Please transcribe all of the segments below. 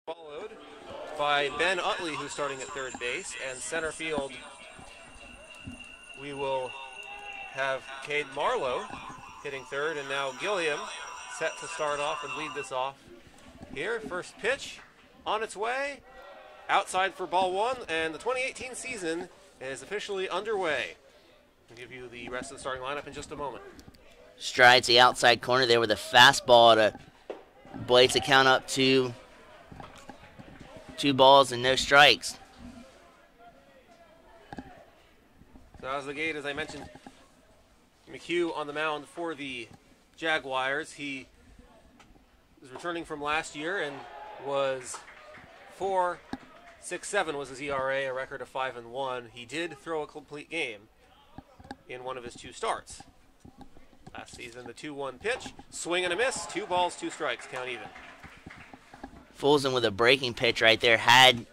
Followed by Ben Utley, who's starting at third base, and center field we will have Cade Marlowe hitting third, and now Gilliam set to start off and lead this off here. First pitch on its way, outside for ball one, and the 2018 season is officially underway. I'll give you the rest of the starting lineup in just a moment. Strides the outside corner there with a fastball to blaze the count up to 2 balls and no strikes. So as the gate, as I mentioned, McHugh on the mound for the Jaguars. He was returning from last year and was 4.67 was his ERA, a record of 5-1. He did throw a complete game in one of his 2 starts. Last season, the 2-1 pitch, swing and a miss, 2 balls, 2 strikes, count even. Fools him with a breaking pitch right there, had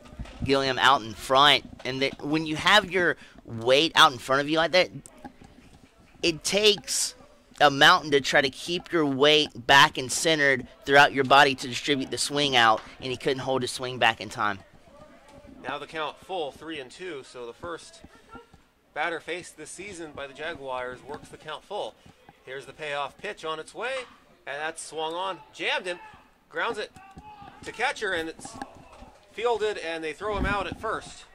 Gilliam out in front. And when you have your weight out in front of you like that, it takes a mountain to try to keep your weight back and centered throughout your body to distribute the swing out, and he couldn't hold his swing back in time. Now the count full, 3-2, so the first batter faced this season by the Jaguars works the count full. Here's the payoff pitch on its way, and that's swung on, jammed him, grounds it to catcher, and it's fielded, and they throw him out at first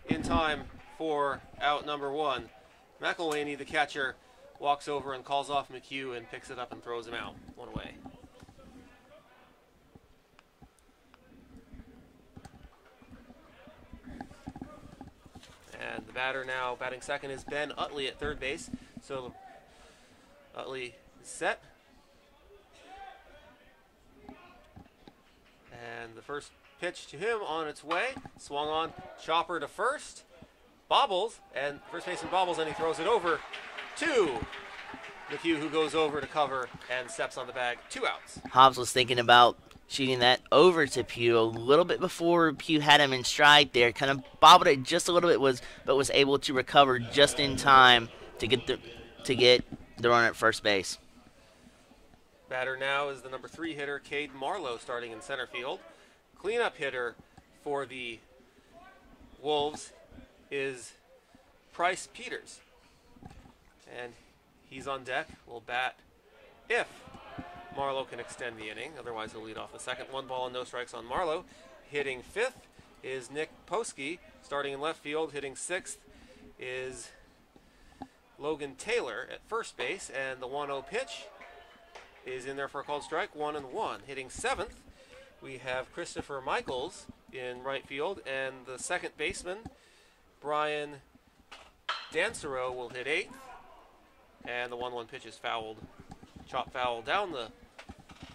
in time for out number 1. McElwaney, the catcher, walks over and calls off McHugh and picks it up and throws him out, 1 away. And the batter now batting second is Ben Utley at third base. So Utley is set. And the first pitch to him on its way. Swung on, chopper to first. Bobbles, and first baseman bobbles, and he throws it over to McHugh, who goes over to cover and steps on the bag. 2 outs. Hobbs was thinking about shooting that over to Pugh a little bit before Pugh had him in stride there. Kind of bobbled it just a little bit, but was able to recover just in time to get the runner at first base. Batter now is the number 3 hitter, Cade Marlowe, starting in center field. Cleanup hitter for the Wolves is Price Peters. And he's on deck. Will bat if Marlowe can extend the inning. Otherwise, he'll lead off the second. 1 ball and no strikes on Marlowe. Hitting 5th is Nick Poski. Starting in left field. Hitting 6th is Logan Taylor at first base. And the 1-0 pitch is in there for a called strike. 1-1. Hitting 7th, we have Christopher Michaels in right field. And the second baseman, Brian Dansereau, will hit 8th. And the 1-1 pitch is fouled. Chop foul down the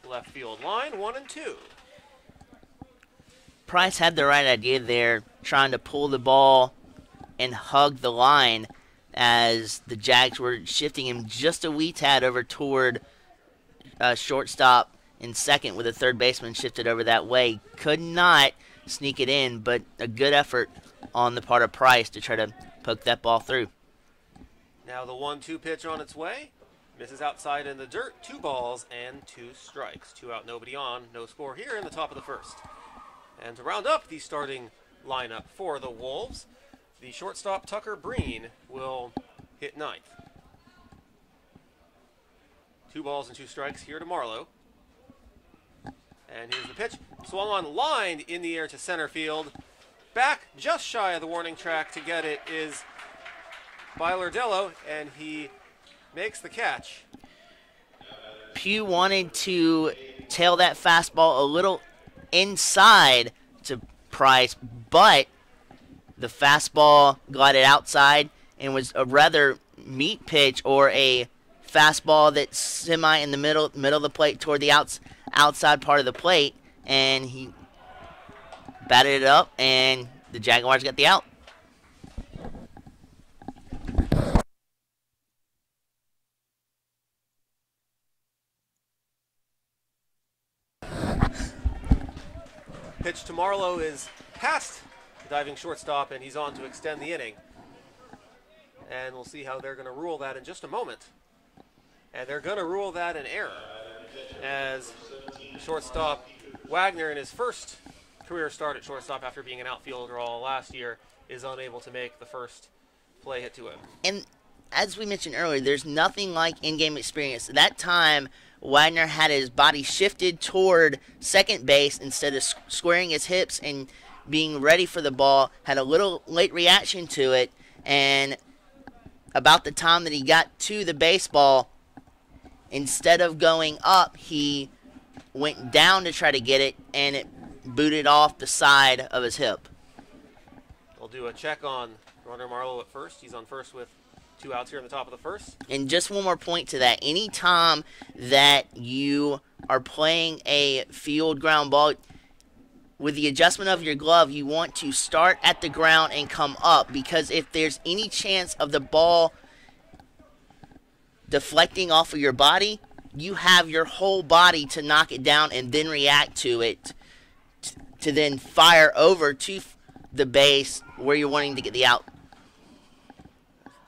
left field line. 1-2. Price had the right idea there, trying to pull the ball and hug the line as the Jags were shifting him just a wee tad over toward shortstop in second, with a third baseman shifted over that way. Could not sneak it in, but a good effort on the part of Price to try to poke that ball through. Now the 1-2 pitch on its way. Misses outside in the dirt. 2 balls and 2 strikes. 2 out, nobody on. No score here in the top of the first. And to round up the starting lineup for the Wolves, the shortstop Tucker Breen will hit 9th. 2 balls and 2 strikes here to Marlowe. And here's the pitch. Swung on, lined in the air to center field. Back just shy of the warning track to get it is Bylardello, and he makes the catch. Pugh wanted to tail that fastball a little inside to Price, but the fastball got it outside and was a rather meat pitch, or a fastball that's semi in the middle of the plate toward the outside part of the plate, and he batted it up, and the Jaguars got the out. Pitch to Marlowe is past the diving shortstop, and he's on to extend the inning. And we'll see how they're going to rule that in just a moment. And they're going to rule that an error, as shortstop Wagner, in his first career start at shortstop after being an outfielder all last year, is unable to make the first play hit to him. And as we mentioned earlier, there's nothing like in-game experience. That time, Wagner had his body shifted toward second base instead of squaring his hips and being ready for the ball, had a little late reaction to it, and about the time that he got to the baseball, instead of going up, he went down to try to get it, and it booted off the side of his hip. We'll do a check on runner Marlowe at first. He's on first with 2 outs here in the top of the first. And just one more point to that. Anytime that you are playing a field ground ball, with the adjustment of your glove, you want to start at the ground and come up, because if there's any chance of the ball deflecting off of your body, you have your whole body to knock it down and then react to it to then fire over to the base where you're wanting to get the out.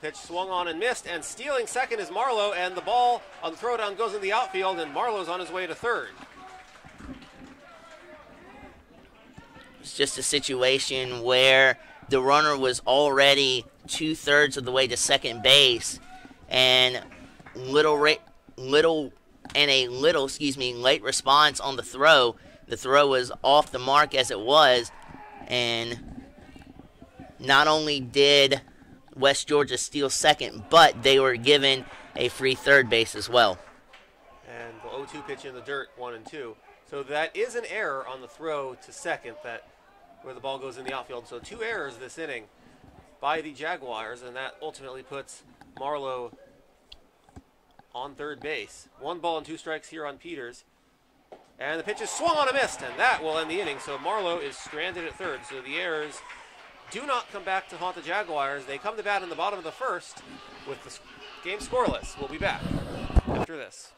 Pitch swung on and missed, and stealing second is Marlowe, and the ball on the throwdown goes in the outfield, and Marlowe's on his way to third. It's just a situation where the runner was already 2/3 of the way to second base, and late response on the throw. The throw was off the mark as it was, and not only did West Georgia steal second, but they were given a free third base as well. And the 0-2 pitch in the dirt, 1-2. So that is an error on the throw to second, where the ball goes in the outfield. So 2 errors this inning by the Jaguars, and that ultimately puts Marlowe on third base. 1 ball and 2 strikes here on Peters. And the pitch is swung on and missed, and that will end the inning. So Marlowe is stranded at third. So the errors do not come back to haunt the Jaguars. They come to bat in the bottom of the first with the game scoreless. We'll be back after this.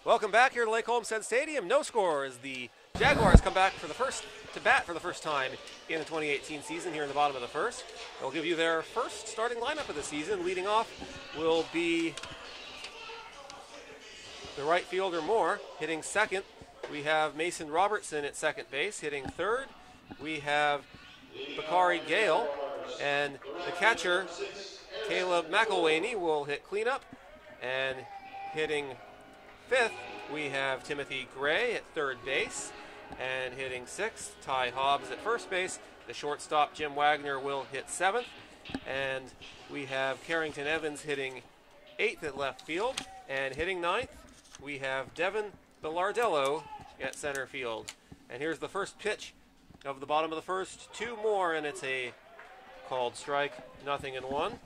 Welcome back here to Lake Homestead Stadium. No score as the Jaguars come back to bat for the first time in the 2018 season here in the bottom of the first. They'll give you their first starting lineup of the season. Leading off will be the right fielder Moore. Hitting second, we have Mason Robertson at second base. Hitting third, we have Bakari Gale. And the catcher, Caleb McElwaney, will hit cleanup. And hitting fifth, we have Timothy Gray at third base. And hitting sixth, Ty Hobbs at first base. The shortstop, Jim Wagner, will hit seventh. And we have Carrington Evans hitting eighth at left field. And hitting ninth, we have Devin Bilardello at center field. And here's the first pitch of the bottom of the first. Two more, and it's a called strike, 0-1.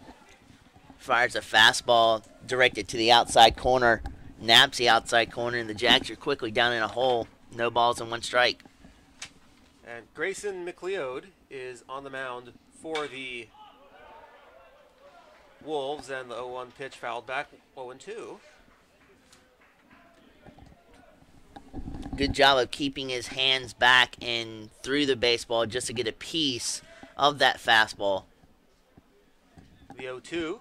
Fires a fastball directed to the outside corner. Naps the outside corner, and the Jags are quickly down in a hole. No balls and one strike. And Grayson McLeod is on the mound for the Wolves, and the 0-1 pitch fouled back, 0-2. Good job of keeping his hands back and through the baseball just to get a piece of that fastball. The 0-2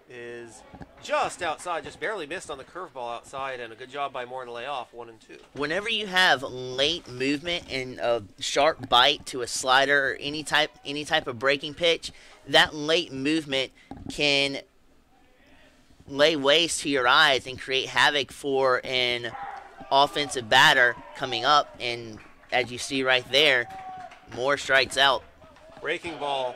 is just outside, just barely missed on the curveball outside, and a good job by Moore to lay off, 1-2. Whenever you have late movement and a sharp bite to a slider or any type of breaking pitch, that late movement can lay waste to your eyes and create havoc for an offensive batter coming up. And as you see right there, Moore strikes out. Breaking ball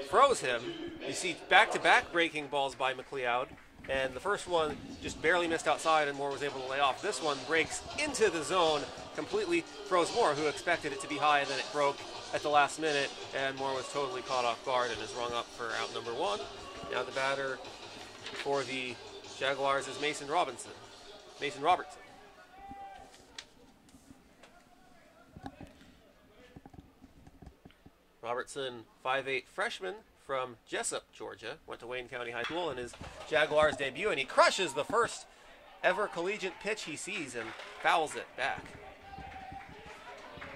froze him. You see back-to-back breaking balls by McLeod, and the first one just barely missed outside and Moore was able to lay off. This one breaks into the zone, completely froze Moore, who expected it to be high, and then it broke at the last minute, and Moore was totally caught off guard and is rung up for out number 1. Now the batter for the Jaguars is Mason Robertson. Robertson, 5'8" freshman from Jessup, Georgia, went to Wayne County High School in his Jaguars debut, and he crushes the first ever collegiate pitch he sees and fouls it back.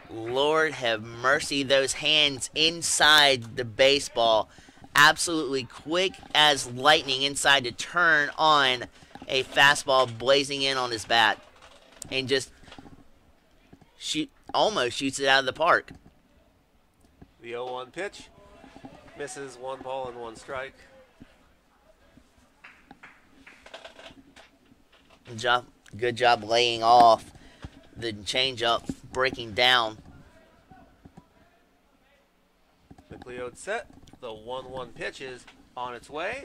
Lord have mercy, those hands inside the baseball. Absolutely quick as lightning inside to turn on a fastball blazing in on his bat and just almost shoots it out of the park. The 0-1 pitch misses, 1 ball and 1 strike. Good job laying off the changeup, breaking down. McLeod set. The 1-1 pitch is on its way,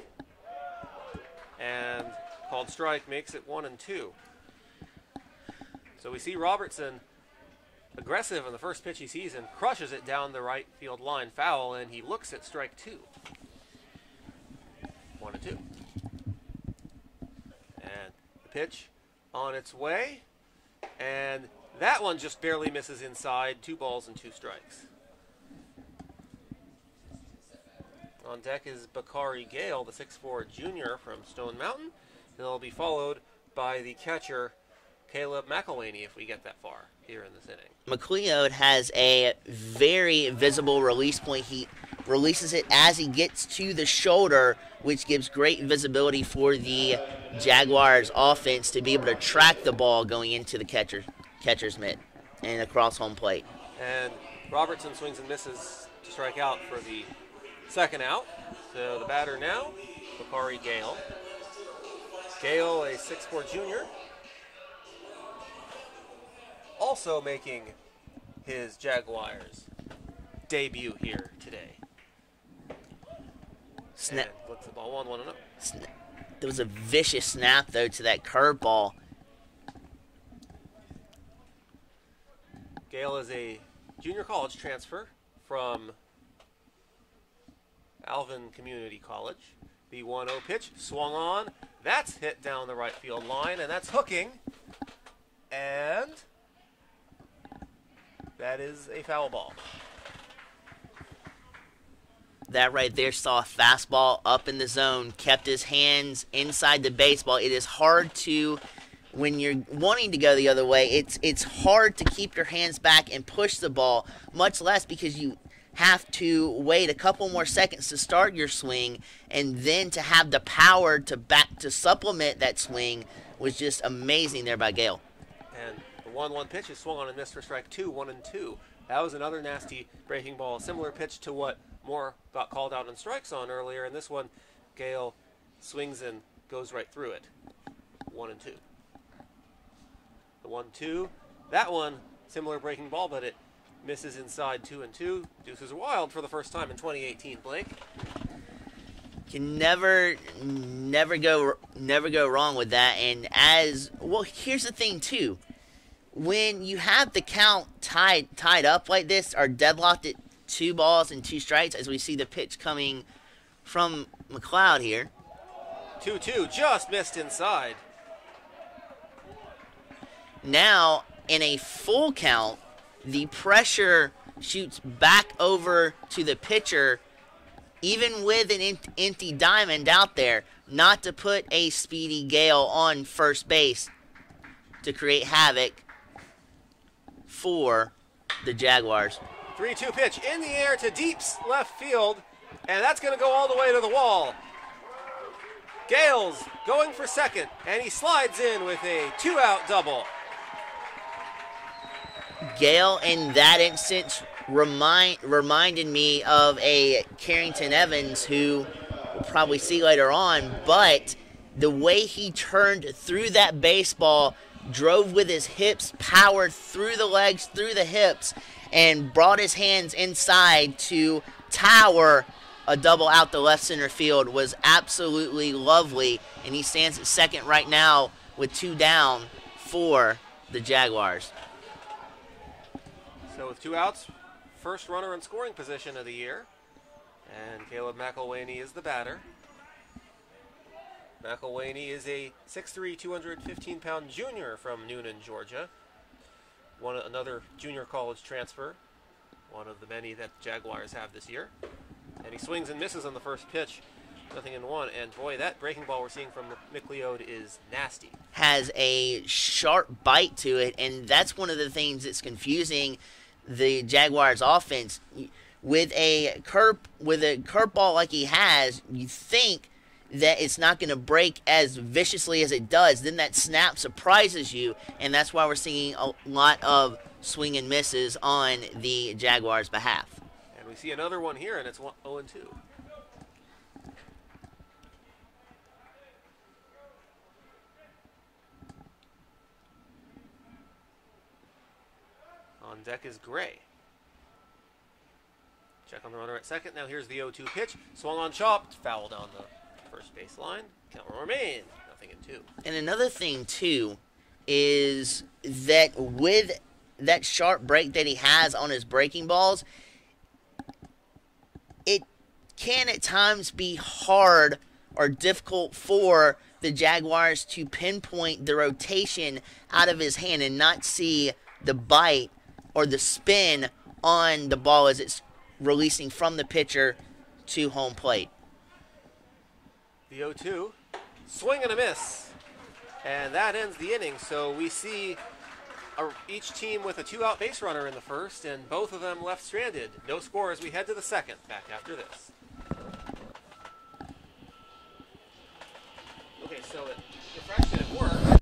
and called strike makes it 1-2. So we see Robertson aggressive on the first pitch he sees and crushes it down the right field line, foul, and he looks at strike 2. 1-2. And the pitch on its way, and that one just barely misses inside, 2 balls and 2 strikes. On deck is Bakari Gale, the 6'4" junior from Stone Mountain. He'll be followed by the catcher, Caleb McElwaney, if we get that far here in this inning. McLeod has a very visible release point. He releases it as he gets to the shoulder, which gives great visibility for the Jaguars offense to be able to track the ball going into the catcher's mitt and across home plate. And Robertson swings and misses to strike out for the second out. So the batter now, Bakari Gale. Gale, a 6'4" junior, also making his Jaguars debut here today. Snap. And looks the ball 1-1-0. There was a vicious snap, though, to that curveball. Gale is a junior college transfer from Alvin Community College. The 1-0 pitch swung on. That's hit down the right field line, and that's hooking. And that is a foul ball. That right there saw a fastball up in the zone, kept his hands inside the baseball. It is hard to, when you're wanting to go the other way, it's hard to keep your hands back and push the ball, much less because you have to wait a couple more seconds to start your swing, and then to have the power to supplement that swing was just amazing there by Gale. And the 1-1 pitch is swung on and missed for strike 2, 1-2. That was another nasty breaking ball, similar pitch to what Moore got called out on strikes on earlier, and this one, Gale swings and goes right through it. 1-2. The 1-2, that one, similar breaking ball, but it misses inside 2-2. Deuces are wild for the first time in 2018, Blake. Can never go wrong with that. And here's the thing too. When you have the count tied up like this, or deadlocked at 2 balls and 2 strikes, as we see the pitch coming from McLeod here. 2-2, just missed inside. Now, in a full count, the pressure shoots back over to the pitcher, even with an empty diamond out there, not to put a Speedy Gale on first base to create havoc for the Jaguars. 3-2 pitch in the air to deep left field, and that's going to go all the way to the wall. Gales going for second, and he slides in with a 2-out double. Gale, in that instance, reminded me of a Carrington Evans, who we'll probably see later on, but the way he turned through that baseball, drove with his hips, powered through the legs, through the hips, and brought his hands inside to tower a double out the left center field was absolutely lovely, and he stands at second right now with 2 down for the Jaguars. So with 2 outs, first runner in scoring position of the year, and Caleb McElwaney is the batter. McElwaney is a 6'3", 215-pound junior from Noonan, Georgia. Another junior college transfer, one of the many that the Jaguars have this year. And he swings and misses on the first pitch, 0-1. And boy, that breaking ball we're seeing from McLeod is nasty. Has a sharp bite to it, and that's one of the things that's confusing the Jaguars' offense. With a curveball like he has, you think that it's not going to break as viciously as it does. Then that snap surprises you, and that's why we're seeing a lot of swing and misses on the Jaguars' behalf. And we see another one here, and it's 0-2. On deck is Gray. Check on the runner at second. Now here's the 0-2 pitch. Swung on, chopped, fouled on the first baseline. Count will remain 0-2. And another thing, too, is that with that sharp break that he has on his breaking balls, it can at times be hard or difficult for the Jaguars to pinpoint the rotation out of his hand and not see the bite or the spin on the ball as it's releasing from the pitcher to home plate. The 0-2, swing and a miss, and that ends the inning. So we see each team with a 2-out base runner in the first, and both of them left stranded. No score as we head to the second. Back after this. Okay, so the fraction at work.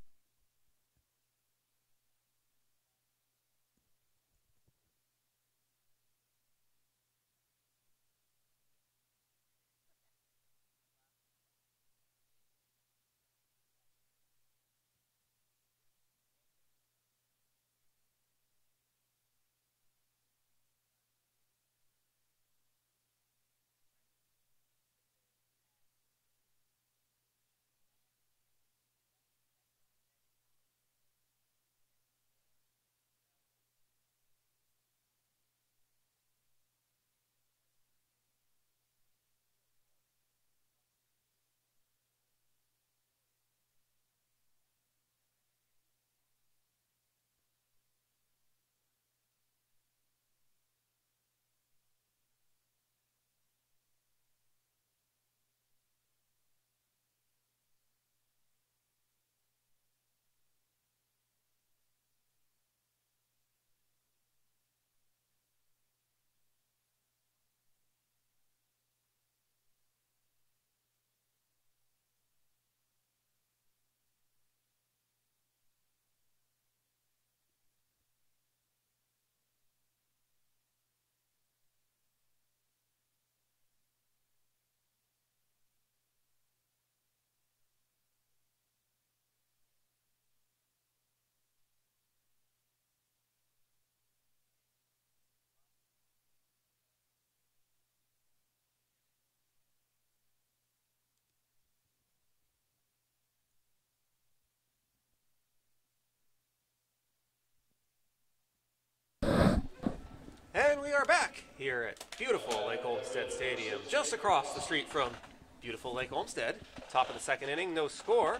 And we are back here at beautiful Lake Olmsted Stadium, just across the street from beautiful Lake Olmsted. Top of the second inning, no score.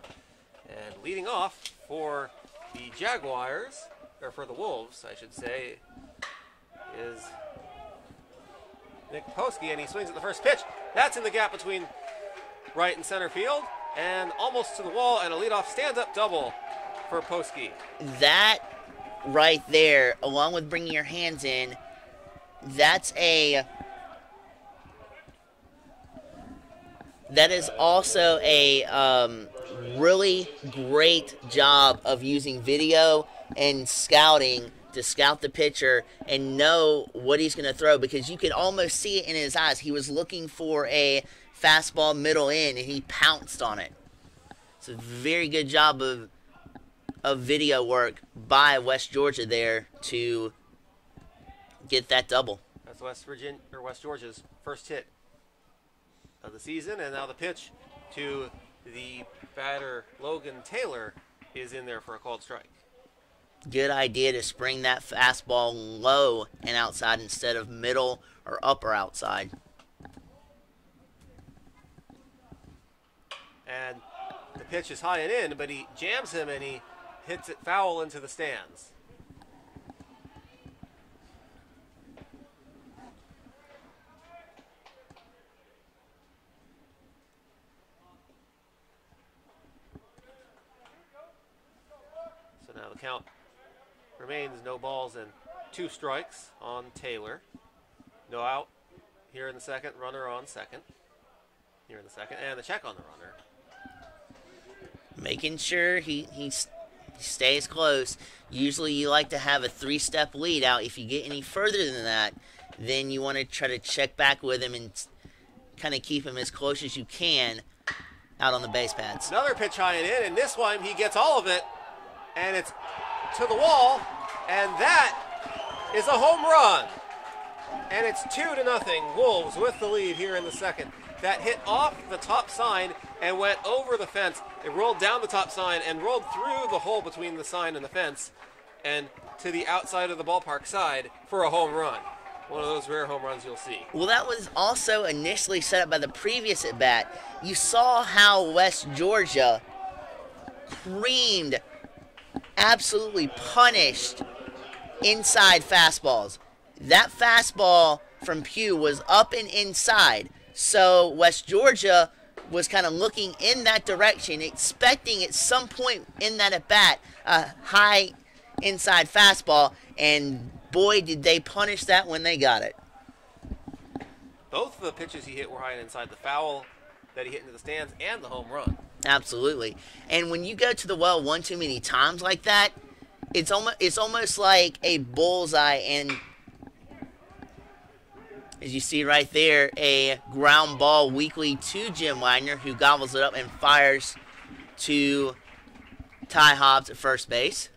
And leading off for the Jaguars, or for the Wolves, I should say, is Nick Posky, and he swings at the first pitch. That's in the gap between right and center field, and almost to the wall, and a leadoff stand-up double for Posky. That right there, along with bringing your hands in, that is also a really great job of using video and scouting to scout the pitcher and know what he's going to throw, because you could almost see it in his eyes. He was looking for a fastball middle in, and he pounced on it. It's a very good job of video work by West Georgia there to get that double. That's West Georgia's first hit of the season, and now the pitch to the batter Logan Taylor is in there for a called strike. Good idea to spring that fastball low and outside instead of middle or upper outside. And the pitch is high and in, but he jams him and he hits it foul into the stands. So now the count remains no balls and 2 strikes on Taylor. No out here in the second, runner on second. Here in the second, and the check on the runner. Making sure he stays close. Usually you like to have a 3-step lead out. If you get any further than that, then you want to try to check back with him and kind of keep him as close as you can out on the base pads. Another pitch high and in, and this one he gets all of it, and it's to the wall, and that is a home run. And it's 2-0. Wolves with the lead here in the second. That hit off the top sign and went over the fence. It rolled down the top sign and rolled through the hole between the sign and the fence and to the outside of the ballpark side for a home run. One of those rare home runs you'll see. Well, that was also initially set up by the previous at-bat. You saw how West Georgia creamed, absolutely punished inside fastballs. That fastball from Pugh was up and inside. So West Georgia was kind of looking in that direction, expecting at some point in that at-bat a high inside fastball, and boy, did they punish that when they got it. Both of the pitches he hit were high and inside. The foul that he hit into the stands and the home run. Absolutely. And when you go to the well one too many times like that, it's almost like a bullseye, and as you see right there, a ground ball weakly to Jim Wagner, who gobbles it up and fires to Ty Hobbs at first base.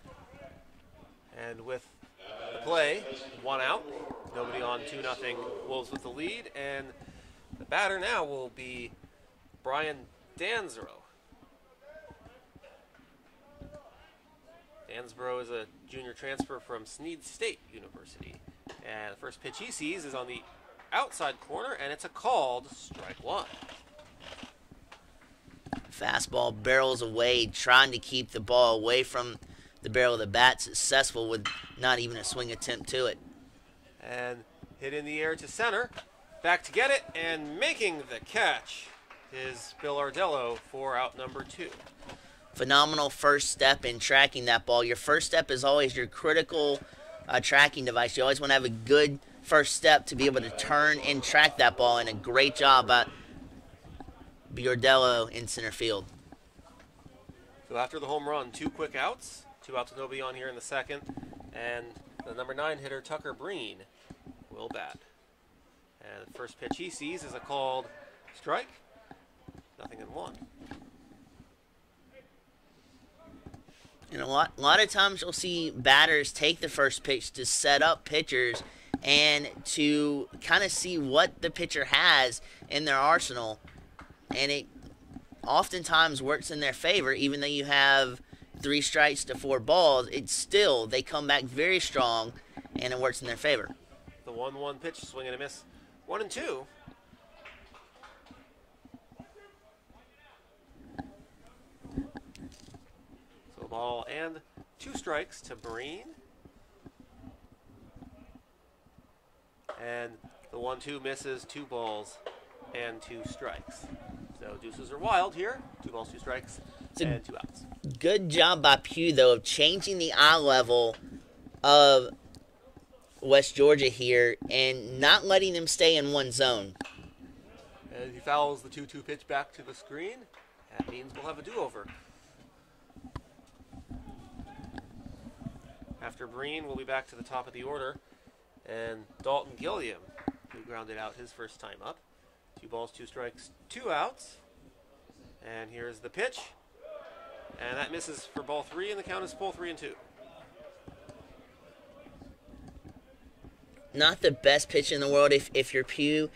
And with the play, 1 out, nobody on, 2-0. Wolves with the lead, and the batter now will be Brian Dansborough. Dansborough is a junior transfer from Sneed State University. And the first pitch he sees is on the outside corner, and it's a called strike 1. Fastball barrels away, trying to keep the ball away from the barrel of the bat. Successful with not even a swing attempt to it. And hit in the air to center. Back to get it, and making the catch is Bill Ardello for out number 2. Phenomenal first step in tracking that ball. Your first step is always your critical tracking device. You always want to have a good first step to be able to turn and track that ball, and a great job by Biordello in center field. So after the home run, 2 quick outs. 2 outs with nobody on here in the second. And the number 9 hitter, Tucker Breen, will bat. And the first pitch he sees is a called strike. 0-1. And a lot of times you'll see batters take the first pitch to set up pitchers and to kind of see what the pitcher has in their arsenal. And it oftentimes works in their favor. Even though you have 3 strikes to 4 balls, it's still, they come back very strong, and it works in their favor. The 1-1 pitch, swing and a miss. 1-2. So a ball and 2 strikes to Breen. And the 1-2 misses, 2 balls and 2 strikes. So deuces are wild here. 2 balls, 2 strikes, and 2 outs. Good job by Pugh, though, of changing the eye level of West Georgia here and not letting them stay in one zone. And he fouls the 2-2 pitch back to the screen. That means we'll have a do-over. After Breen, we'll be back to the top of the order. And Dalton Gilliam, who grounded out his first time up. 2 balls, 2 strikes, 2 outs. And here's the pitch. And that misses for ball 3, and the count is full 3-2. Not the best pitch in the world if you're Pugh.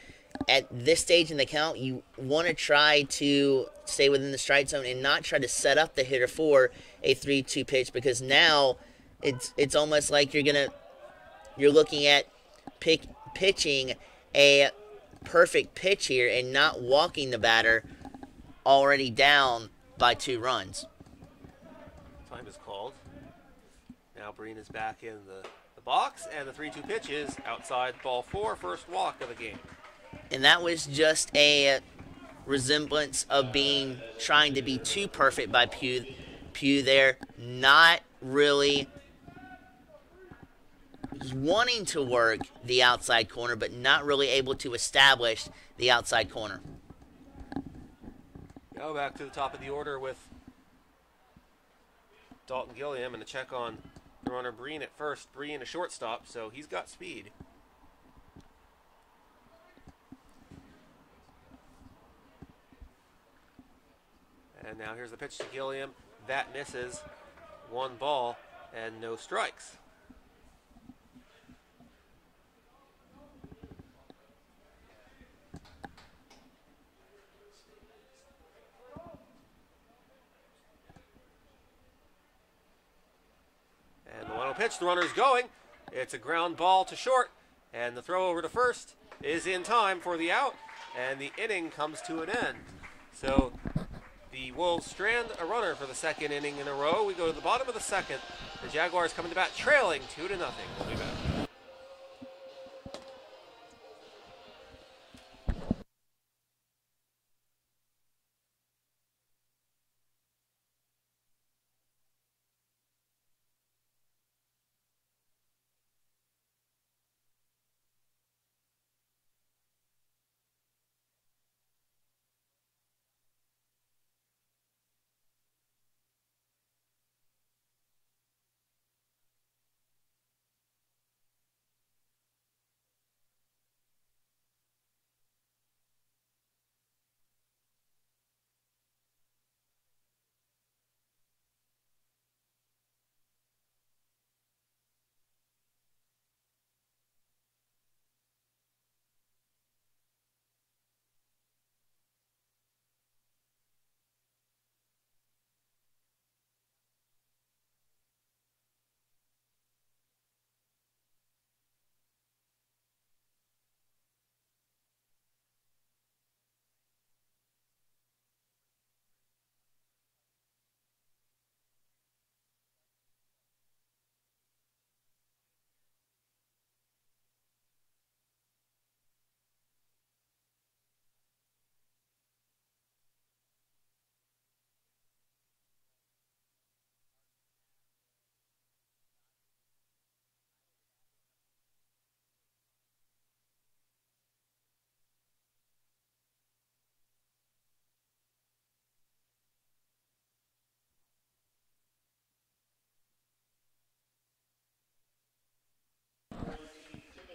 At this stage in the count, you want to try to stay within the strike zone and not try to set up the hitter for a 3-2 pitch, because now it's almost like you're looking at pitching a perfect pitch here and not walking the batter already down by 2 runs. Time is called. Now Breen is back in the box, and the 3-2 pitch is outside ball 4, first walk of the game. And that was just a resemblance of trying to be too perfect by Pugh there, not really wanting to work the outside corner, but not really able to establish the outside corner. Go back to the top of the order with Dalton Gilliam, and a check on the runner Breen at first. Breen a shortstop, so he's got speed. And now here's the pitch to Gilliam. That misses. 1 ball and no strikes. And the 1-0 pitch, the runner's going. It's a ground ball to short, and the throw over to first is in time for the out, and the inning comes to an end. So the Wolves strand a runner for the 2nd inning in a row. We go to the bottom of the 2nd. The Jaguars coming to bat trailing 2-0. We'll be back.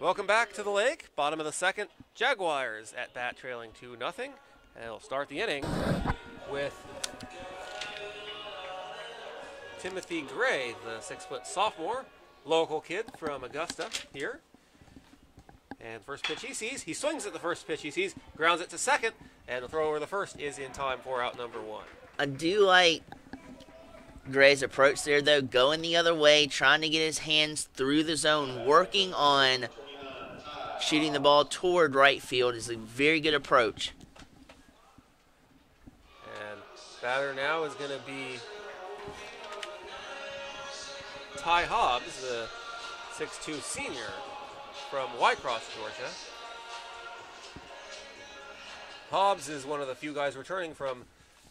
Welcome back to the lake. Bottom of the 2nd. Jaguars at bat trailing 2-0. And they'll start the inning with Timothy Gray, the 6-foot sophomore, local kid from Augusta here. And first pitch he sees, he swings at the first pitch he sees, grounds it to 2nd, and the throw over the first is in time for out number 1. I do like Gray's approach there, though, going the other way, trying to get his hands through the zone, working on shooting the ball toward right field is a very good approach. And batter now is going to be Ty Hobbs, the 6'2 senior from Whitecross, Georgia. Hobbs is one of the few guys returning from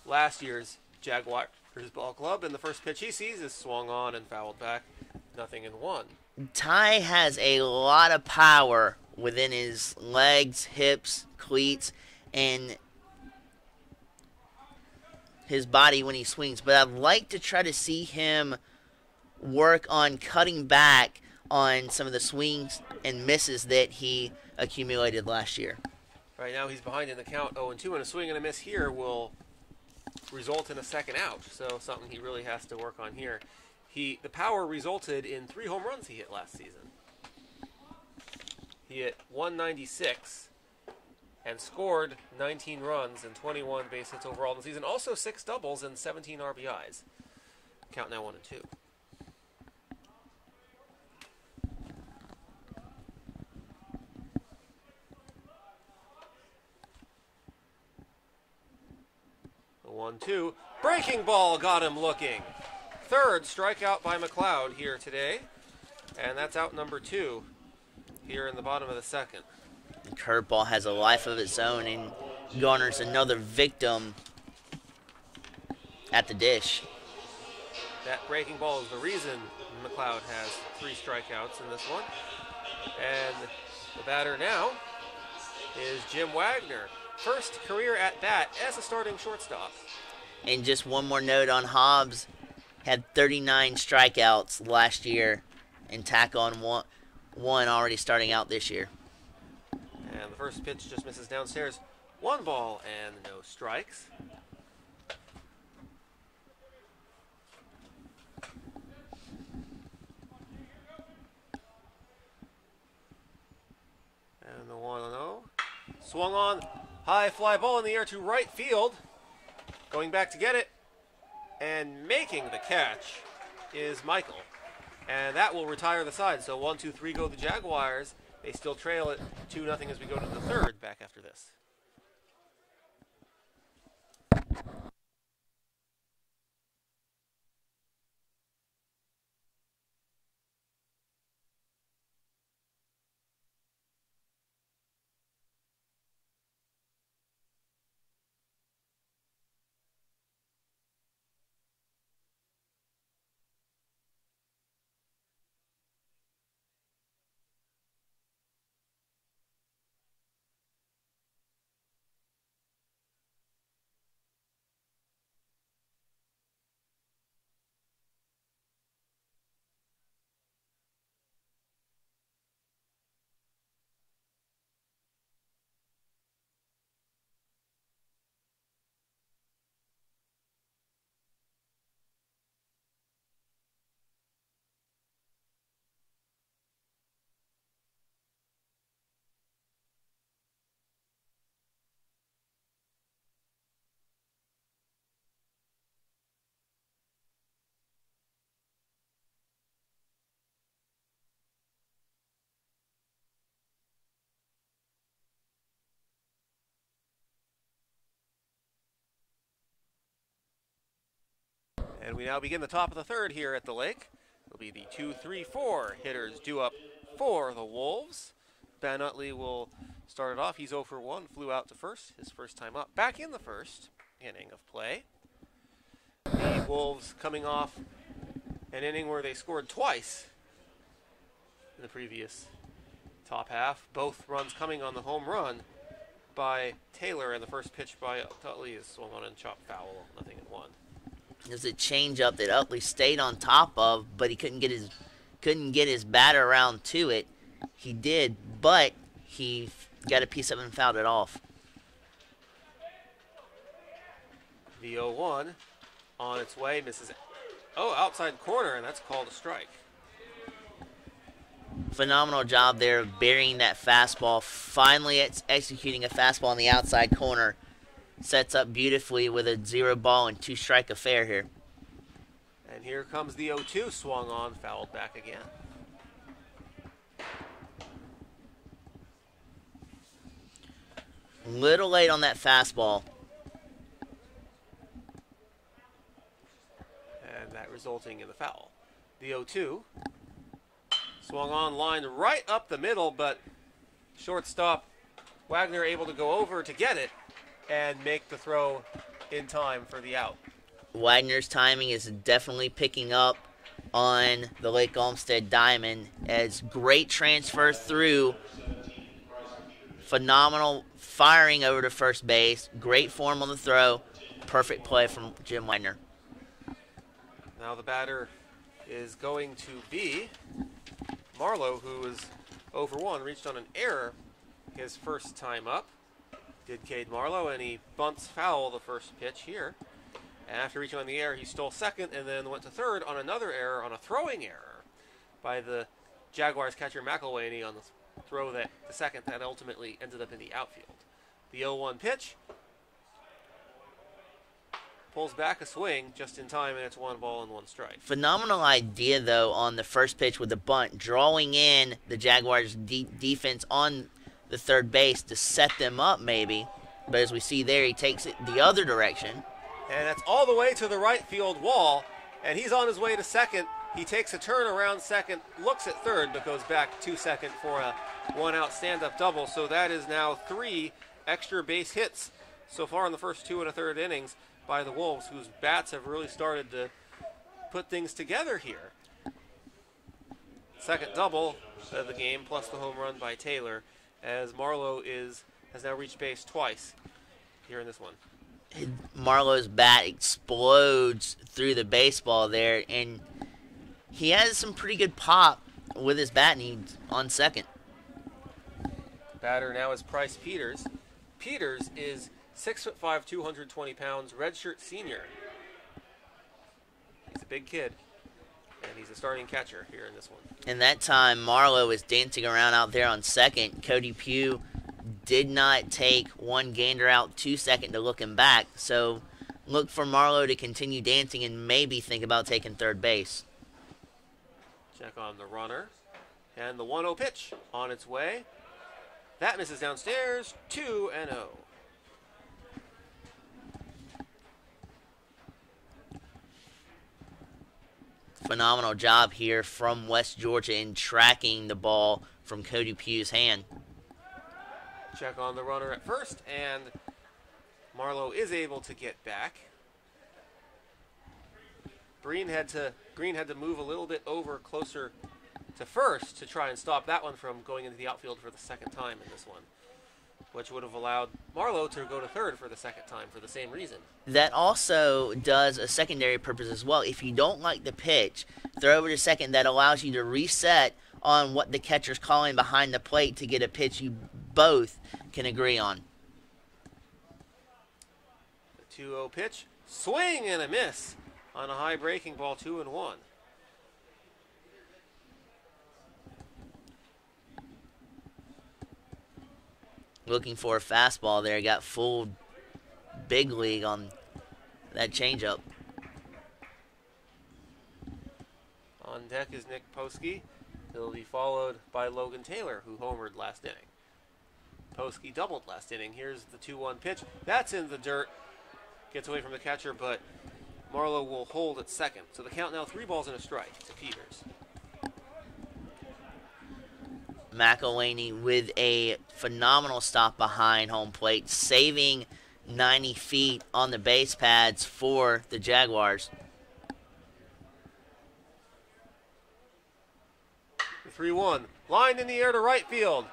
last year's Jaguars ball club, and the first pitch he sees is swung on and fouled back, 0-1. Ty has a lot of power within his legs, hips, cleats, and his body when he swings, but I'd like to try to see him work on cutting back on some of the swings and misses that he accumulated last year. Right now he's behind in the count 0-2, and a swing and a miss here will result in a second out, so something he really has to work on here. The power resulted in 3 home runs he hit last season. He hit 196 and scored 19 runs and 21 base hits overall in the season. Also 6 doubles and 17 RBIs. Count now 1-2. The 1-2. Breaking ball got him looking. Third strikeout by McLeod here today. And that's out number 2 here in the bottom of the second. The curveball has a life of its own and garners another victim at the dish. That breaking ball is the reason McLeod has 3 strikeouts in this one. And the batter now is Jim Wagner. First career at bat as a starting shortstop. And just one more note on Hobbs. Had 39 strikeouts last year and tack on one already starting out this year. And the first pitch just misses downstairs. 1 ball and no strikes. And the 1-0. Swung on. High fly ball in the air to right field. Going back to get it. And making the catch is Michael. And that will retire the side. So 1-2-3 go the Jaguars. They still trail it 2-0 as we go to the third. Back after this. And we now begin the top of the third here at the Lake. It'll be the 2-3-4 hitters due up for the Wolves. Ben Utley will start it off. He's 0 for 1, flew out to first, his first time up. Back in the first inning of play. The Wolves coming off an inning where they scored twice in the previous top half. Both runs coming on the home run by Taylor, and the first pitch by Utley is swung on and chopped foul, 0-1. There's a changeup that Utley stayed on top of, but he couldn't get his batter around to it. He did, but he got a piece of it and fouled it off. The 0-1 on its way, misses it. Oh, outside corner, and that's called a strike. Phenomenal job there of burying that fastball. Finally, it's executing a fastball on the outside corner. Sets up beautifully with a 0 ball and 2 strike affair here. And here comes the 0-2, swung on, fouled back again. Little late on that fastball. And that resulting in the foul. The 0-2, Swung on line right up the middle, but shortstop Wagner able to go over to get it and make the throw in time for the out. Wagner's timing is definitely picking up on the Lake Olmsted Diamond as great transfer through, phenomenal firing over to first base, great form on the throw, perfect play from Jim Wagner. Now the batter is going to be Marlowe, who is 0 for 1, reached on an error his first time up. Did Cade Marlowe, and he bunts foul the first pitch here. And after reaching on the air, he stole second and then went to third on another error, on a throwing error by the Jaguars catcher McElwaney on the throw that the second that ultimately ended up in the outfield. The 0-1 pitch pulls back a swing just in time, and it's 1 ball and 1 strike. Phenomenal idea, though, on the first pitch with the bunt, drawing in the Jaguars' defense on the third base to set them up maybe. But as we see there, he takes it the other direction. And that's all the way to the right field wall, and he's on his way to second. He takes a turn around second, looks at third, but goes back to second for a 1-out stand-up double. So that is now 3 extra base hits so far in the first 2 1/3 innings by the Wolves, whose bats have really started to put things together here. Second double of the game, plus the home run by Taylor, as Marlowe has now reached base twice here in this one. Marlowe's bat explodes through the baseball there, and he has some pretty good pop with his bat, and he's on second. Batter now is Price Peters. Peters is 6'5", 220 pounds, redshirt senior. He's a big kid, and he's a starting catcher here in this one. And that time, Marlowe is dancing around out there on second. Cody Pugh did not take one gander out to second to look him back, so look for Marlowe to continue dancing and maybe think about taking third base. Check on the runner, and the 1-0 pitch on its way. That misses downstairs, 2-0. Phenomenal job here from West Georgia in tracking the ball from Cody Pugh's hand. Check on the runner at first, and Marlowe is able to get back. Green had to move a little bit over closer to first to try and stop that one from going into the outfield for the second time in this one, which would have allowed Marlowe to go to third for the second time for the same reason. That also does a secondary purpose as well. If you don't like the pitch, throw over to second. That allows you to reset on what the catcher's calling behind the plate to get a pitch you both can agree on. The 2-0 pitch, swing and a miss on a high breaking ball, 2-1. Looking for a fastball there. Got full big league on that changeup. On deck is Nick Poski. He'll be followed by Logan Taylor, who homered last inning. Poski doubled last inning. Here's the 2-1 pitch. That's in the dirt. Gets away from the catcher, but Marlowe will hold at second. So the count now 3 balls and a strike to Peters. McElwaney with a phenomenal stop behind home plate, saving 90 feet on the base pads for the Jaguars. The 3-1. Line in the air to right field.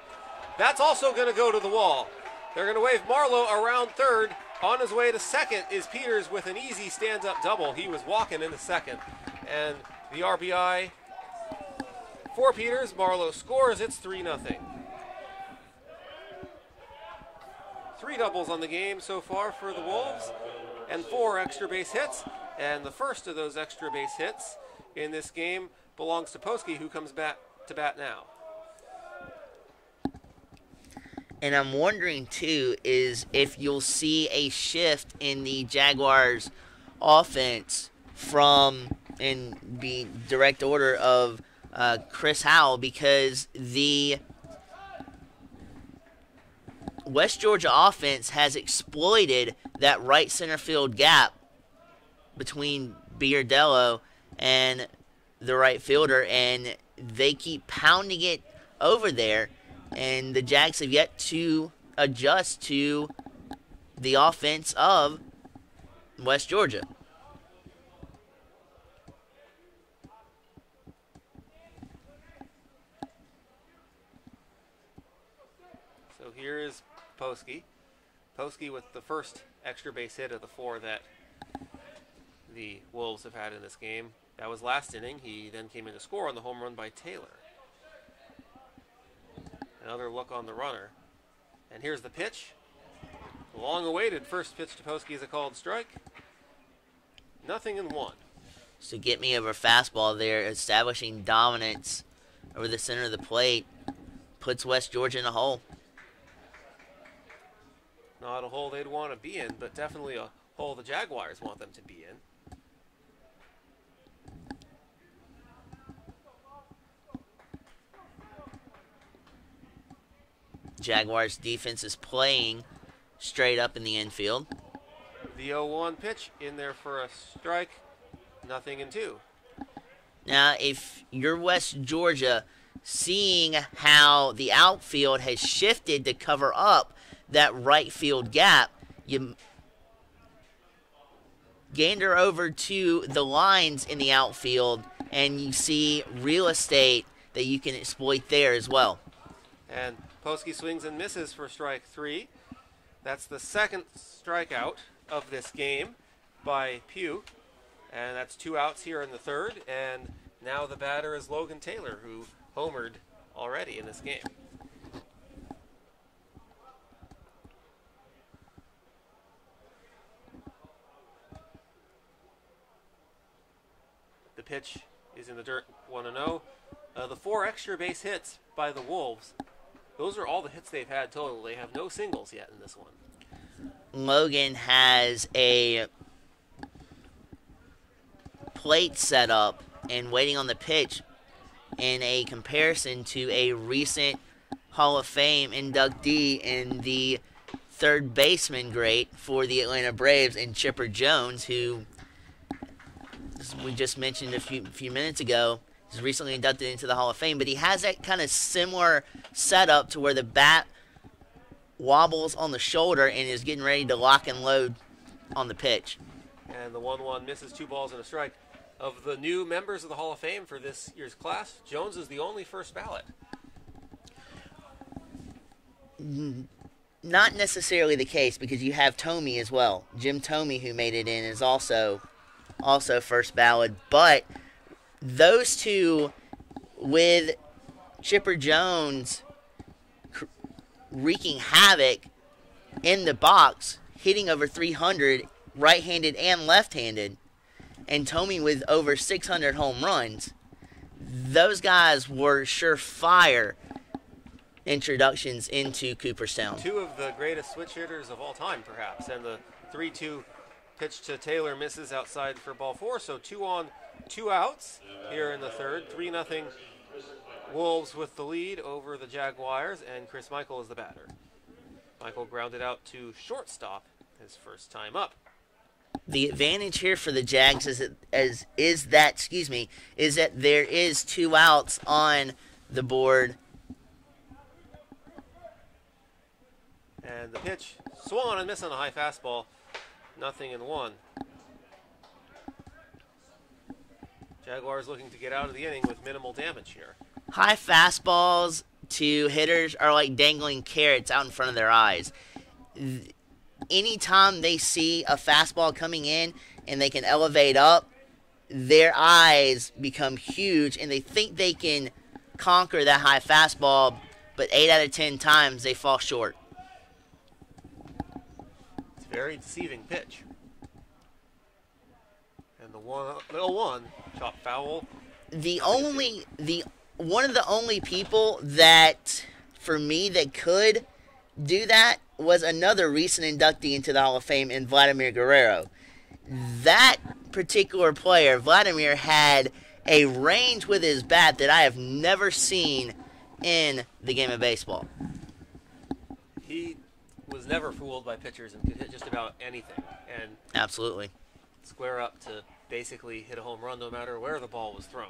That's also going to go to the wall. They're going to wave Marlowe around third. On his way to second is Peters with an easy stand-up double. He was walking into second. And the RBI for Peters. Marlowe scores. It's 3-0. 3 doubles on the game so far for the Wolves and 4 extra base hits. And the first of those extra base hits in this game belongs to Poski, who comes back to bat now. And I'm wondering, too, is if you'll see a shift in the Jaguars' offense from, in the direct order of Chris Howell, because the West Georgia offense has exploited that right center field gap between Beardello and the right fielder, and they keep pounding it over there, and the Jags have yet to adjust to the offense of West Georgia. So here is Poski. Poski with the first extra base hit of the 4 that the Wolves have had in this game. That was last inning. He then came in to score on the home run by Taylor. Another look on the runner. And here's the pitch. Long-awaited first pitch to Poski is a called strike. 0-1. So get me over fastball there, establishing dominance over the center of the plate. Puts West Georgia in a hole. Not a hole they'd want to be in, but definitely a hole the Jaguars want them to be in. Jaguars defense is playing straight up in the infield. The 0-1 pitch in there for a strike. 0-2. Now, if you're West Georgia, seeing how the outfield has shifted to cover up that right field gap, you gander over to the lines in the outfield, and you see real estate that you can exploit there as well. And Poski swings and misses for strike 3. That's the second strikeout of this game by Pugh. And that's 2 outs here in the third. And now the batter is Logan Taylor, who homered already in this game. The pitch is in the dirt, 1-0. The 4 extra base hits by the Wolves, those are all the hits they've had total. They have no singles yet in this one. Logan has a plate set up and waiting on the pitch in a comparison to a recent Hall of Fame inductee and the third baseman great for the Atlanta Braves and Chipper Jones, who we just mentioned a few minutes ago, is recently inducted into the Hall of Fame. But he has that kind of similar setup to where the bat wobbles on the shoulder and is getting ready to lock and load on the pitch. And the 1-1 misses, 2 balls and a strike. Of the new members of the Hall of Fame for this year's class, Jones is the only first ballot. Not necessarily the case, because you have Tomey as well. Jim Tomey, who made it in, is also first ballot. But those two, with Chipper Jones wreaking havoc in the box, hitting over 300 right-handed and left-handed, and Tomey with over 600 home runs, those guys were surefire introductions into Cooperstown. 2 of the greatest switch hitters of all time, perhaps. And the 3-2 pitch to Taylor misses outside for ball 4. So 2 on, 2 outs here in the third. 3-0 Wolves with the lead over the Jaguars, and Chris Michael is the batter. Michael grounded out to shortstop his first time up. The advantage here for the Jags is that there is 2 outs on the board. And the pitch swung and missed on a high fastball. 0-1. Jaguars looking to get out of the inning with minimal damage here. High fastballs to hitters are like dangling carrots out in front of their eyes. Anytime they see a fastball coming in and they can elevate up, their eyes become huge and they think they can conquer that high fastball, but 8 out of 10 times they fall short. It's a very deceiving pitch. And the 1-0-1 chop foul. One of the only people that, for me, that could do that was another recent inductee into the Hall of Fame in Vladimir Guerrero. That particular player, Vladimir, had a range with his bat that I have never seen in the game of baseball. He was never fooled by pitchers and could hit just about anything. And absolutely square up to basically hit a home run no matter where the ball was thrown.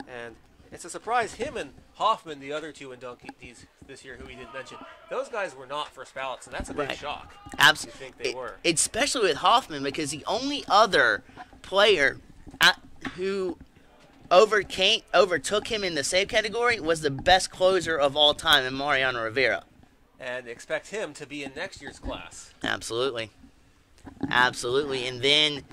And It's a surprise. Him and Hoffman, the other two inductees this year, who we didn't mention, those guys were not first ballots, and that's a big shock. Absolutely. You think they were? Especially with Hoffman, because the only other player who overtook him in the save category was the best closer of all time, in Mariano Rivera. And expect him to be in next year's class. Absolutely. And then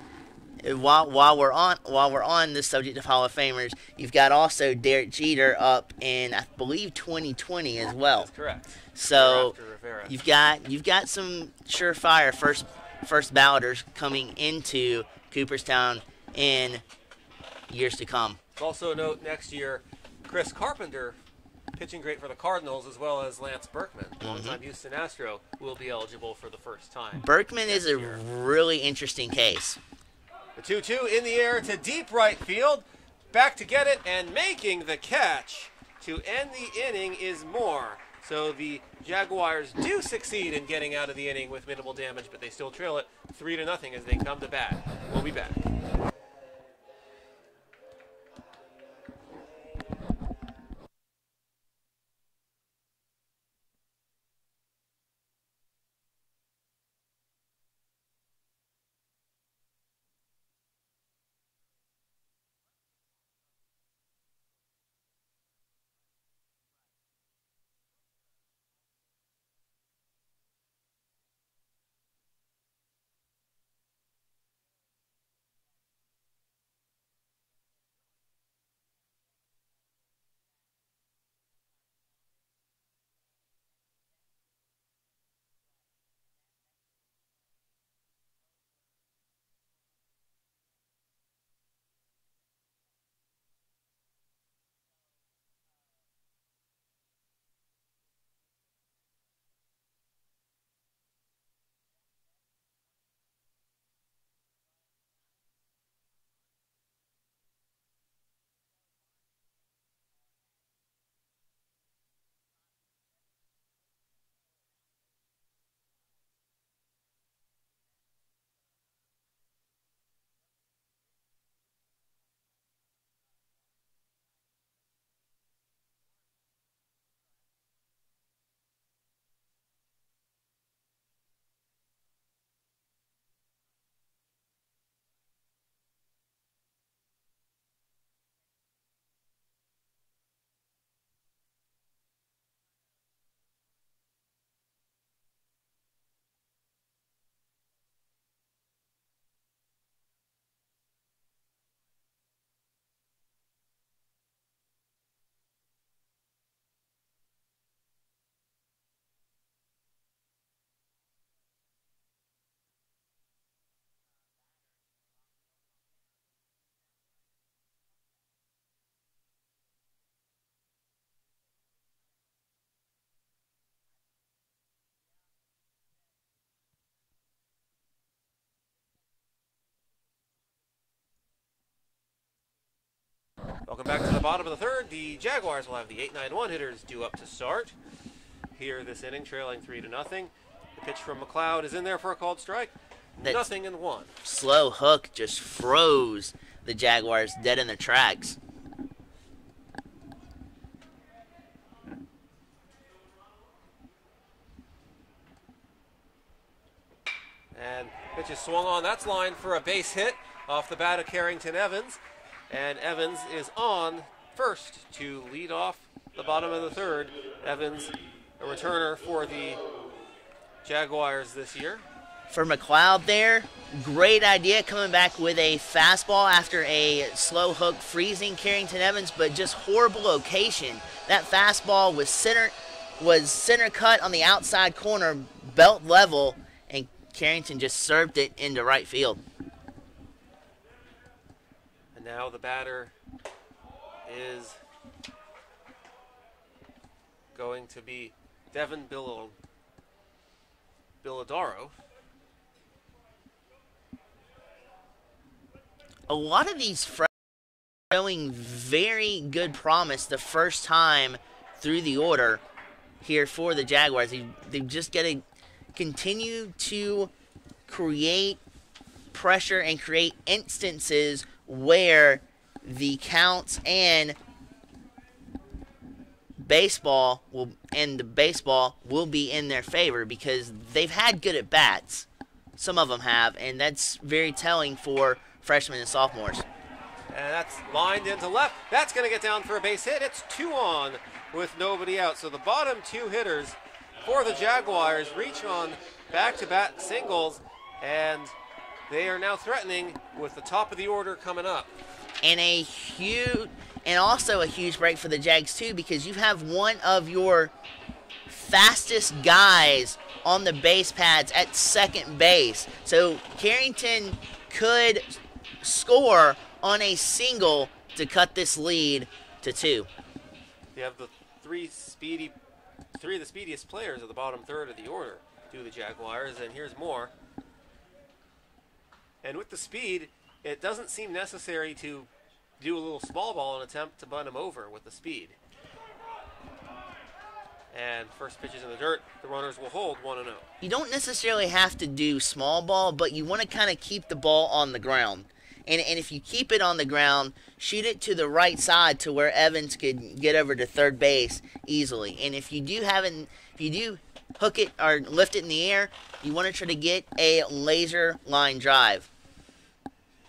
while we're on the subject of Hall of Famers, you've got also Derek Jeter up in, I believe, 2020 as well. That's correct. So you've got some surefire first balloters coming into Cooperstown in years to come. Also a note, next year, Chris Carpenter, pitching great for the Cardinals, as well as Lance Berkman, one-time Houston Astro, will be eligible for the first time. Berkman is a really interesting case. The 2-2 in the air to deep right field. Back to get it, and making the catch to end the inning is Moore. So the Jaguars do succeed in getting out of the inning with minimal damage, but they still trail it 3-0 as they come to bat. We'll be back. Welcome back to the bottom of the third. The Jaguars will have the 8-9-1 hitters due up to start here this inning, trailing 3-0. The pitch from McLeod is in there for a called strike. Nothing and one. Slow hook just froze the Jaguars dead in their tracks. And pitch is swung on. That's line for a base hit off the bat of Carrington Evans. And Evans is on first to lead off the bottom of the third. Evans, a returner for the Jaguars this year. For McLeod there, great idea coming back with a fastball after a slow hook freezing Carrington Evans, but just horrible location. That fastball was center cut on the outside corner, belt level, and Carrington just served it into right field. Now the batter is going to be Devin Billadaro. A lot of these showing very good promise the first time through the order here for the Jaguars. They've just got to continue to create pressure and create instances where the counts and the baseball will be in their favor because they've had good at bats. Some of them have, and that's very telling for freshmen and sophomores. And that's lined into left. That's going to get down for a base hit. It's 2 on with nobody out. So the bottom 2 hitters for the Jaguars reach on back-to-back singles, and they are now threatening with the top of the order coming up. And also a huge break for the Jags too, because you have one of your fastest guys on the base pads at second base. So Carrington could score on a single to cut this lead to 2. You have the three of the speediest players of the bottom third of the order to the Jaguars, and here's more. And with the speed, it doesn't seem necessary to do a little small ball and attempt to bunt him over with the speed. And first pitch is in the dirt. The runners will hold 1-0. You don't necessarily have to do small ball, but you want to kind of keep the ball on the ground. And if you keep it on the ground, shoot it to the right side to where Evans could get over to third base easily. And if you do hook it or lift it in the air, you want to try to get a laser line drive.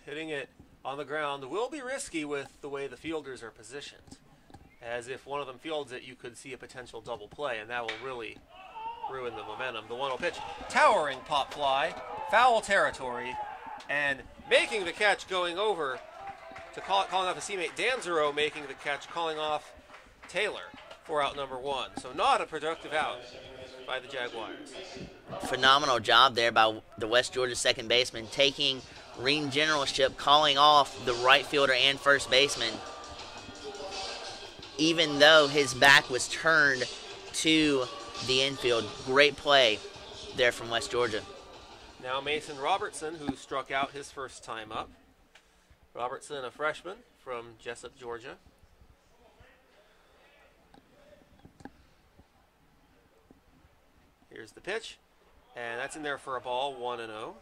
Hitting it on the ground will be risky with the way the fielders are positioned. As if one of them fields it, you could see a potential double play, and that will really ruin the momentum. The 1-0 pitch, towering pop fly, foul territory, and making the catch going over to calling off his teammate Danzero, making the catch, calling off Taylor for out number 1. So not a productive out by the Jaguars. Phenomenal job there by the West Georgia second baseman, taking ring generalship, calling off the right fielder and first baseman, even though his back was turned to the infield. Great play there from West Georgia. Now Mason Robertson, who struck out his first time up. Robertson, a freshman from Jessup, Georgia. Here's the pitch, and that's in there for a ball, 1-0.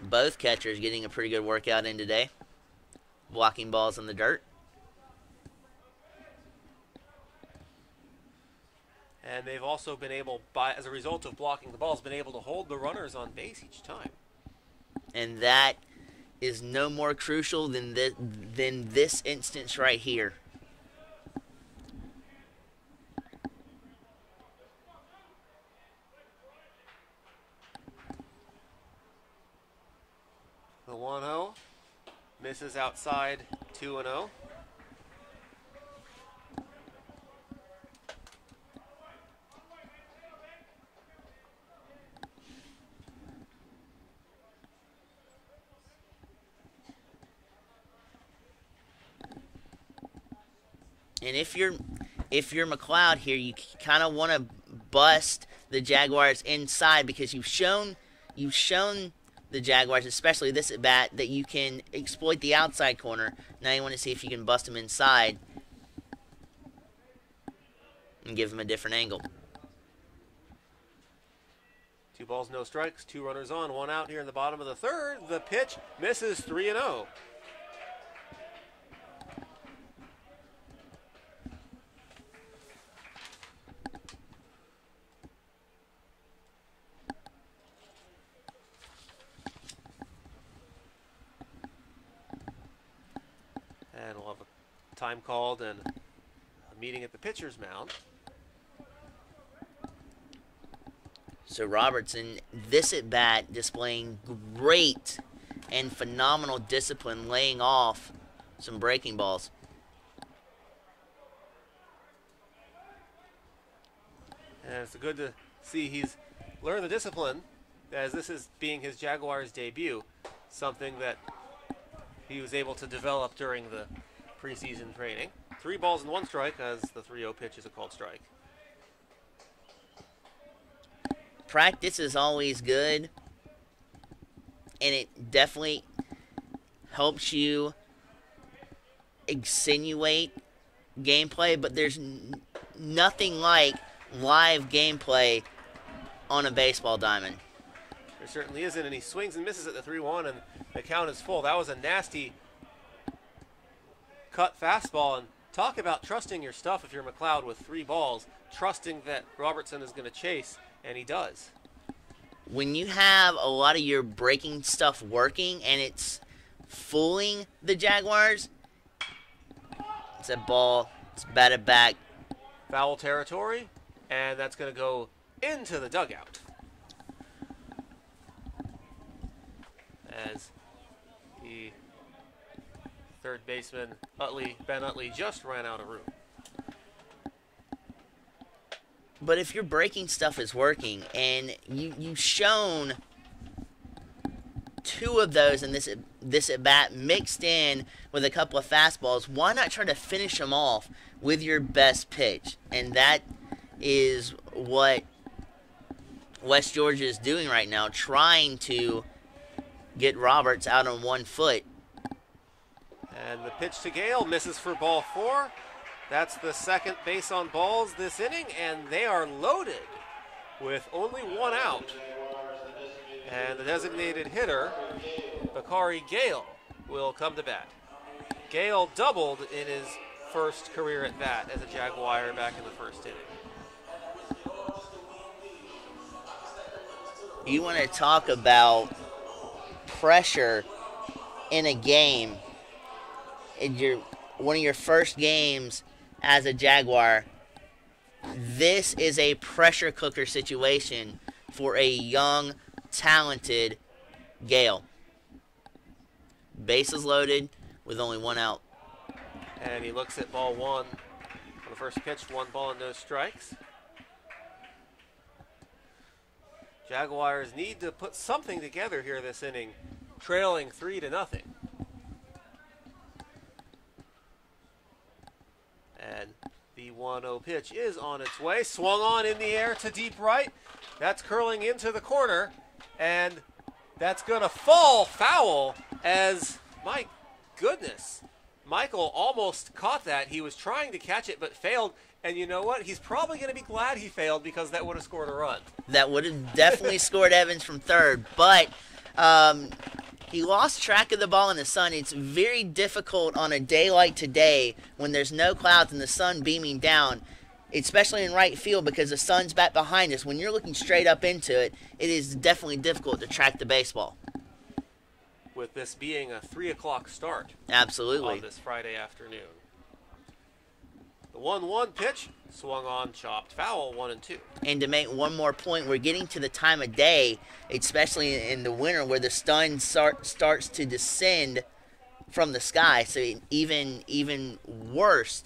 Both catchers getting a pretty good workout in today, blocking balls in the dirt. And they've also been able, as a result of blocking the balls, been able to hold the runners on base each time. And that is no more crucial than this instance right here. The 1-0 misses outside, 2-0. And if you're McLeod here, you kind of want to bust the Jaguars inside, because you've shown the Jaguars, especially this at bat, that you can exploit the outside corner. Now you want to see if you can bust them inside and give them a different angle. 2 balls, no strikes, 2 runners on, 1 out here in the bottom of the third. The pitch misses, 3-0. And we'll have a time called and a meeting at the pitcher's mound. So Robertson, this at bat, displaying great and phenomenal discipline, laying off some breaking balls. And it's good to see he's learned the discipline, as this is being his Jaguars debut, something that he was able to develop during the preseason training. 3 balls and 1 strike, as the 3-0 pitch is a called strike. Practice is always good, and it definitely helps you extenuate gameplay, but there's nothing like live gameplay on a baseball diamond. There certainly isn't, and he swings and misses at the 3-1, and the count is full. That was a nasty cut fastball. And talk about trusting your stuff if you're McLeod with 3 balls, trusting that Robertson is going to chase, and he does. When you have a lot of your breaking stuff working and it's fooling the Jaguars, it's a ball. It's batted back. Foul territory, and that's going to go into the dugout. As the third baseman, Ben Utley, just ran out of room. But if your breaking stuff is working, and you've shown 2 of those in this at bat mixed in with a couple of fastballs, why not try to finish them off with your best pitch? And that is what West Georgia is doing right now, trying to get Roberts out on 1 foot. And the pitch to Gale misses for ball 4. That's the second base on balls this inning, and they are loaded with only 1 out. And the designated hitter, Bakari Gale, will come to bat. Gale doubled in his first career at bat as a Jaguar back in the first inning. You want to talk about pressure in a game. In one of your first games as a Jaguar, this is a pressure cooker situation for a young, talented Gale. Bases loaded with only 1 out. And he looks at ball 1 on the first pitch, 1 ball and no strikes. Jaguars need to put something together here this inning, trailing 3-0. And the 1-0 pitch is on its way. Swung on in the air to deep right. That's curling into the corner. And that's going to fall foul as, my goodness, Michael almost caught that. He was trying to catch it but failed. And you know what? He's probably going to be glad he failed because that would have scored a run. That would have definitely scored Evans from third. But he lost track of the ball in the sun. It's very difficult on a day like today when there's no clouds and the sun beaming down, especially in right field because the sun's back behind us. When you're looking straight up into it, it is definitely difficult to track the baseball. With this being a 3 o'clock start. Absolutely. On this Friday afternoon. The 1-1 pitch swung on, chopped foul, 1-2. And to make one more point, we're getting to the time of day, especially in the winter, where the sun starts to descend from the sky. So even worse,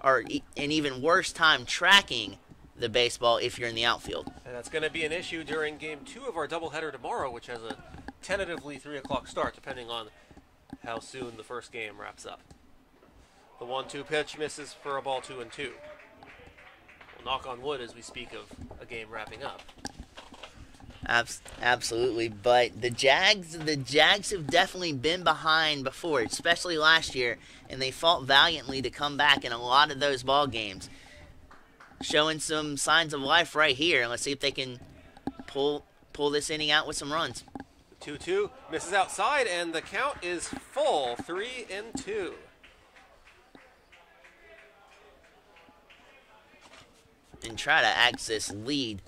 or an even worse time tracking the baseball if you're in the outfield. And that's going to be an issue during Game 2 of our doubleheader tomorrow, which has a tentatively 3 o'clock start, depending on how soon the first game wraps up. The 1-2 pitch misses for a ball 2-2. We'll knock on wood as we speak of a game wrapping up. Absolutely, but the Jags have definitely been behind before, especially last year, and they fought valiantly to come back in a lot of those ball games. Showing some signs of life right here. Let's see if they can pull this inning out with some runs. 2-2 misses outside, and the count is full, 3-2. And try to axe this lead.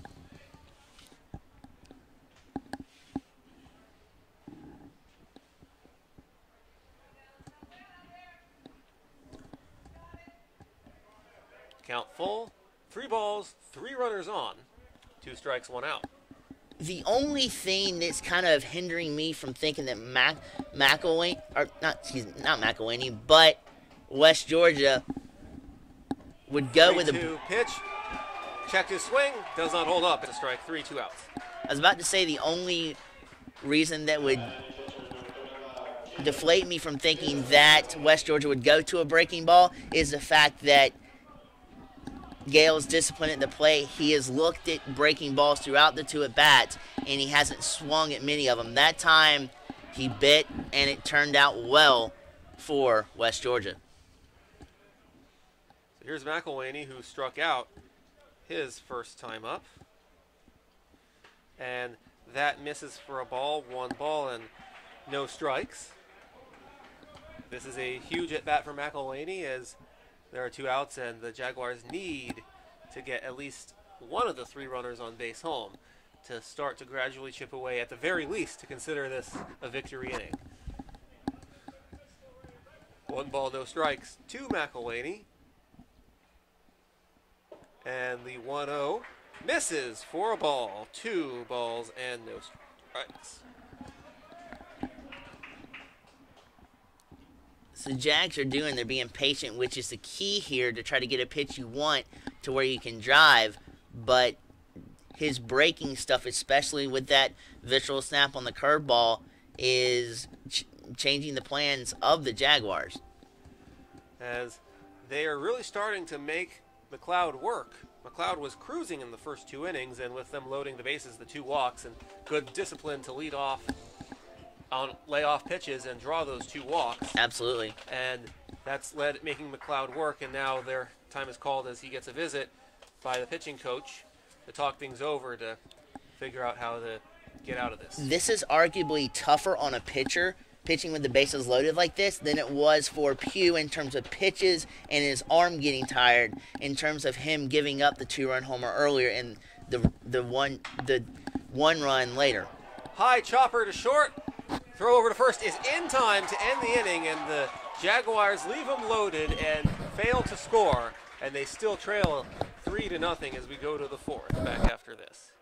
Count full, 3 balls, 3 runners on, 2 strikes, 1 out. The only thing that's kind of hindering me from thinking that McElwain, or not McElwain, but West Georgia would go with a 3-2 pitch. Checked his swing, does not hold up. It's a strike, 3, 2 outs. I was about to say the only reason that would deflate me from thinking that West Georgia would go to a breaking ball is the fact that Gale's disciplined at the plate. He has looked at breaking balls throughout the 2 at-bats, and he hasn't swung at many of them. That time, he bit, and it turned out well for West Georgia. So here's McElwain, who struck out his first time up. And that misses for a ball, 1 ball, and no strikes. This is a huge at-bat for McElhaney as there are 2 outs and the Jaguars need to get at least one of the 3 runners on base home to start to gradually chip away, at the very least, to consider this a victory inning. 1 ball, no strikes to McElhaney. And the 1-0 misses for a ball. 2 balls and no strikes. So the Jags are they're being patient, which is the key here to try to get a pitch you want to where you can drive. But his breaking stuff, especially with that visual snap on the curveball, is changing the plans of the Jaguars. As they are really starting to make McLeod work. McLeod was cruising in the first 2 innings, and with them loading the bases, the 2 walks, and good discipline to lead off on lay-off pitches and draw those 2 walks. Absolutely. And that's making McLeod work, and now their time is called as he gets a visit by the pitching coach to talk things over to figure out how to get out of this. This is arguably tougher on a pitcher pitching with the bases loaded like this than it was for Pugh in terms of pitches and his arm getting tired, in terms of him giving up the 2-run homer earlier and the one run later. High chopper to short. Throw over to first is in time to end the inning, and the Jaguars leave them loaded and fail to score, and they still trail 3-0 as we go to the 4th back after this.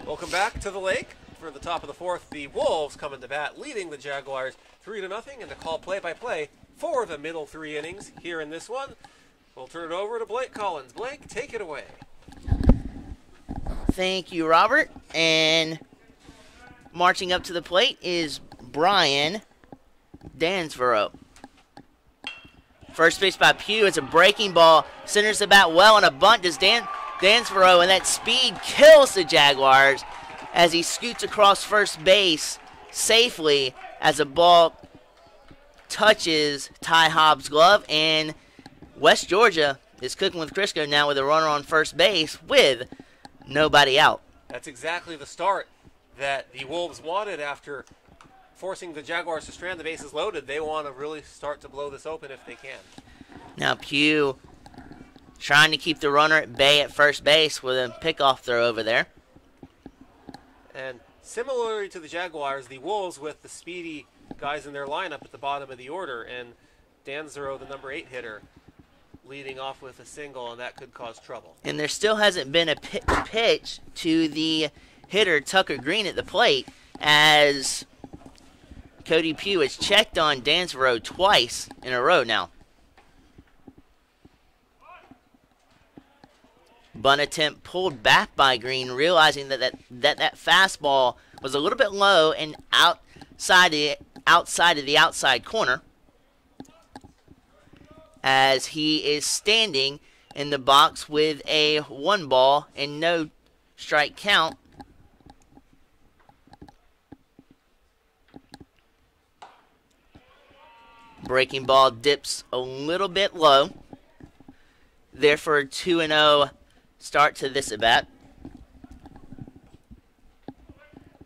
Welcome back to the lake. For the top of the 4th, the Wolves come into bat, leading the Jaguars 3-0, and to call play-by-play for the middle 3 innings here in this one, we'll turn it over to Blake Collins. Blake, take it away. Thank you, Robert. And marching up to the plate is Brian Dansborough. First pitch by Pugh. It's a breaking ball. Centers the bat well on a bunt. Does Dansborough, and that speed kills the Jaguars as he scoots across first base safely as the ball touches Ty Hobbs' glove. And West Georgia is cooking with Crisco now with a runner on first base with nobody out. That's exactly the start that the Wolves wanted after forcing the Jaguars to strand the bases loaded. They want to really start to blow this open if they can. Now Pugh trying to keep the runner at bay at first base with a pickoff throw over there. And similarly to the Jaguars, the Wolves with the speedy guys in their lineup at the bottom of the order, and Dansborough, the number 8 hitter, leading off with a single, and that could cause trouble. And there still hasn't been a pitch to the hitter, Tucker Green, at the plate, as Cody Pugh has checked on Dansborough twice in a row now. Bunt attempt pulled back by Green, realizing that fastball was a little bit low and outside of the outside corner, as he is standing in the box with a 1 ball and no strike count. Breaking ball dips a little bit low. Therefore, a 2-0 start to this at bat.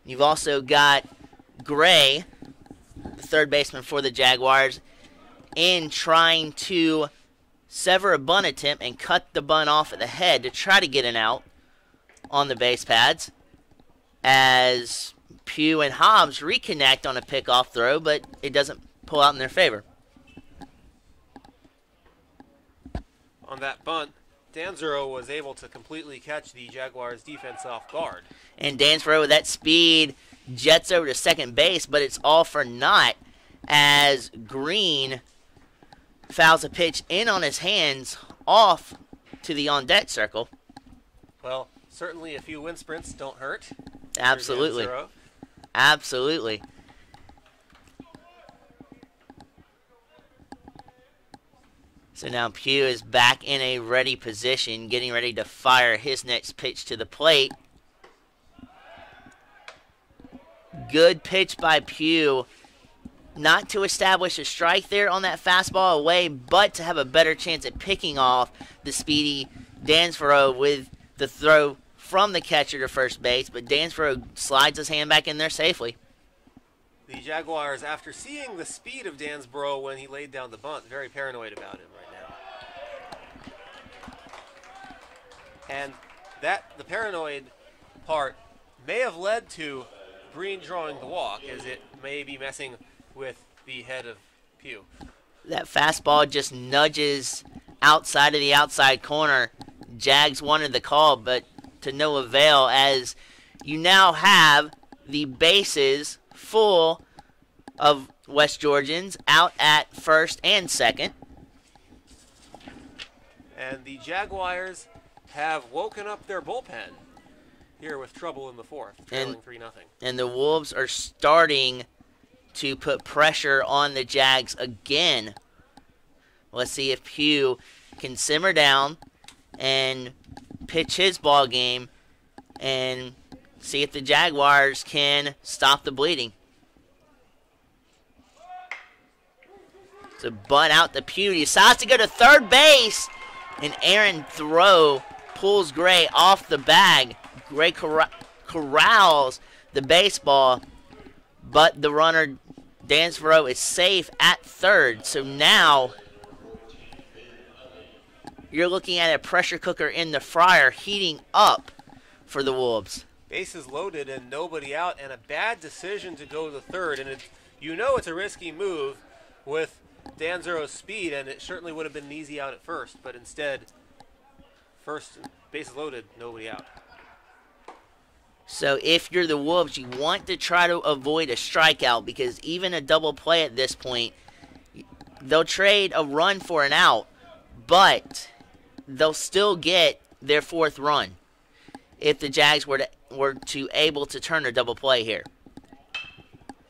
You've also got Gray, the third baseman for the Jaguars, in trying to sever a bunt attempt and cut the bunt off at the head to try to get an out on the base pads, as Pugh and Hobbs reconnect on a pickoff throw, but it doesn't pull out in their favor. On that bunt, Dansborough was able to completely catch the Jaguars' defense off guard. And Dansborough, with that speed, jets over to second base, but it's all for naught as Green fouls a pitch in on his hands off to the on-deck circle. Well, certainly a few wind sprints don't hurt. Absolutely. Absolutely. So now Pugh is back in a ready position, getting ready to fire his next pitch to the plate. Good pitch by Pugh. Not to establish a strike there on that fastball away, but to have a better chance at picking off the speedy Dansborough with the throw from the catcher to first base. But Dansborough slides his hand back in there safely. The Jaguars, after seeing the speed of Dansborough when he laid down the bunt, very paranoid about him right now. And the paranoid part may have led to Green drawing the walk, as it may be messing with the head of Pugh. That fastball just nudges outside of the outside corner. Jags wanted the call, but to no avail, as you now have the bases full of West Georgians out at first and second. And the Jaguars have woken up their bullpen here with trouble in the fourth, trailing 3-0. And the Wolves are starting to put pressure on the Jags again. Let's see if Pugh can simmer down and pitch his ball game and see if the Jaguars can stop the bleeding. So bunt out to Pugh. He decides to go to third base. An errant throw pulls Gray off the bag. Gray corrals the baseball, but the runner, Dansborough, is safe at third. So now you're looking at a pressure cooker in the fryer heating up for the Wolves. Bases loaded and nobody out, and a bad decision to go to third. And it's a risky move with Dansborough's speed, and it certainly would have been an easy out at first. But instead, first, bases loaded, nobody out. So if you're the Wolves, you want to try to avoid a strikeout, because even a double play at this point, they'll trade a run for an out, but they'll still get their fourth run if the Jags were to able to turn a double play here.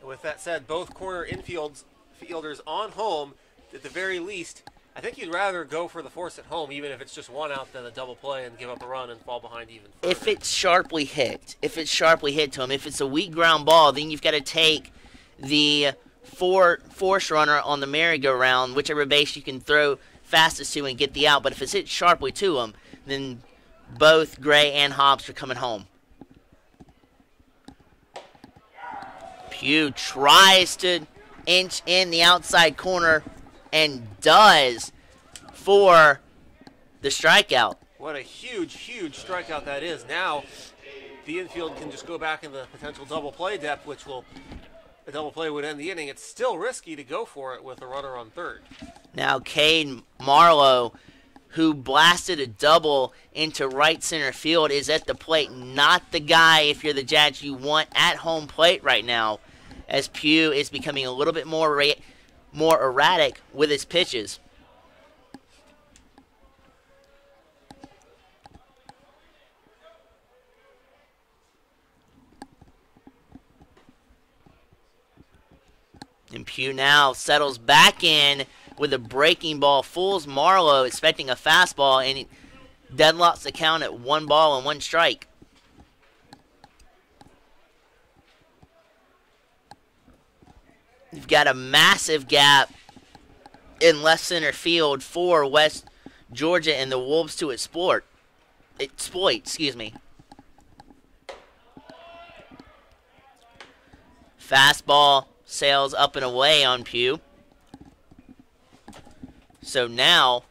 With that said, both corner infielders on home, at the very least, I think you'd rather go for the force at home, even if it's just one out, than a double play and give up a run and fall behind even further. If it's sharply hit to him, if it's a weak ground ball, then you've got to take the force runner on the merry-go-round, whichever base you can throw fastest to and get the out. But if it's hit sharply to him, then both Gray and Hobbs are coming home. Pugh tries to inch in the outside corner and does for the strikeout. What a huge, huge strikeout that is. Now the infield can just go back in the potential double play depth, a double play would end the inning. It's still risky to go for it with a runner on third. Now Cade Marlowe, who blasted a double into right center field, is at the plate. Not the guy, if you're the Jags, you want at home plate right now, as Pugh is becoming a little bit more erratic with his pitches. And Pugh now settles back in with a breaking ball, fools Marlowe, expecting a fastball, and he deadlocks the count at 1 ball and 1 strike. You've got a massive gap in left center field for West Georgia and the Wolves to exploit. Fastball sails up and away on Pugh. So now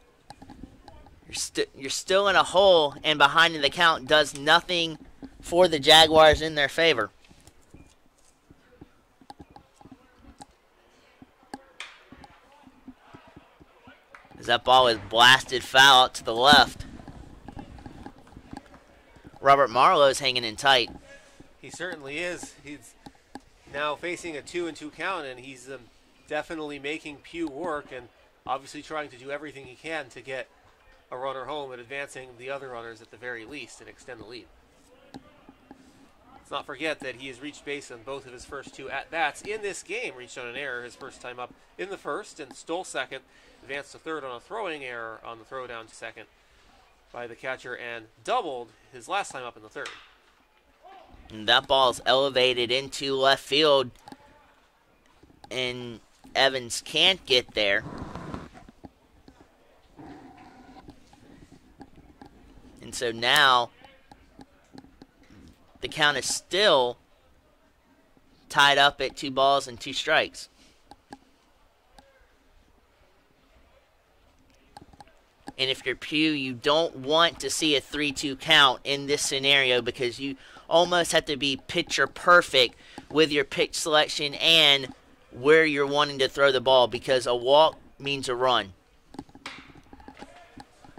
you're still in a hole, and behind in the count does nothing for the Jaguars in their favor. As that ball is blasted foul out to the left. Robert Marlowe's hanging in tight. He certainly is. He's now facing a 2-2 count, and he's definitely making Pugh work and obviously trying to do everything he can to get a runner home and advancing the other runners at the very least and extend the lead. Let's not forget that he has reached base on both of his first 2 at-bats in this game. Reached on an error his first time up in the first and stole second. Advanced to third on a throwing error on the throw down to second by the catcher and doubled his last time up in the third. And that ball is elevated into left field, and Evans can't get there. And so now the count is still tied up at 2 balls and 2 strikes. And if you're Pugh, you don't want to see a 3-2 count in this scenario because you almost have to be pitcher perfect with your pitch selection and where you're wanting to throw the ball, because a walk means a run.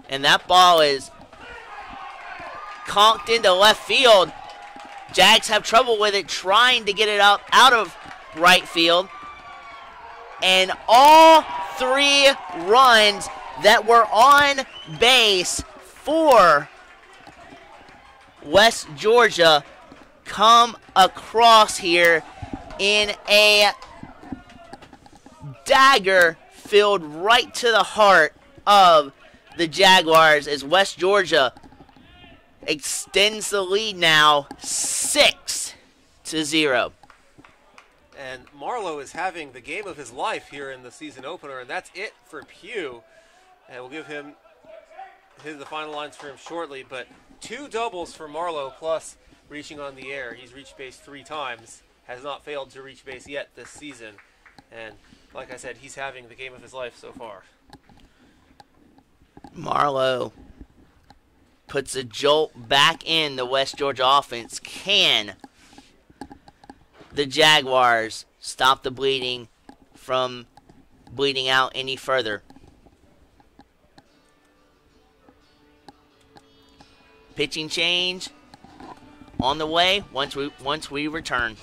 And that ball is conked into left field. Jags have trouble with it, trying to get it out of right field. And all 3 runs that were on base for West Georgia come across here in a dagger filled right to the heart of the Jaguars as West Georgia extends the lead now 6-0. And Marlowe is having the game of his life here in the season opener, and that's it for Pugh. And we'll give him the final lines for him shortly, but 2 doubles for Marlowe plus reaching on the air. He's reached base 3 times, has not failed to reach base yet this season. And like I said, he's having the game of his life so far. Marlowe puts a jolt back in the West Georgia offense. Can the Jaguars stop the bleeding from bleeding out any further? Pitching change on the way once we return.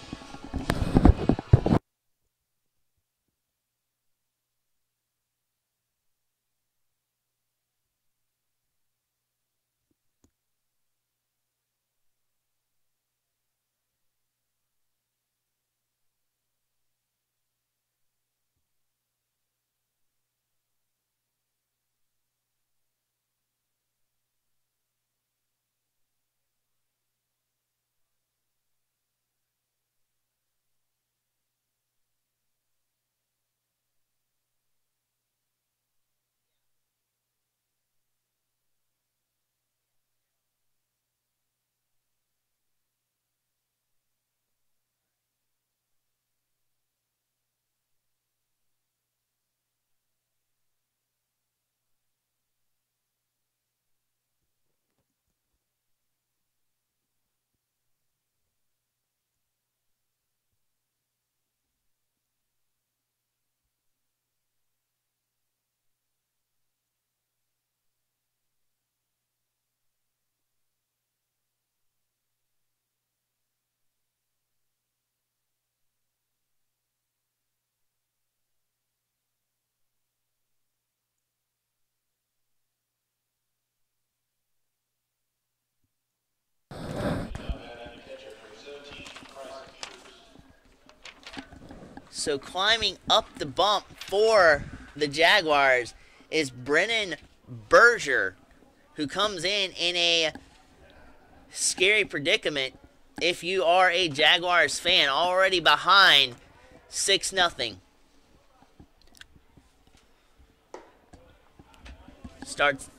So climbing up the bump for the Jaguars is Brennan Berger, who comes in a scary predicament if you are a Jaguars fan, already behind 6-0. Starts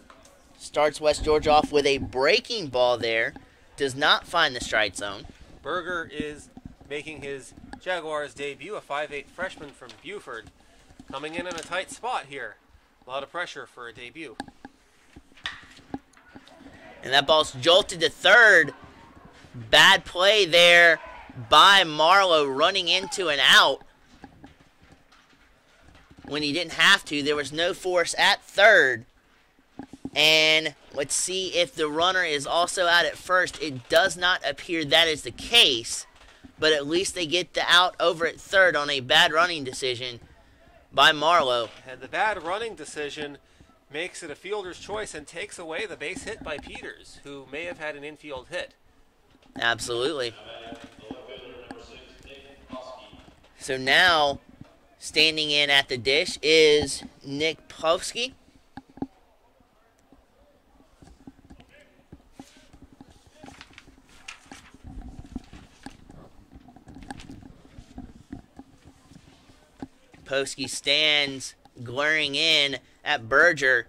West Georgia off with a breaking ball there. Does not find the strike zone. Berger is making his Jaguars debut, a 5'8 freshman from Buford. Coming in a tight spot here. A lot of pressure for a debut. And that ball's jolted to third. Bad play there by Marlowe, running into an out when he didn't have to. There was no force at third. And let's see if the runner is also out at first. It does not appear that is the case, but at least they get the out over at third on a bad running decision by Marlowe. And the bad running decision makes it a fielder's choice and takes away the base hit by Peters, who may have had an infield hit. Absolutely. So now, standing in at the dish is Nick Povsky. Povsky stands glaring in at Berger,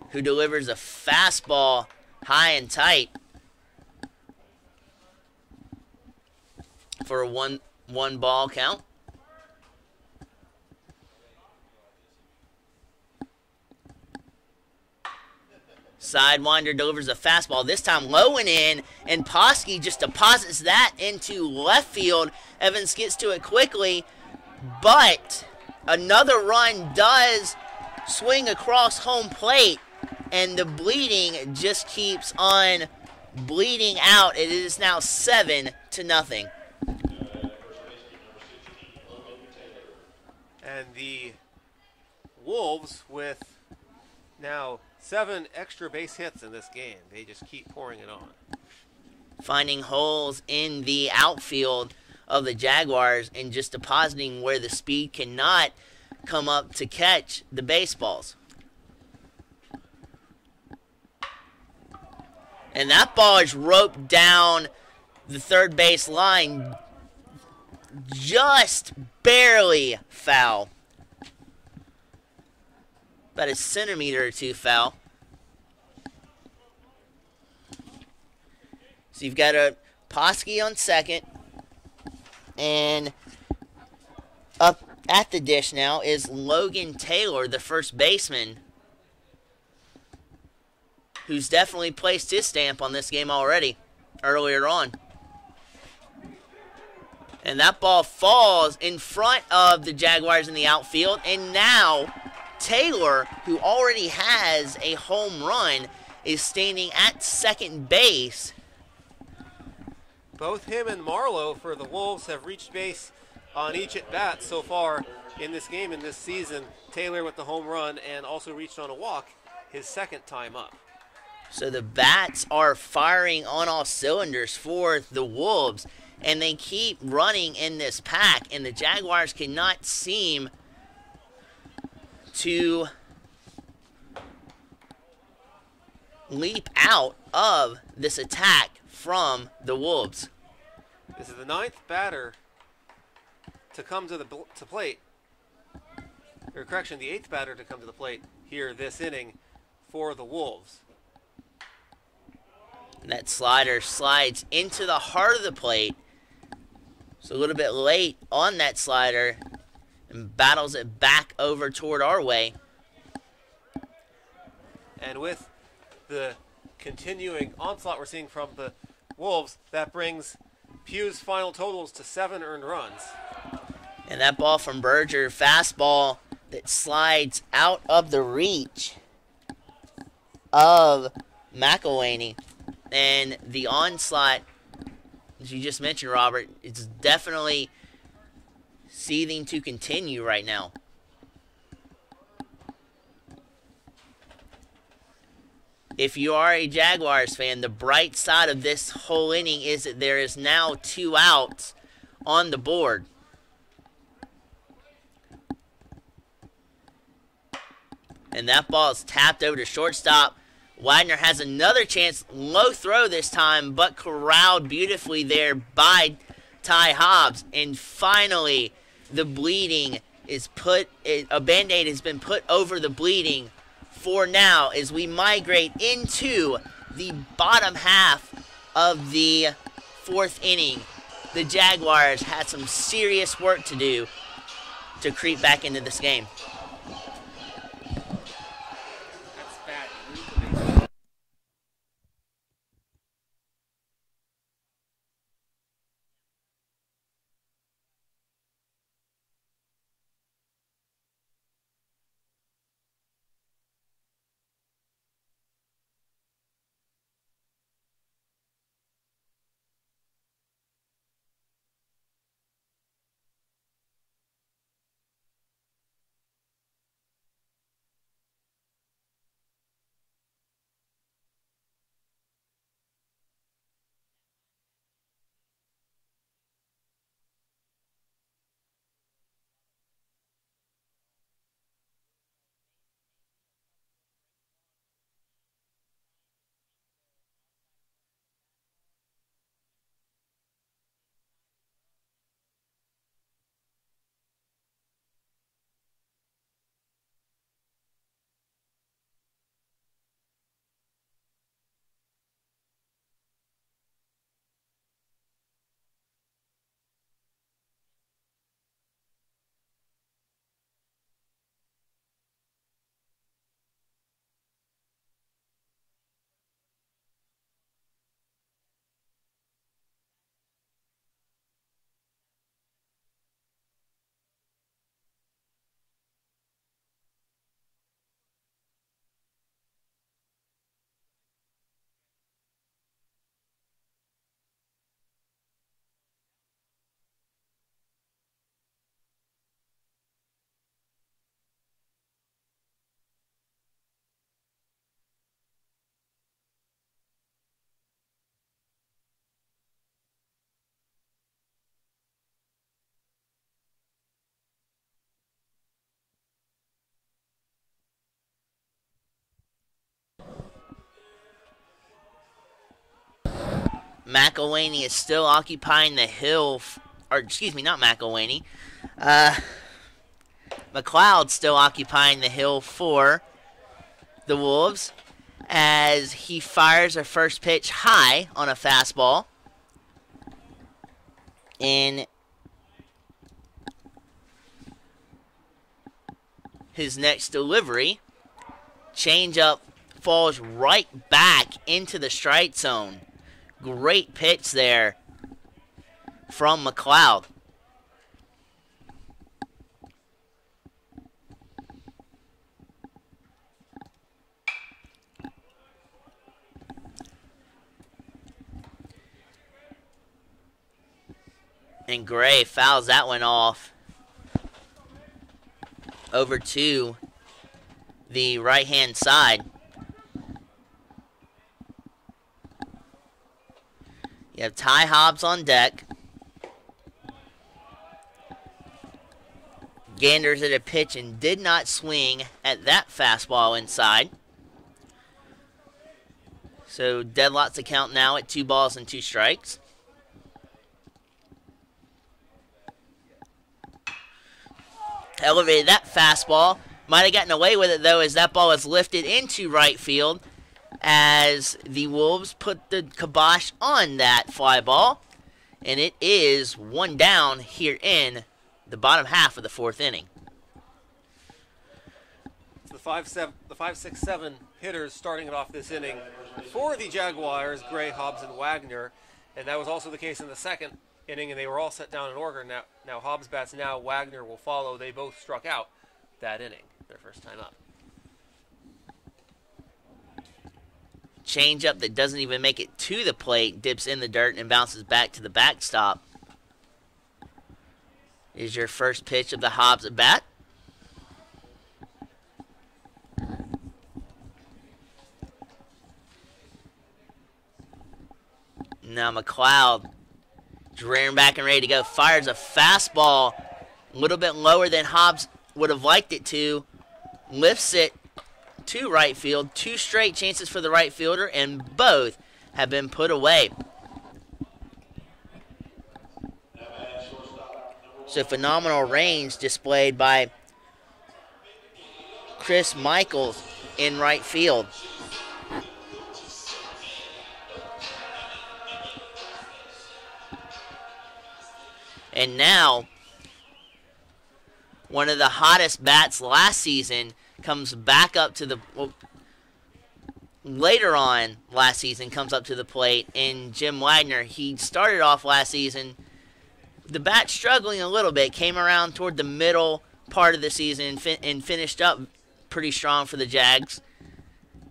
who delivers a fastball high and tight for a one ball count. Sidewinder delivers a fastball, this time low and in, and Povsky just deposits that into left field. Evans gets to it quickly, but another run does swing across home plate, and the bleeding just keeps on bleeding out. It is now 7-0. And the Wolves, with now 7 extra base hits in this game, they just keep pouring it on. Finding holes in the outfield of the Jaguars and just depositing where the speed cannot come up to catch the baseballs. And that ball is roped down the third base line, just barely foul. About a centimeter or two foul. So you've got a Povsky on second. And up at the dish now is Logan Taylor, the first baseman, who's definitely placed his stamp on this game already, earlier on. And that ball falls in front of the Jaguars in the outfield. And now Taylor, who already has a home run, is standing at second base. Both him and Marlowe for the Wolves have reached base on each at-bat so far in this game, in this season. Taylor with the home run and also reached on a walk, his second time up. So the bats are firing on all cylinders for the Wolves, and they keep running in this pack, and the Jaguars cannot seem to leap out of this attack from the Wolves. This is the 9th batter to come to the plate. Or correction, the 8th batter to come to the plate here this inning for the Wolves. And that slider slides into the heart of the plate. So a little bit late on that slider and battles it back over toward our way. And with the continuing onslaught we're seeing from the Wolves, that brings Pugh's final totals to 7 earned runs. And that ball from Berger, fastball that slides out of the reach of McElwaney. And the onslaught, as you just mentioned, Robert, it's definitely seething to continue right now. If you are a Jaguars fan, the bright side of this whole inning is that there is now 2 outs on the board. And that ball is tapped over to shortstop. Wagner has another chance. Low throw this time, but corralled beautifully there by Ty Hobbs. And finally, the bleeding is put, a Band-Aid has been put over the bleeding for now as we migrate into the bottom half of the fourth inning. The Jaguars had some serious work to do to creep back into this game. McElwaney is still occupying the hill, or excuse me, not McElwaney. McLeod still occupying the hill for the Wolves as he fires a first pitch high on a fastball. In his next delivery, changeup falls right back into the strike zone. Great pitch there from McLeod. And Gray fouls that one off over to the right-hand side. You have Ty Hobbs on deck. Ganders at a pitch and did not swing at that fastball inside. So deadlock's the count now at 2 balls and 2 strikes. Elevated that fastball. Might have gotten away with it, though, as that ball was lifted into right field as the Wolves put the kibosh on that fly ball. And it is 1 down here in the bottom half of the 4th inning. The 5-6-7 hitters starting it off this inning for the Jaguars, Gray, Hobbs, and Wagner. And that was also the case in the 2nd inning, and they were all set down in order. Now Hobbs bats now, Wagner will follow. They both struck out that inning, their first time up. Changeup that doesn't even make it to the plate, dips in the dirt and bounces back to the backstop. Is your first pitch of the Hobbs at bat. Now McLeod, rearing back and ready to go, fires a fastball a little bit lower than Hobbs would have liked it to, lifts it to right field. 2 straight chances for the right fielder, and both have been put away. So phenomenal range displayed by Chris Michaels in right field. And now, one of the hottest bats last season comes back up to the... Well, later on last season comes up to the plate, and Jim Wagner, he started off last season, the bat struggling a little bit, came around toward the middle part of the season and finished up pretty strong for the Jags.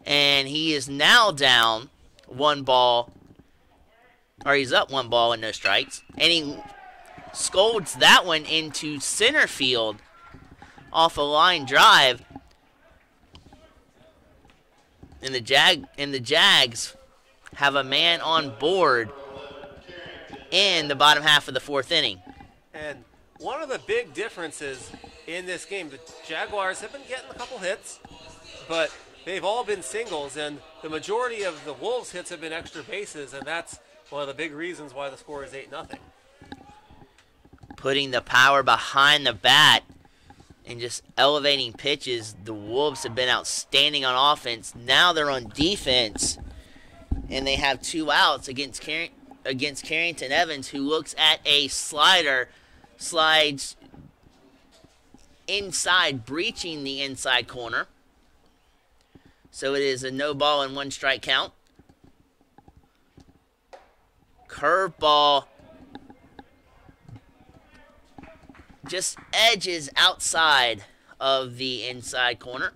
And he is now down 1 ball, or he's up 1 ball and no strikes, and he scolds that one into center field off a line drive. And the Jags have a man on board in the bottom half of the 4th inning. And one of the big differences in this game, the Jaguars have been getting a couple hits, but they've all been singles, and the majority of the Wolves' hits have been extra bases, and that's one of the big reasons why the score is 8-0. Putting the power behind the bat and just elevating pitches, the Wolves have been outstanding on offense. Now they're on defense, and they have 2 outs against Carrington Evans, who looks at a slider, slides inside, breaching the inside corner. So it is a no ball and 1 strike count. Curveball just edges outside of the inside corner.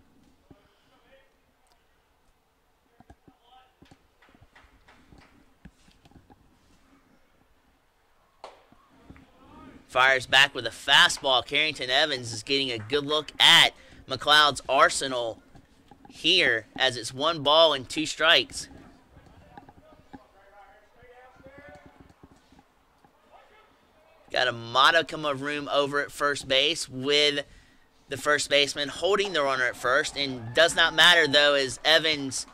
Fires back with a fastball. Carrington Evans is getting a good look at McLeod's arsenal here as it's 1 ball and 2 strikes. Got a modicum of room over at first base with the first baseman holding the runner at first. And does not matter, though, as Evans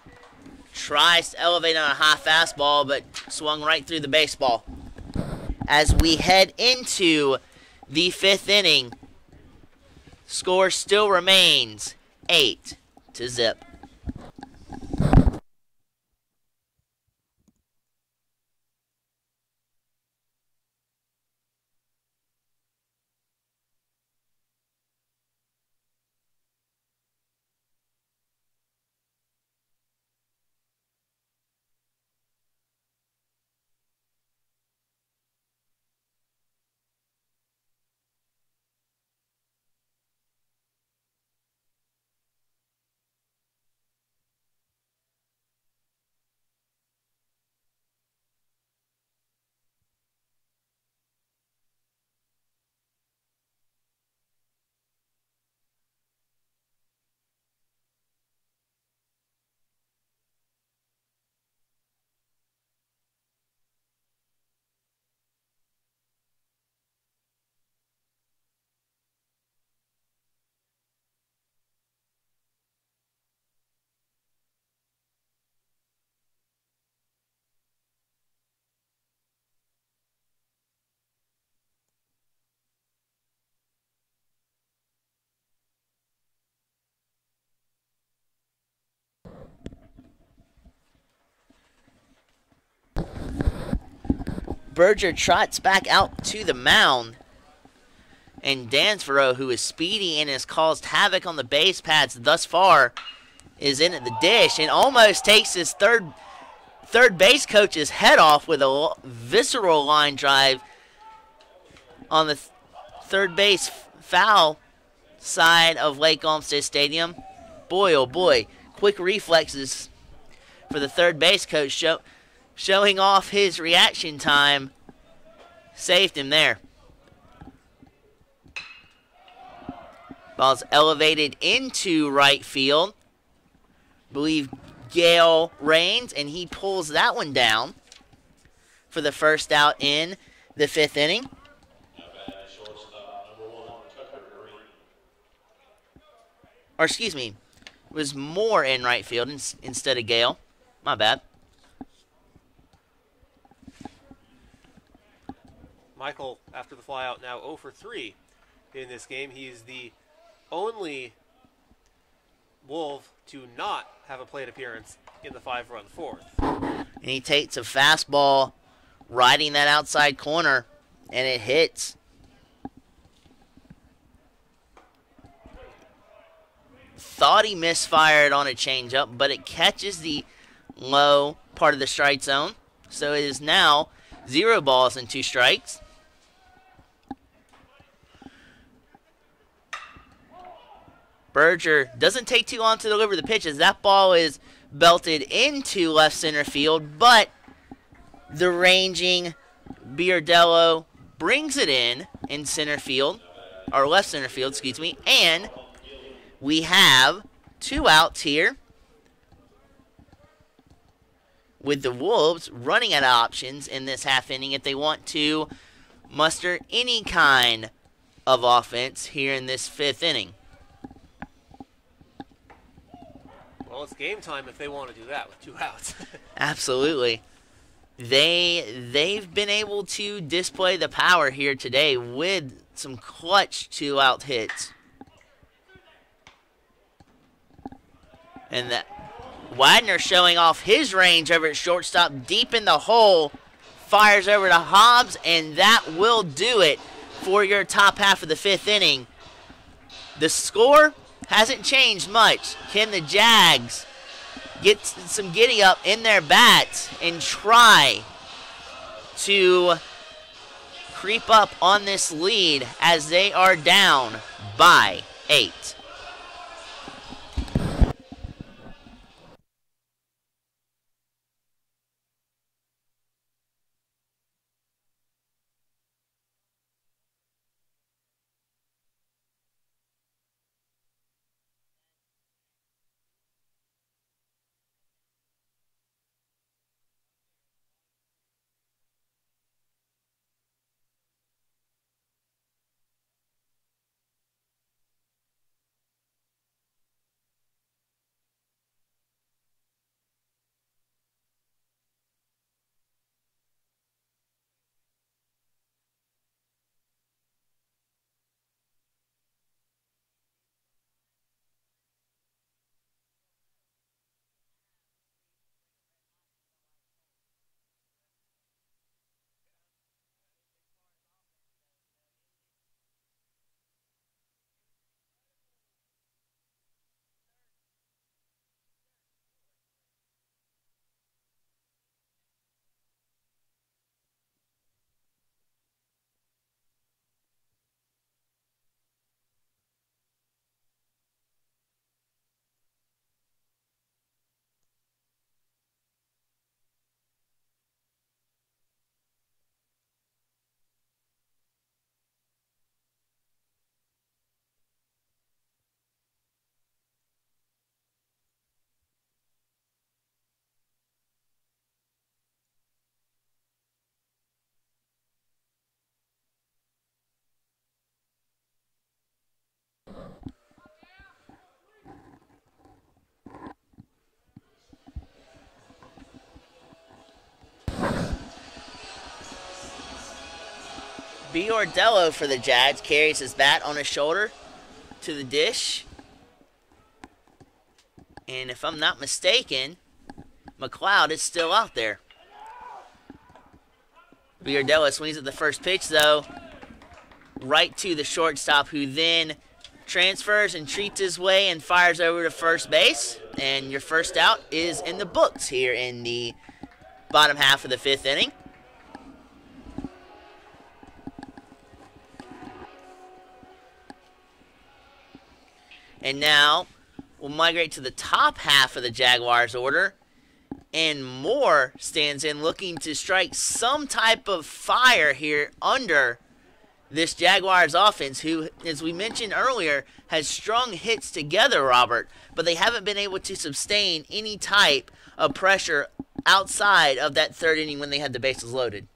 tries to elevate on a high fastball, but swung right through the baseball. As we head into the 5th inning, score still remains 8-0. Berger trots back out to the mound. And Dansborough, who is speedy and has caused havoc on the base paths thus far, is in at the dish and almost takes his third base coach's head off with a visceral line drive on the third base foul side of Lake Olmsted Stadium. Boy, oh boy, quick reflexes for the third base coach showing off his reaction time. Saved him there. Ball's elevated into right field. Believe Gale Rains, and he pulls that one down for the first out in the 5th inning. Or excuse me, was more in right field instead of Gale. My bad. Michael, after the flyout, now 0 for 3 in this game. He's the only Wolf to not have a plate appearance in the 5-run fourth. And he takes a fastball riding that outside corner, and it hits. Thought he misfired on a changeup, but it catches the low part of the strike zone. So it is now 0 balls and 2 strikes. Berger doesn't take too long to deliver the pitch as that ball is belted into left center field, but the ranging Biardello brings it in center field, or left center field, excuse me, and we have 2 outs here with the Wolves running out of options in this half inning if they want to muster any kind of offense here in this 5th inning. Well, it's game time if they want to do that with 2 outs. Absolutely. They've been able to display the power here today with some clutch 2-out hits. And that Wagner showing off his range over at shortstop deep in the hole. Fires over to Hobbs, and that will do it for your top half of the 5th inning. The score hasn't changed much. Can the Jags get some giddy up in their bats and try to creep up on this lead as they are down by 8? Biardello for the Jags carries his bat on his shoulder to the dish. And if I'm not mistaken, McLeod is still out there. Biardello swings at the first pitch, though, right to the shortstop, who then transfers and treats his way and fires over to first base. And your first out is in the books here in the bottom half of the 5th inning. And now we'll migrate to the top half of the Jaguars order. And Moore stands in looking to strike some type of fire here under this Jaguars offense, who, as we mentioned earlier, has strung hits together, Robert, but they haven't been able to sustain any type of pressure outside of that 3rd inning when they had the bases loaded.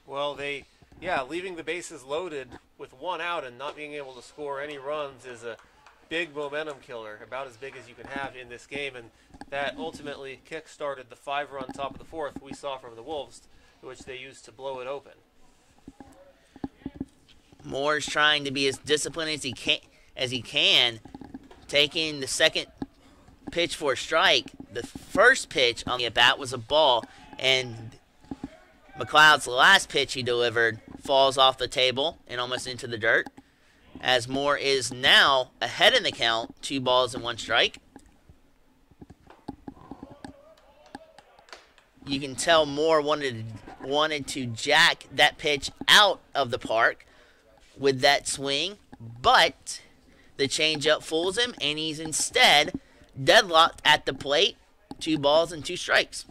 Well, leaving the bases loaded with 1 out and not being able to score any runs is a big momentum killer, about as big as you can have in this game, and that ultimately kick-started the 5-run top of the fourth we saw from the Wolves, which they used to blow it open. Moore's trying to be as disciplined as he can, taking the second pitch for a strike. The first pitch on the at-bat was a ball, and McLeod's last pitch he delivered falls off the table and almost into the dirt, as Moore is now ahead in the count, 2 balls and 1 strike. You can tell Moore wanted to jack that pitch out of the park with that swing, but the changeup fools him, and he's instead deadlocked at the plate, 2 balls and 2 strikes.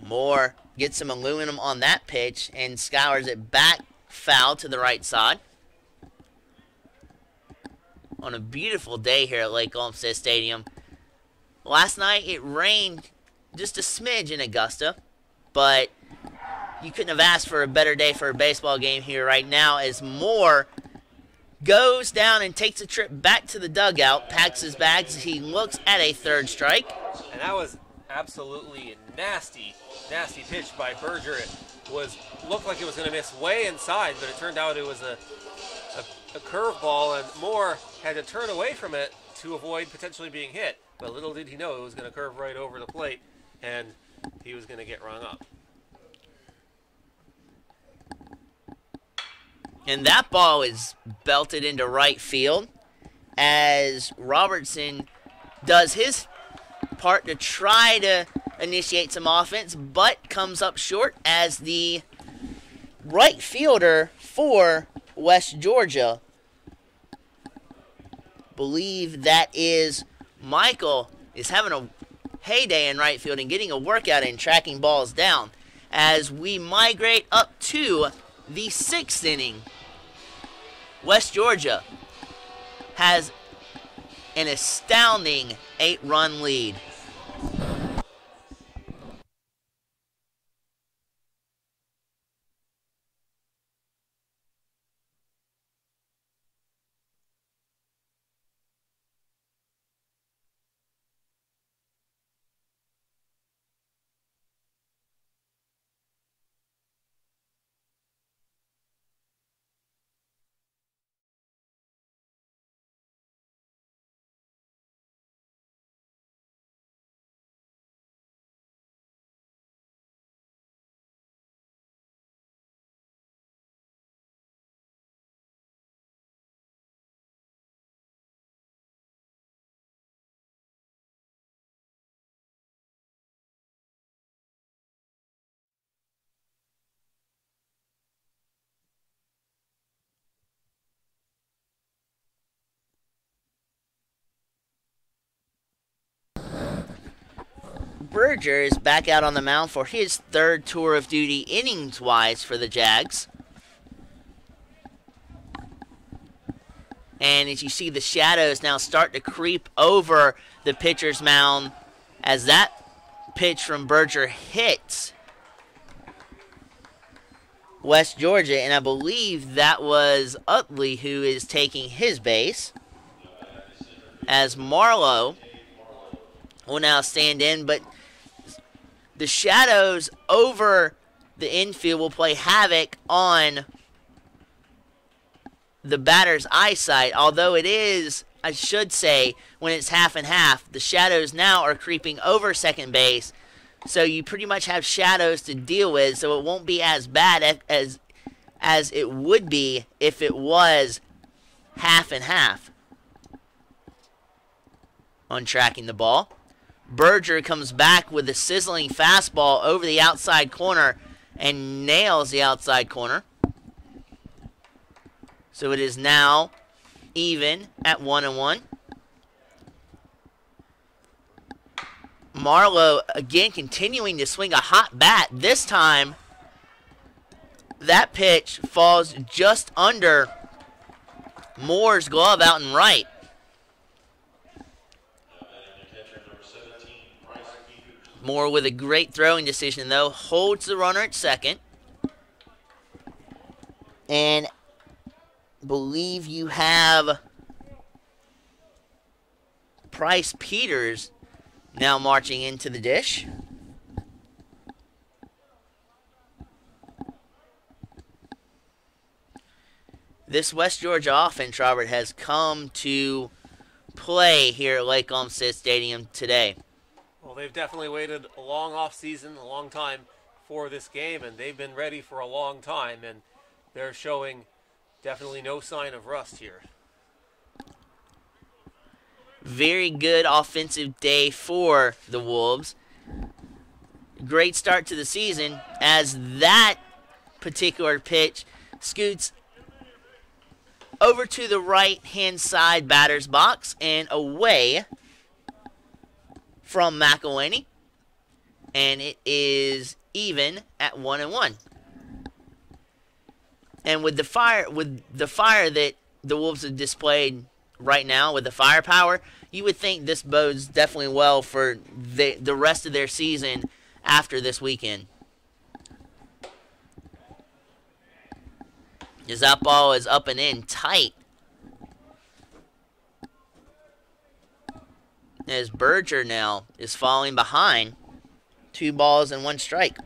Moore gets some aluminum on that pitch and scours it back foul to the right side. On a beautiful day here at Lake Olmsted Stadium. Last night it rained just a smidge in Augusta, but you couldn't have asked for a better day for a baseball game here right now, as Moore goes down and takes a trip back to the dugout, packs his bags as he looks at a 3rd strike. And that was absolutely nasty pitch by Berger. It looked like it was going to miss way inside, but it turned out it was a curveball, and Moore had to turn away from it to avoid potentially being hit. But little did he know it was going to curve right over the plate, and he was going to get rung up. And that ball is belted into right field as Robertson does his part to try to initiate some offense, but comes up short as the right fielder for West Georgia, believe that is Michael, is having a heyday in right field and getting a workout in tracking balls down as we migrate up to the 6th inning. West Georgia has an astounding 8-run lead. Berger is back out on the mound for his 3rd tour of duty innings-wise for the Jags. And as you see, the shadows now start to creep over the pitcher's mound as that pitch from Berger hits West Georgia, and I believe that was Utley who is taking his base, as Marlowe will now stand in, but the shadows over the infield will play havoc on the batter's eyesight, although it is, I should say, when it's half and half, the shadows now are creeping over second base, so you pretty much have shadows to deal with, so it won't be as bad as it would be if it was half and half on tracking the ball. Berger comes back with a sizzling fastball over the outside corner and nails the outside corner. So it is now even at 1-1. Marlowe again continuing to swing a hot bat. This time, that pitch falls just under Moore's glove out and right. Moore with a great throwing decision, though, holds the runner at second. And believe you have Price Peters now marching into the dish. This West Georgia offense, Robert, has come to play here at Lake Olmsted Stadium today. Well, they've definitely waited a long off season, a long time for this game, and they've been ready for a long time, and they're showing definitely no sign of rust here. Very good offensive day for the Wolves. Great start to the season as that particular pitch scoots over to the right-hand side batter's box and away from McElhaney. And it is even at 1-1. And with the fire that the Wolves have displayed right now, with the firepower, you would think this bodes definitely well for the rest of their season after this weekend. As that ball is up and in tight. As Berger now is falling behind. 2 balls and 1 strike.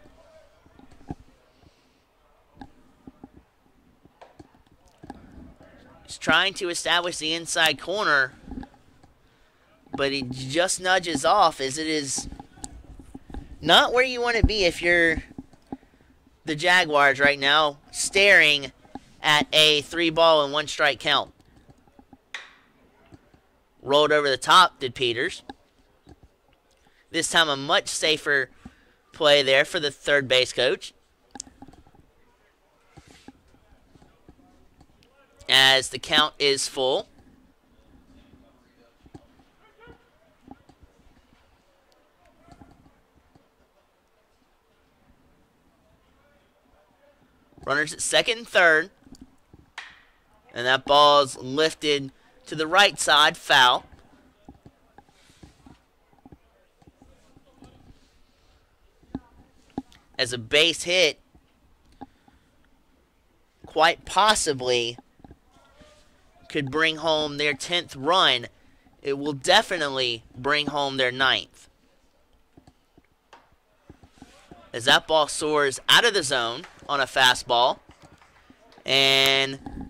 He's trying to establish the inside corner, but he just nudges off as it is not where you want to be if you're the Jaguars right now, staring at a 3 ball and 1 strike count. Rolled over the top, did Peters. This time a much safer play there for the third base coach. As the count is full. Runners at second and third. And that ball's lifted to the right side, foul. As a base hit, quite possibly could bring home their 10th run. It will definitely bring home their 9th. As that ball soars out of the zone on a fastball. And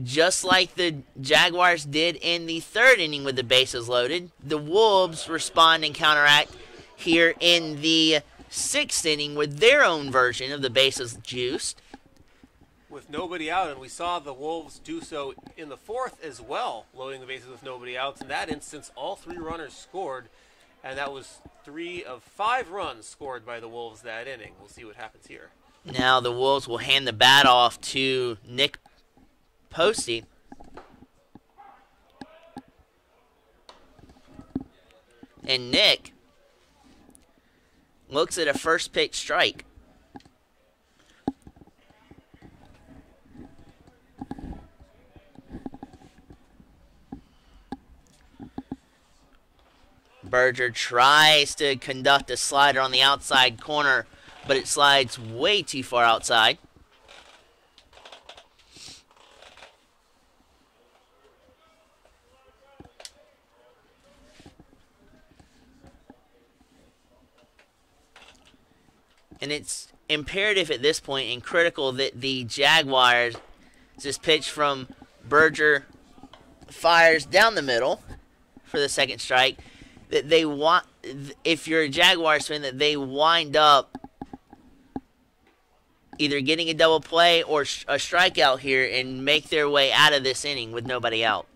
just like the Jaguars did in the 3rd inning with the bases loaded, the Wolves respond and counteract here in the 6th inning with their own version of the bases juiced. With nobody out, and we saw the Wolves do so in the 4th as well, loading the bases with nobody outs. In that instance, all 3 runners scored, and that was 3 of 5 runs scored by the Wolves that inning. We'll see what happens here. Now the Wolves will hand the bat off to Nick Posty. And Nick looks at a first pitch strike. Berger tries to conduct a slider on the outside corner, but it slides way too far outside. And it's imperative at this point and critical that the Jaguars, this pitch from Berger fires down the middle for the second strike, that they want, if you're a Jaguars fan, that they wind up either getting a double play or a strikeout here and make their way out of this inning with nobody out.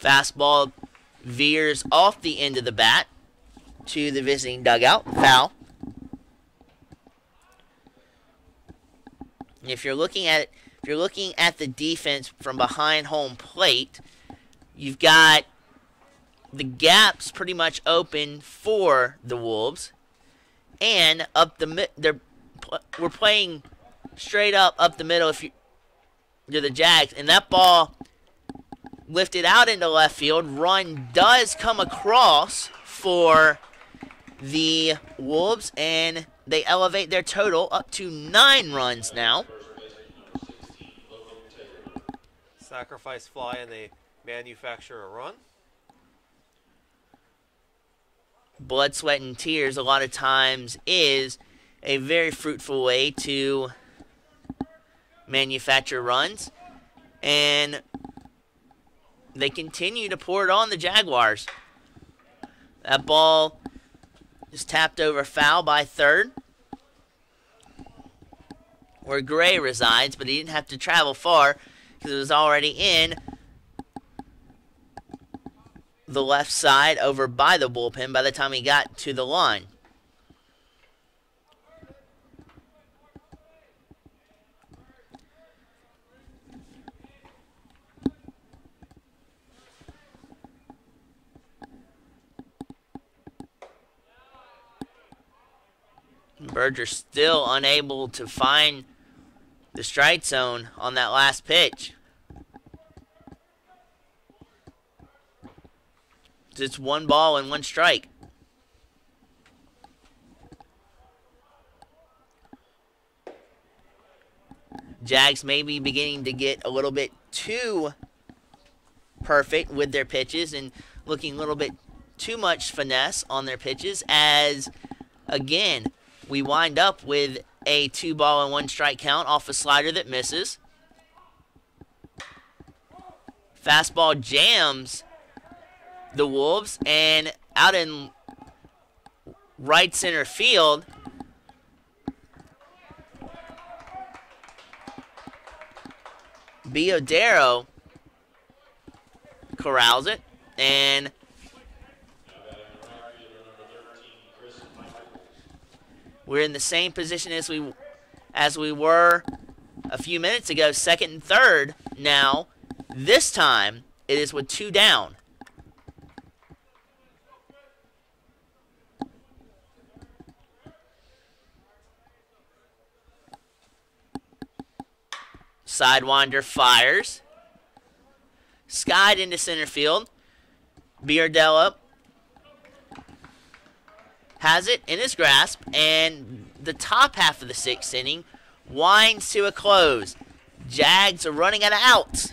Fastball veers off the end of the bat to the visiting dugout. Foul. If you're looking at the defense from behind home plate, you've got the gaps pretty much open for the Wolves, and we're playing straight up the middle. If you're the Jags, and that ball lifted out into left field, run does come across for the Wolves, and they elevate their total up to 9 runs now. Sacrifice fly, and they manufacture a run. Blood, sweat, and tears a lot of times is a very fruitful way to manufacture runs. And they continue to pour it on the Jaguars. That ball is tapped over foul by third, where Gray resides, but he didn't have to travel far because it was already in the left side over by the bullpen by the time he got to the line. Berger still unable to find the strike zone on that last pitch. It's 1 ball and 1 strike. Jags may be beginning to get a little bit too perfect with their pitches and looking a little bit too much finesse on their pitches as, again, we wind up with a 2 ball and 1 strike count off a slider that misses. Fastball jams the Wolves, and out in right center field, Biodero corrals it, and we're in the same position as we were a few minutes ago, second and third now. This time, it is with 2 down. Sidewinder fires. Skied into center field. Biodero has it in his grasp, and the top half of the 6th inning winds to a close. Jags are running out of outs.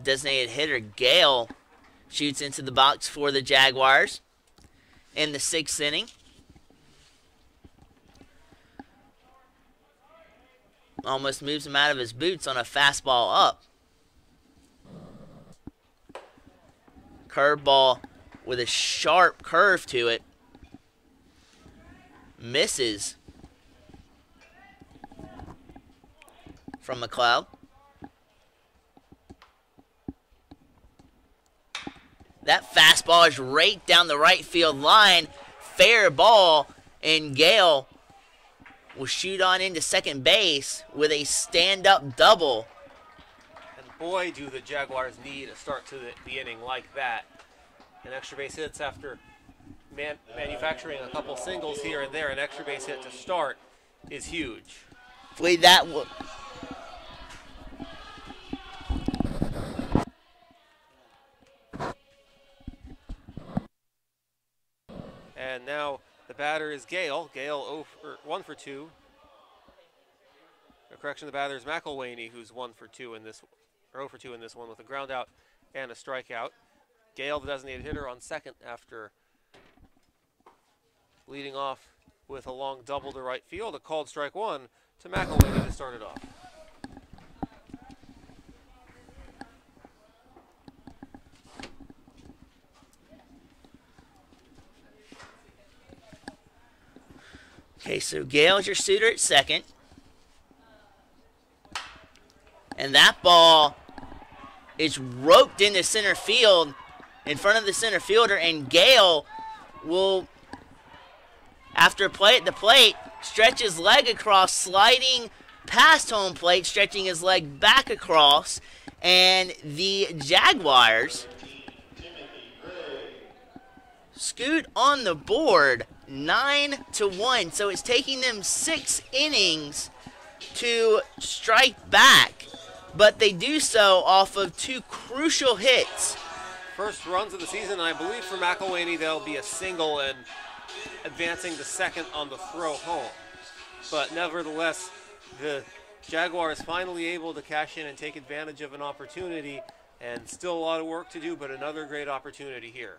designated hitter Gale shoots into the box for the Jaguars in the 6th inning. Almost moves him out of his boots on a fastball up. Curveball with a sharp curve to it. Misses from McLeod. That fastball is raked down the right field line. Fair ball, and Gale will shoot on into second base with a stand-up double. And boy, do the Jaguars need a start to the inning like that. An extra base hits after manufacturing a couple singles here and there. An extra base hit to start is huge. Hopefully that will... And now the batter is Gale. Gale 1 for 2. A correction, the batter is McElwaney, who's 1 for 2 in this, or 0 for 2 in this one with a ground out and a strikeout. Gale, the designated hitter, on second after leading off with a long double to right field. A called strike one to McElwaney to start it off. Okay, so Gale's your suitor at second. And that ball is roped into center field in front of the center fielder, and Gale will, after play at the plate, stretch his leg across, sliding past home plate, stretching his leg back across, and the Jaguars scoot on the board 9-1. So it's taking them 6 innings to strike back, but they do so off of 2 crucial hits. First runs of the season, and I believe for McElwaney that'll be a single and advancing to second on the throw home. But nevertheless, the Jaguars finally able to cash in and take advantage of an opportunity, and still a lot of work to do, but another great opportunity here.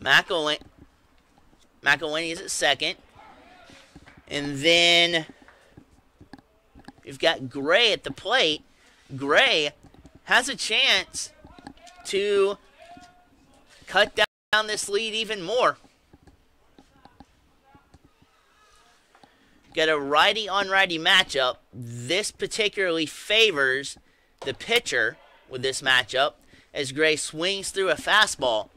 McElwaney is at second. And then we've got Gray at the plate. Gray has a chance to cut down this lead even more. Got a righty-on-righty matchup. This particularly favors the pitcher with this matchup as Gray swings through a fastball.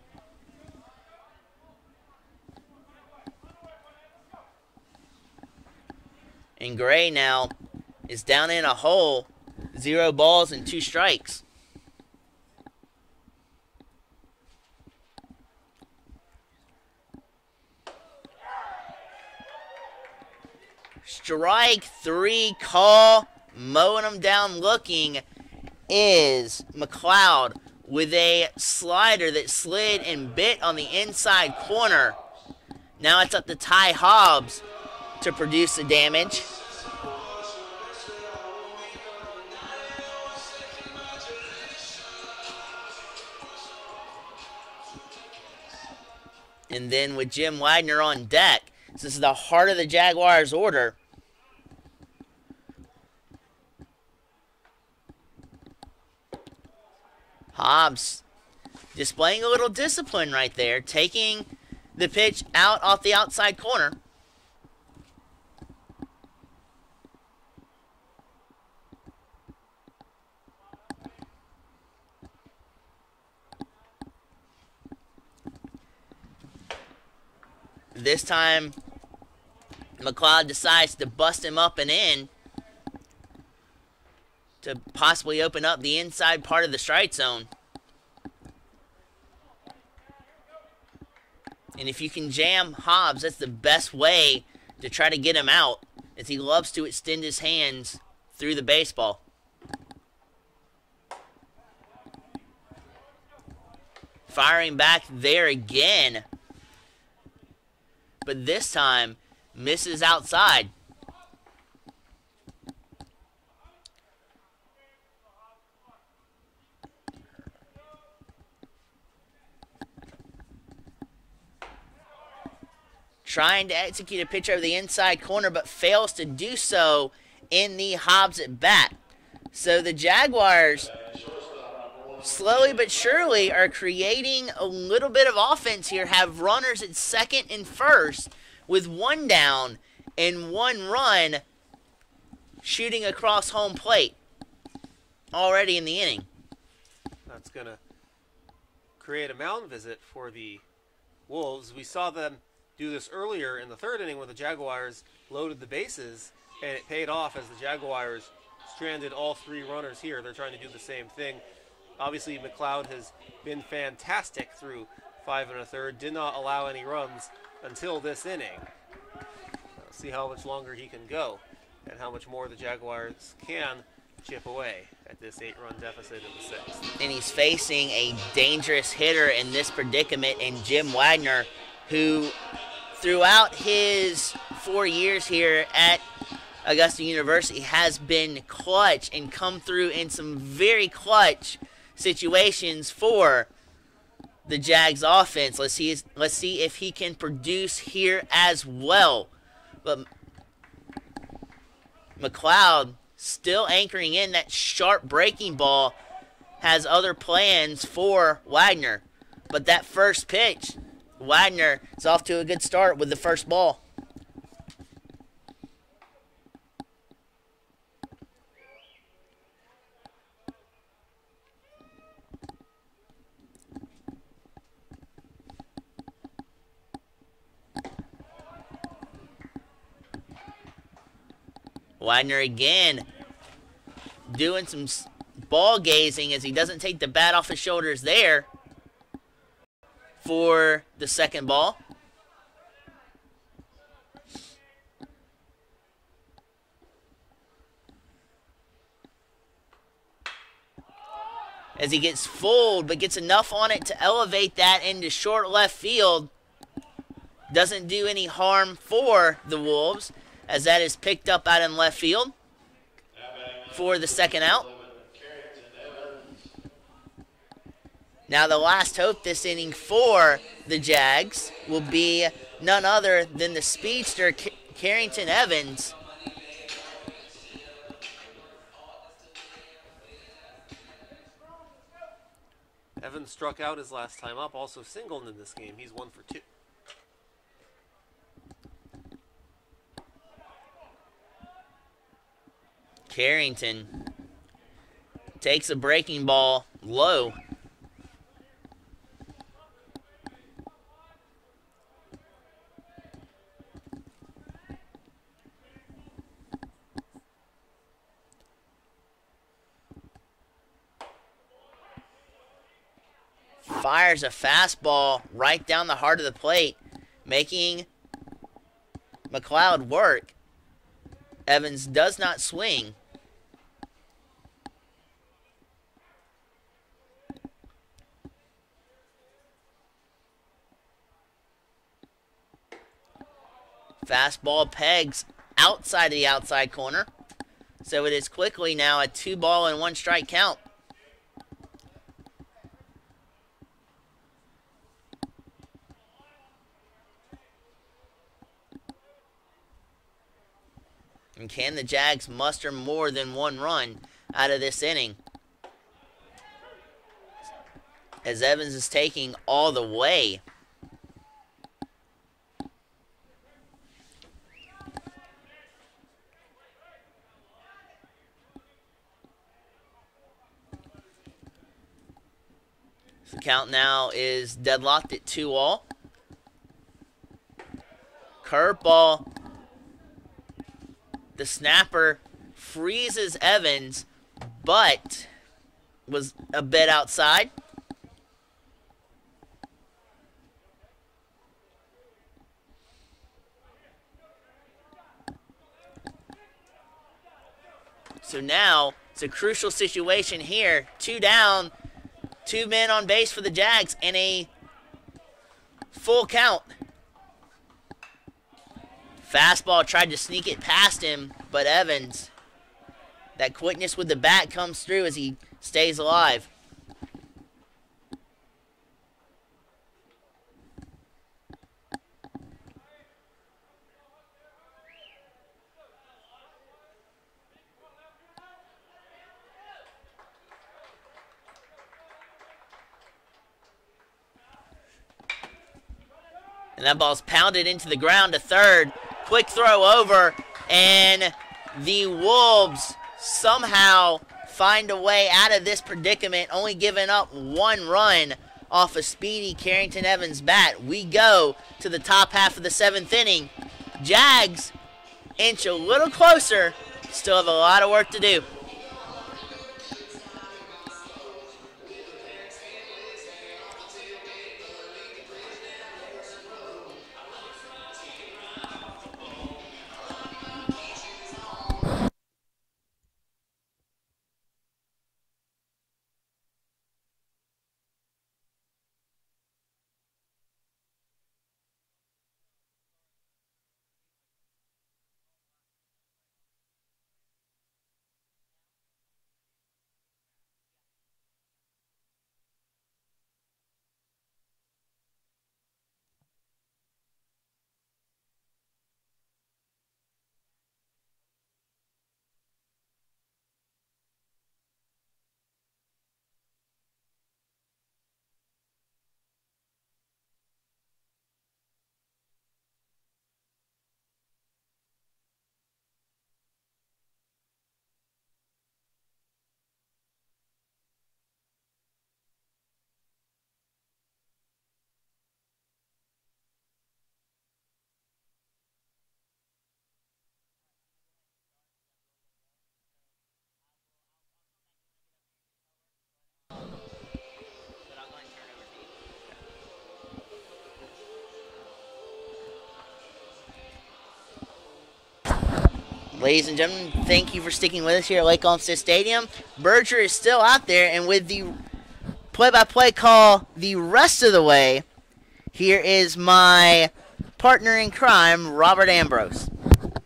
And Gray now is down in a hole, 0 balls and 2 strikes. Strike 3 call, mowing them down looking, is McLeod with a slider that slid and bit on the inside corner. Now it's up to Ty Hobbs to produce the damage. And then with Jim Wagner on deck, this is the heart of the Jaguars' order. Hobbs displaying a little discipline right there, taking the pitch out off the outside corner. This time, McLeod decides to bust him up and in to possibly open up the inside part of the strike zone. And if you can jam Hobbs, that's the best way to try to get him out, as he loves to extend his hands through the baseball. Firing back there again. But this time, misses outside. trying to execute a pitch over the inside corner, but fails to do so in the Hobbs at bat. So the Jaguars, slowly but surely, are creating a little bit of offense here, have runners at second and first with one down and one run shooting across home plate already in the inning. That's going to create a mound visit for the Wolves. We saw them do this earlier in the third inning when the Jaguars loaded the bases, and it paid off as the Jaguars stranded all three runners here. They're trying to do the same thing. Obviously, McLeod has been fantastic through 5 1/3, did not allow any runs until this inning. Let's see how much longer he can go and how much more the Jaguars can chip away at this 8-run deficit in the sixth. And he's facing a dangerous hitter in this predicament in Jim Wagner, who throughout his 4 years here at Augusta University has been clutch and come through in some very clutch situations for the Jags offense. Let's see if he can produce here as well. But McLeod still anchoring in that sharp breaking ball, has other plans for Wagner. But that first pitch, Wagner is off to a good start with the first ball. Wagner again doing some ball gazing as he doesn't take the bat off his shoulders there for the second ball. As he gets fooled, but gets enough on it to elevate that into short left field. Doesn't do any harm for the Wolves, as that is picked up out in left field for the second out. Now the last hope this inning for the Jags will be none other than the speedster Carrington Evans. Evans struck out his last time up, also singled in this game. He's 1 for 2. Carrington takes a breaking ball low. Fires a fastball right down the heart of the plate, making McLeod work. Evans does not swing. Fastball pegs outside of the outside corner. So it is quickly now a 2-1 strike count. And can the Jags muster more than one run out of this inning? As Evans is taking all the way. The count now is deadlocked at 2-2. Curveball. The snapper freezes Evans, but was a bit outside. So now it's a crucial situation here. 2 down, 2 men on base for the Jags, and a full count. Fastball tried to sneak it past him, but Evans, that quickness with the bat comes through as he stays alive. And that ball's pounded into the ground to third. Quick throw over, and the Wolves somehow find a way out of this predicament, only giving up 1 run off a speedy Carrington Evans bat. We go to the top half of the 7th inning. Jags inch a little closer, still have a lot of work to do. Ladies and gentlemen, thank you for sticking with us here at Lake Olmsted Stadium. Berger is still out there, and with the play-by-play call the rest of the way, here is my partner in crime, Robert Ambrose.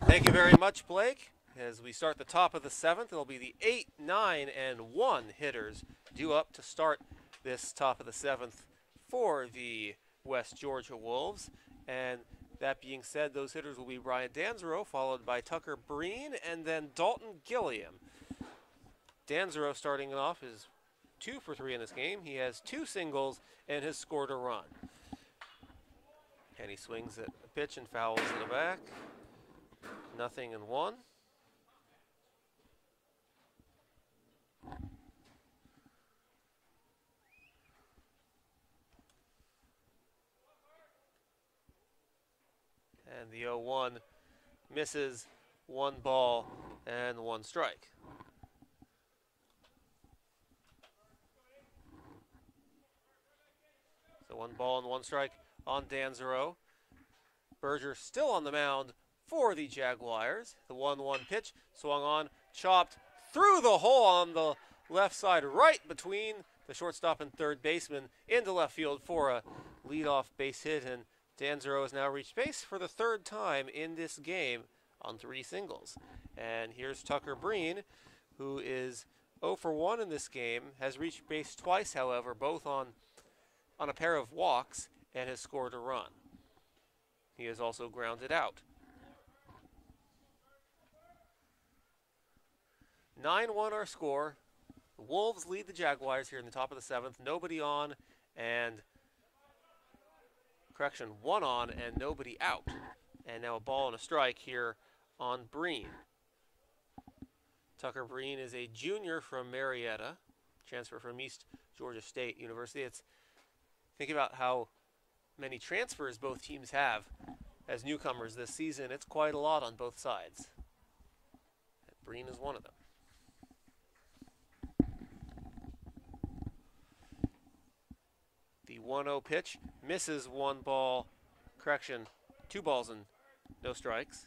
Thank you very much, Blake. As we start the top of the 7th, it'll be the 8, 9, and 1 hitters due up to start this top of the 7th for the West Georgia Wolves. And that being said, those hitters will be Brian Danzero, followed by Tucker Breen, and then Dalton Gilliam. Danzero starting off is 2 for 3 in this game. He has 2 singles and has scored a run. And he swings at a pitch and fouls in the back. 0-1. And the 0-1 misses, 1 ball and 1 strike. So 1 ball and 1 strike on Danzero. Berger still on the mound for the Jaguars. The 1-1 pitch swung on, chopped through the hole on the left side, right between the shortstop and third baseman into left field for a leadoff base hit, and Danzero has now reached base for the 3rd time in this game on 3 singles. And here's Tucker Breen, who is 0 for 1 in this game, has reached base twice, however, both on a pair of walks, and has scored a run. He has also grounded out. 9-1 our score. The Wolves lead the Jaguars here in the top of the 7th. Nobody on, and correction, 1 on and nobody out. And now a ball and a strike here on Breen. Tucker Breen is a junior from Marietta, transfer from East Georgia State University. Think about how many transfers both teams have as newcomers this season. It's quite a lot on both sides. And Breen is one of them. The 1-0 pitch misses, 1 ball, correction, 2 balls and no strikes.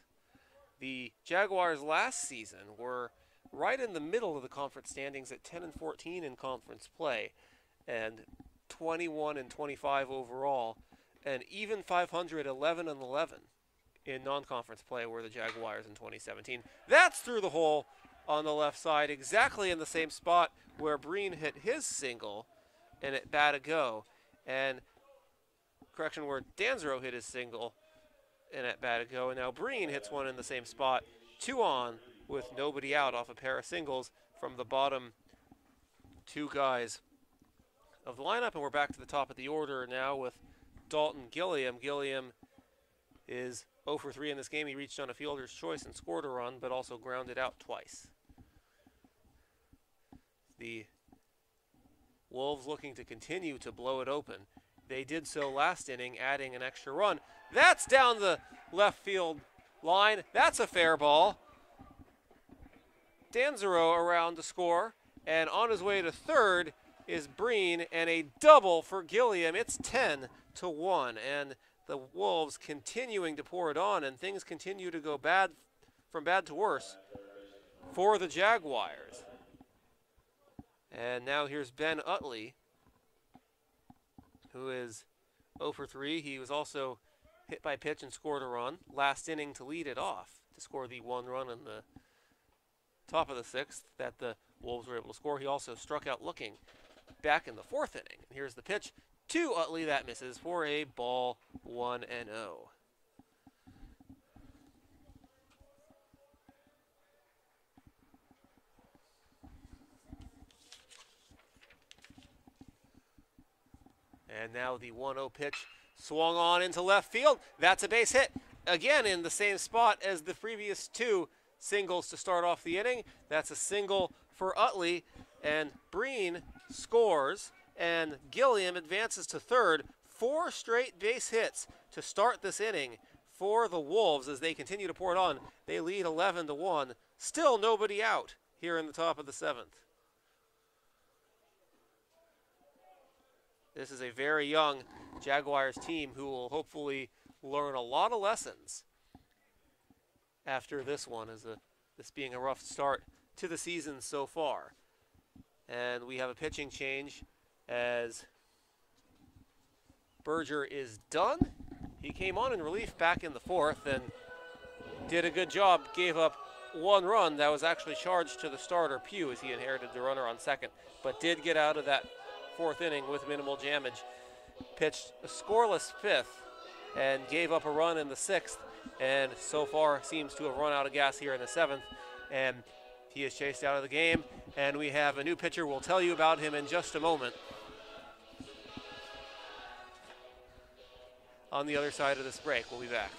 The Jaguars last season were right in the middle of the conference standings at 10-14 in conference play, and 21-25 overall, and even 500, 11-11 in non-conference play were the Jaguars in 2017. That's through the hole on the left side, exactly in the same spot where Breen hit his single, and at bat a go. And correction, where Danzero hit his single and at bat a go, and now Breen hits one in the same spot, 2 on with nobody out off a pair of singles from the bottom 2 guys of the lineup. And we're back to the top of the order now with Dalton Gilliam. Gilliam is 0 for 3 in this game. He reached on a fielder's choice and scored a run, but also grounded out twice. The Wolves looking to continue to blow it open. They did so last inning, adding an extra run. That's down the left field line. That's a fair ball. Danzero around to score, and on his way to third is Breen, and a double for Gilliam. It's 10-1, and the Wolves continuing to pour it on, and things continue to go from bad to worse for the Jaguars. And now here's Ben Utley, who is 0 for 3. He was also hit by pitch and scored a run last inning to lead it off, to score the one run in the top of the sixth that the Wolves were able to score. He also struck out looking back in the fourth inning. And here's the pitch to Utley. That misses for a ball, 1-0. And now the 1-0 pitch swung on into left field. That's a base hit. Again in the same spot as the previous two singles to start off the inning. That's a single for Utley, and Breen scores, and Gilliam advances to third. 4 straight base hits to start this inning for the Wolves as they continue to pour it on. They lead 11-1. Still nobody out here in the top of the 7th. This is a very young Jaguars team who will hopefully learn a lot of lessons after this one, as this being a rough start to the season so far. And we have a pitching change as Berger is done. He came on in relief back in the fourth and did a good job. Gave up 1 run that was actually charged to the starter Pugh as he inherited the runner on second, but did get out of that fourth inning with minimal damage. Pitched a scoreless fifth and gave up a run in the sixth, and so far seems to have run out of gas here in the 7th, and he is chased out of the game. And we have a new pitcher. We'll tell you about him in just a moment. On the other side of this break, we'll be back.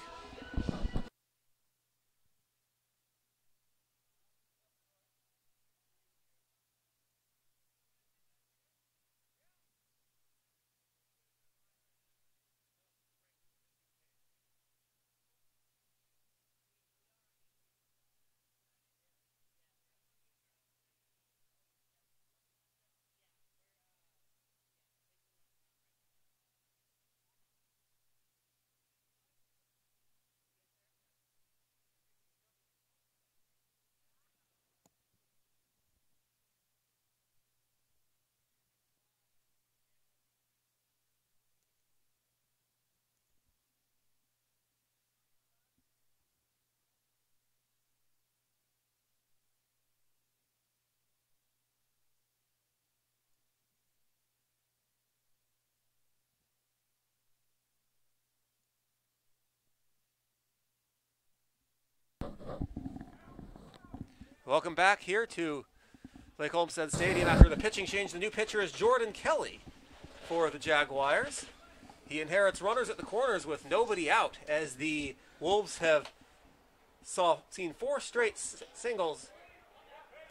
Welcome back here to Lake Olmsted Stadium after the pitching change. The new pitcher is Jordan Kelly for the Jaguars. He inherits runners at the corners with nobody out as the Wolves have seen 4 straight singles,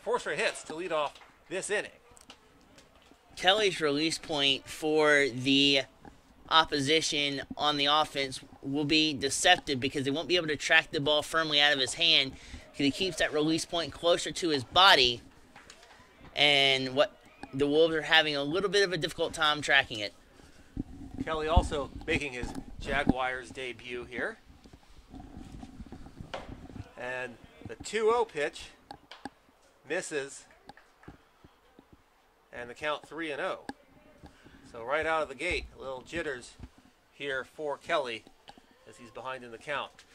4 straight hits to lead off this inning. Kelly's release point for the opposition on the offense will be deceptive because they won't be able to track the ball firmly out of his hand because he keeps that release point closer to his body, and what the Wolves are having a little bit of a difficult time tracking it. Kelly also making his Jaguars debut here. And the 2-0 pitch misses, and the count 3-0. So right out of the gate, a little jitters here for Kelly as he's behind in the count.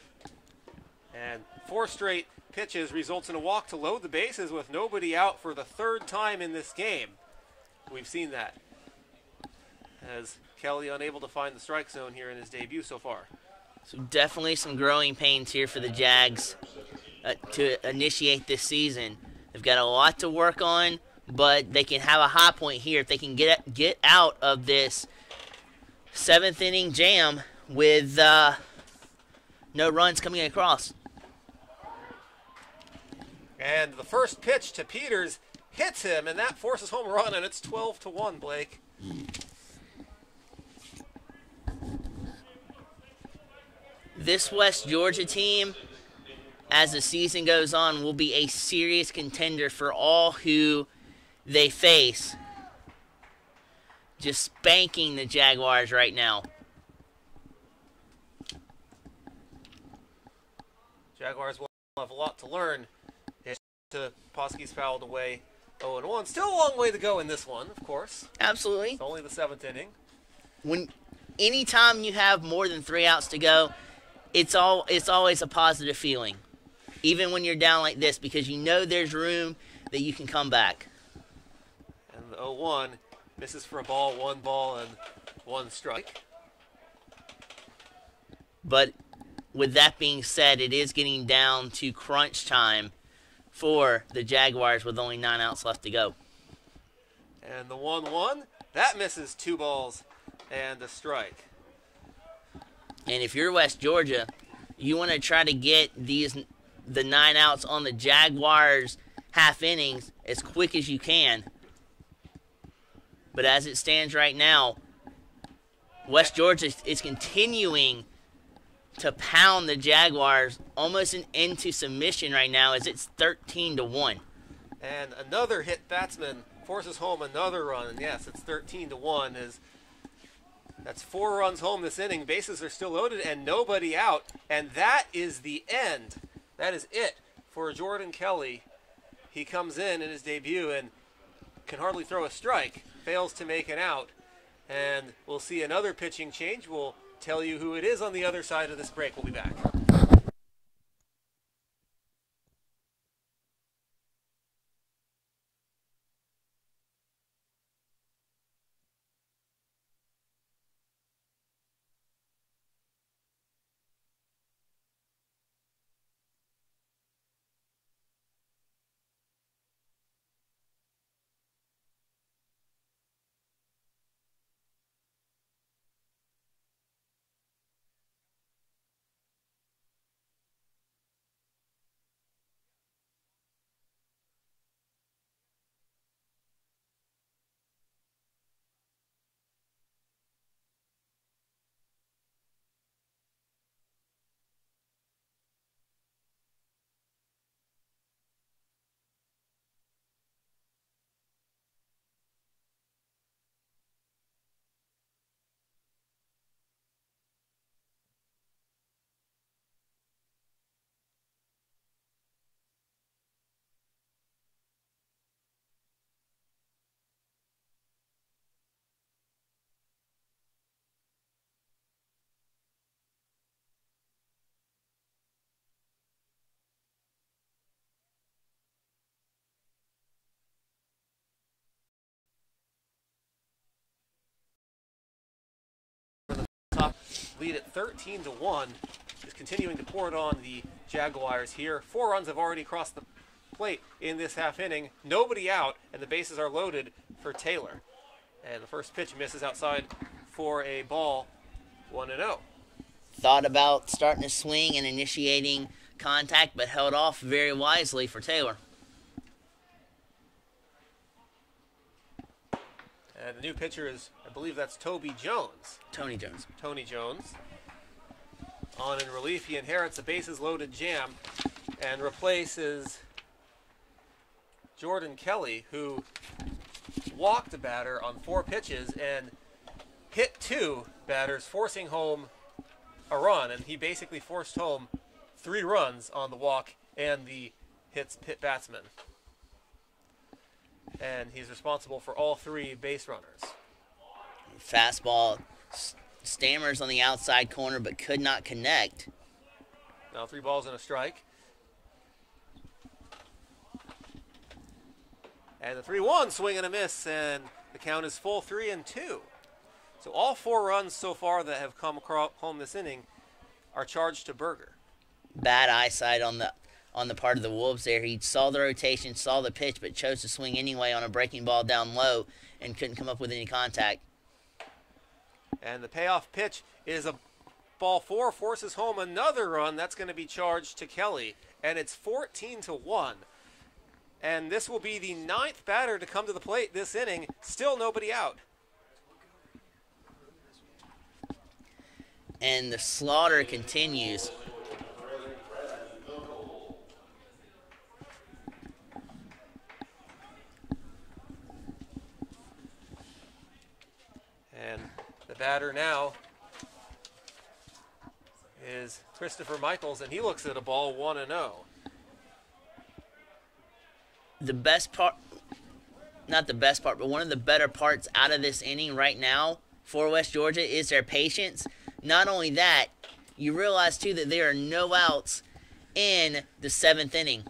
And 4 straight pitches results in a walk to load the bases with nobody out for the 3rd time in this game. We've seen that, as Kelly unable to find the strike zone here in his debut so far. So definitely some growing pains here for the Jags to initiate this season. They've got a lot to work on, but they can have a high point here if they can get out of this Seventh inning jam with no runs coming across. And the first pitch to Peters hits him, and that forces home run, and it's 12-1, Blake. This West Georgia team, as the season goes on, will be a serious contender for all who they face. Just spanking the Jaguars right now. Jaguars will have a lot to learn. Posky's fouled away 0-1. Still a long way to go in this one, of course. Absolutely. It's only the 7th inning. Anytime you have more than 3 outs to go, it's always a positive feeling. Even when you're down like this, because you know there's room that you can come back. And the 0-1 misses for a ball, 1 ball, and 1 strike. But with that being said, it is getting down to crunch time for the Jaguars with only 9 outs left to go. And the 1-1, that misses 2 balls and a strike. And if you're West Georgia, you want to try to get the 9 outs on the Jaguars half innings as quick as you can. But as it stands right now, West Georgia is continuing to pound the Jaguars almost into submission right now, as it's 13-1. And another hit batsman forces home another run. And yes, it's 13-1. That's 4 runs home this inning. Bases are still loaded and nobody out. And that is the end. That is it for Jordan Kelly. He comes in his debut and can hardly throw a strike. Fails to make an out. And we'll see another pitching change. We'll tell you who it is on the other side of this break. We'll be back. Top lead at 13-1 is continuing to pour it on the Jaguars here. 4 runs have already crossed the plate in this half inning. Nobody out, and the bases are loaded for Taylor. And the first pitch misses outside for a ball, 1-0. Thought about starting to swing and initiating contact, but held off very wisely for Taylor. And the new pitcher is, I believe that's Toby Jones. Tony Jones. Tony Jones. On in relief, he inherits a bases-loaded jam and replaces Jordan Kelly, who walked a batter on 4 pitches and hit 2 batters, forcing home a run. And he basically forced home 3 runs on the walk and the hit batsman. And he's responsible for all 3 base runners. Fastball stammers on the outside corner, but could not connect. Now 3 balls and a strike. And the 3-1 swing and a miss, and the count is full 3-2. So all 4 runs so far that have come home this inning are charged to Berger. Bad eyesight on the part of the Wolves there. He saw the rotation, saw the pitch, but chose to swing anyway on a breaking ball down low and couldn't come up with any contact. And the payoff pitch is a ball 4, forces home another run. That's going to be charged to Kelly. And it's 14-1. And this will be the 9th batter to come to the plate this inning. Still nobody out. And the slaughter continues. And the batter now is Christopher Michaels, and he looks at a ball 1-0. The best part, not the best part, but one of the better parts out of this inning right now for West Georgia is their patience. Not only that, you realize too that there are no outs in the 7th inning.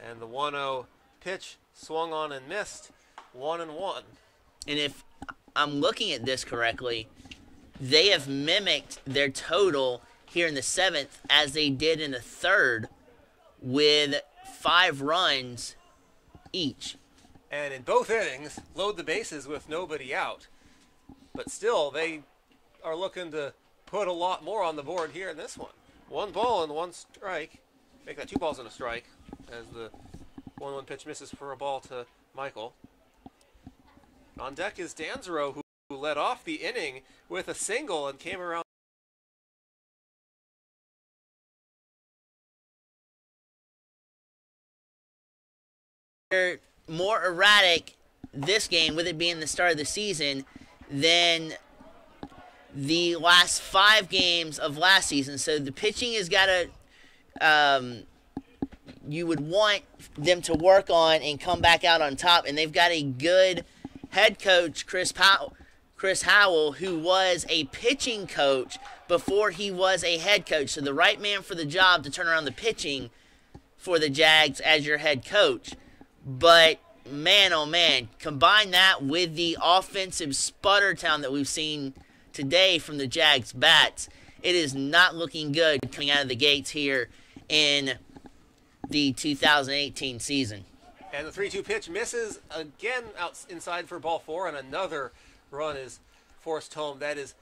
And the 1-0 pitch swung on and missed, 1-1. And if I'm looking at this correctly, they have mimicked their total here in the 7th as they did in the 3rd with 5 runs each. And in both innings, load the bases with nobody out. But still, they are looking to put a lot more on the board here in this one. 1 ball and 1 strike. Make that 2 balls and a strike as the 1-1 pitch misses for a ball to Michael. On deck is Danzero, who led off the inning with a single and came around. They're more erratic this game, with it being the start of the season, than the last 5 games of last season. So the pitching has got to, you would want them to work on and come back out on top. And they've got a good head coach, Chris Howell, who was a pitching coach before he was a head coach. So the right man for the job to turn around the pitching for the Jags as your head coach. But man, oh man, combine that with the offensive sputter town that we've seen today from the Jags bats. It is not looking good coming out of the gates here in the 2018 season. And the 3-2 pitch misses again out inside for ball 4, and another run is forced home. That is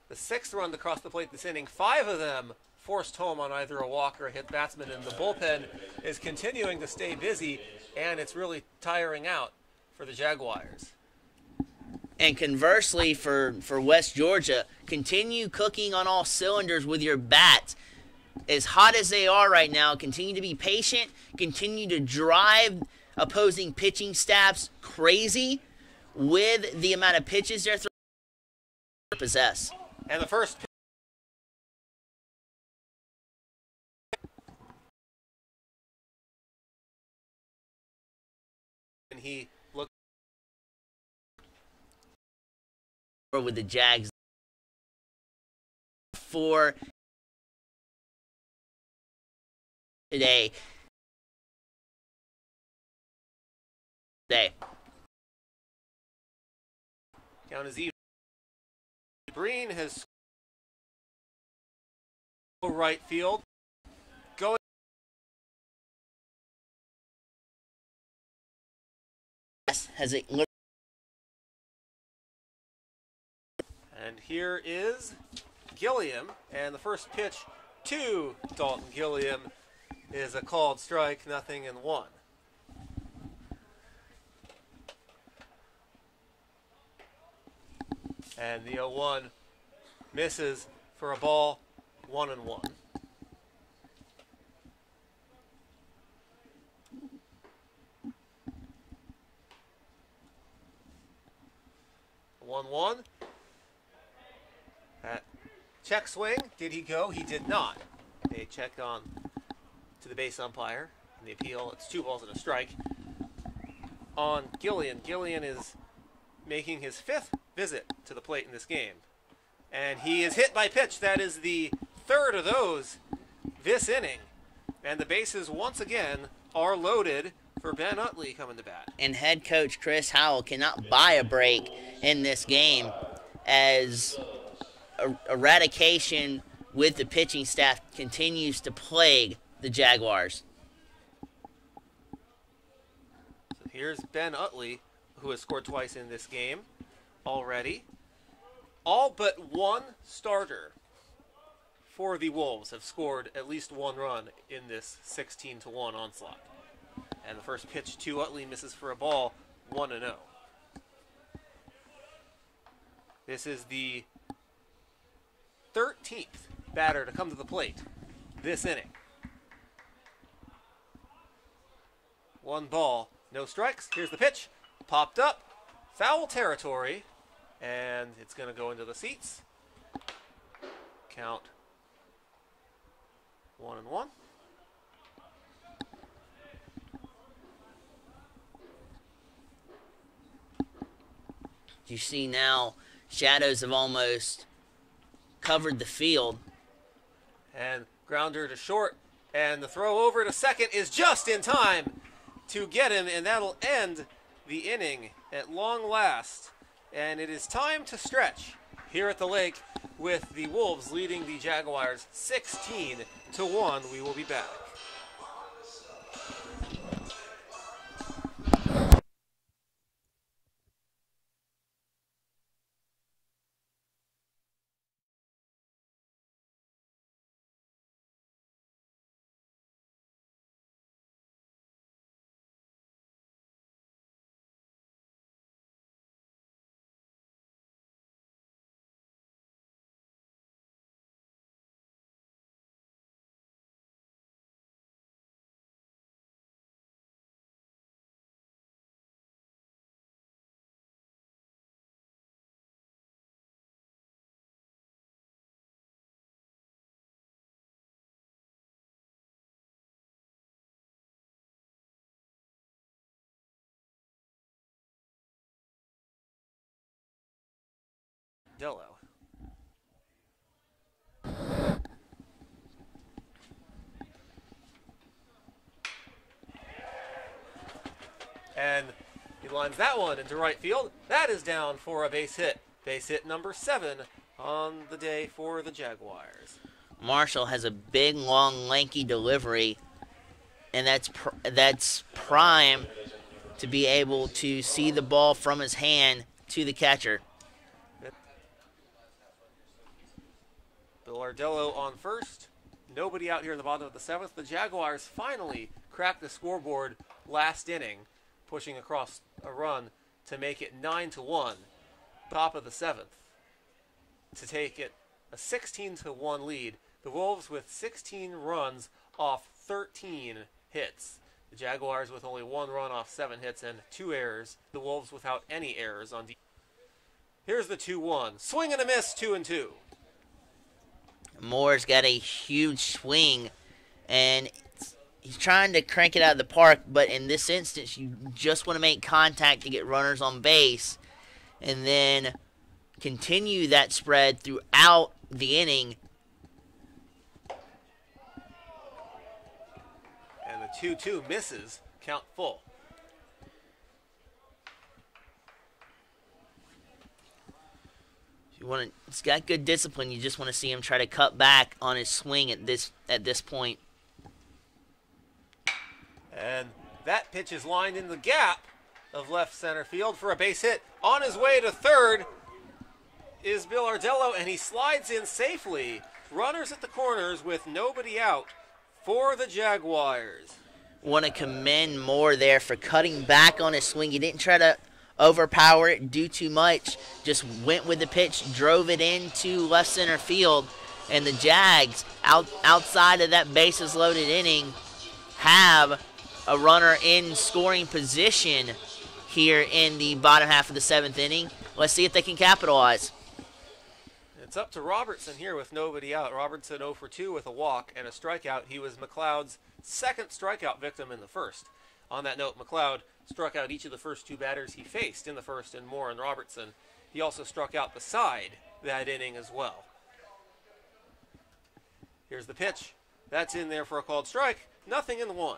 the 6th run to cross the plate this inning. 5 of them forced home on either a walk or a hit batsman, and the bullpen is continuing to stay busy, and it's really tiring out for the Jaguars. And conversely, for West Georgia, continue cooking on all cylinders with your bats. As hot as they are right now, continue to be patient, continue to drive opposing pitching staffs crazy with the amount of pitches they're throwing to possess. And the first and he looked with the Jags for today. Count is even. Breen has right field going. Has it? And here is Gilliam, and the first pitch to Dalton Gilliam is a called strike, 0-1. And the 0-1 misses for a ball, 1-1. One. Check swing. Did he go? He did not. They checked on to the base umpire. In the appeal, it's 2 balls and a strike. On Gillian. Gillian is making his 5th visit to the plate in this game. And he is hit by pitch. That is the 3rd of those this inning. And the bases once again are loaded for Ben Utley coming to bat. And head coach Chris Howell cannot buy a break in this game as eradication with the pitching staff continues to plague the Jaguars. So here's Ben Utley, who has scored twice in this game already. All but one starter for the Wolves have scored at least one run in this 16-1 onslaught. And the first pitch to Utley misses for a ball, 1-0. This is the 13th batter to come to the plate this inning. 1 ball, no strikes. Here's the pitch. Popped up. Foul territory. And it's going to go into the seats. Count 1-1. You see now, shadows have almost covered the field. And grounder to short. And the throw over to second is just in time to get him. And that'll end the inning at long last. And it is time to stretch here at the lake with the Wolves leading the Jaguars 16-1. We will be back. Dello. And he lines that one into right field. That is down for a base hit. Base hit number 7 on the day for the Jaguars. Marshall has a big, long, lanky delivery, and that's prime to be able to see the ball from his hand to the catcher. Bill Ardello on first. Nobody out here in the bottom of the 7th. The Jaguars finally cracked the scoreboard last inning, pushing across a run to make it 9-1. Top of the 7th to take it a 16-1 lead. The Wolves with 16 runs off 13 hits. The Jaguars with only 1 run off 7 hits and 2 errors. The Wolves without any errors on defense. Here's the 2-1. Swing and a miss, 2-2. Moore's got a huge swing, and he's trying to crank it out of the park, but in this instance, you just want to make contact to get runners on base, and then continue that spread throughout the inning. And the 2-2 misses, count full. He's got good discipline. You just want to see him try to cut back on his swing at this point. And that pitch is lined in the gap of left center field for a base hit. On his way to third is Bill Ardello, and he slides in safely. Runners at the corners with nobody out for the Jaguars. Want to commend Moore there for cutting back on his swing. He didn't try to overpower it, do too much, just went with the pitch, drove it into left center field, and the Jags, outside of that bases loaded inning, have a runner in scoring position here in the bottom half of the 7th inning. Let's see if they can capitalize. It's up to Robertson here with nobody out. Robertson 0 for 2 with a walk and a strikeout. He was McLeod's second strikeout victim in the first. On that note, McLeod struck out each of the first 2 batters he faced in the first, and Moore and Robertson. He also struck out the side that inning as well. Here's the pitch. That's in there for a called strike. Nothing in the 1.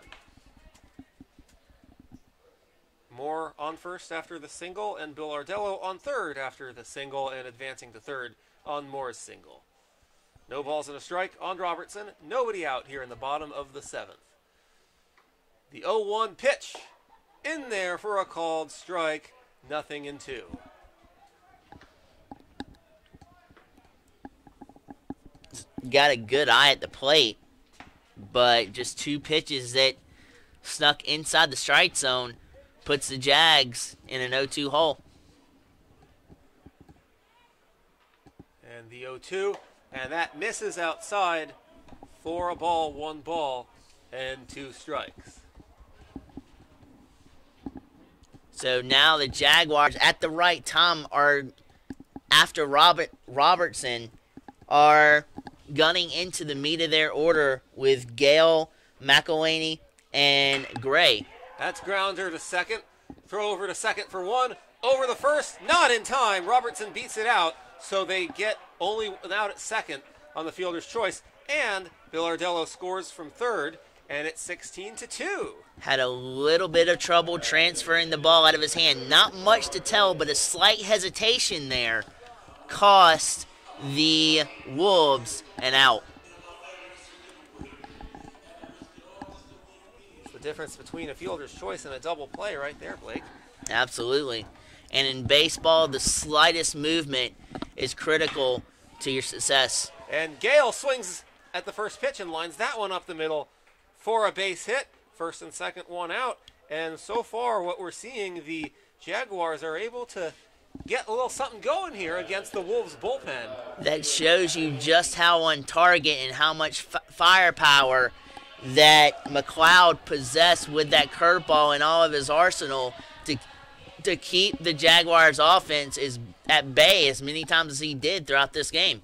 Moore on first after the single, and Bill Ardello on third after the single, and advancing to third on Moore's single. No balls and a strike on Robertson. Nobody out here in the bottom of the 7th. The 0-1 pitch in there for a called strike. Nothing in 2. got a good eye at the plate, but just two pitches that snuck inside the strike zone puts the Jags in an 0-2 hole. And the 0-2, and that misses outside for a ball, 1 ball, and 2 strikes. So now the Jaguars at the right time are, after Robertson, are gunning into the meat of their order with Gale, McElwaney, and Gray. That's grounder to second. Throw over to second for 1. Over the first, not in time. Robertson beats it out, so they get only an out at second on the fielder's choice. And Villardello scores from third, and it's 16-2. Had a little bit of trouble transferring the ball out of his hand. Not much to tell, but a slight hesitation there cost the Wolves an out. It's the difference between a fielder's choice and a double play right there, Blake. Absolutely. And in baseball, the slightest movement is critical to your success. And Gale swings at the first pitch and lines that one up the middle for a base hit. First and second, 1 out. And so far, what we're seeing, the Jaguars are able to get a little something going here against the Wolves bullpen. That shows you just how on target and how much firepower that McLeod possessed with that curveball in all of his arsenal to keep the Jaguars' offense at bay as many times as he did throughout this game.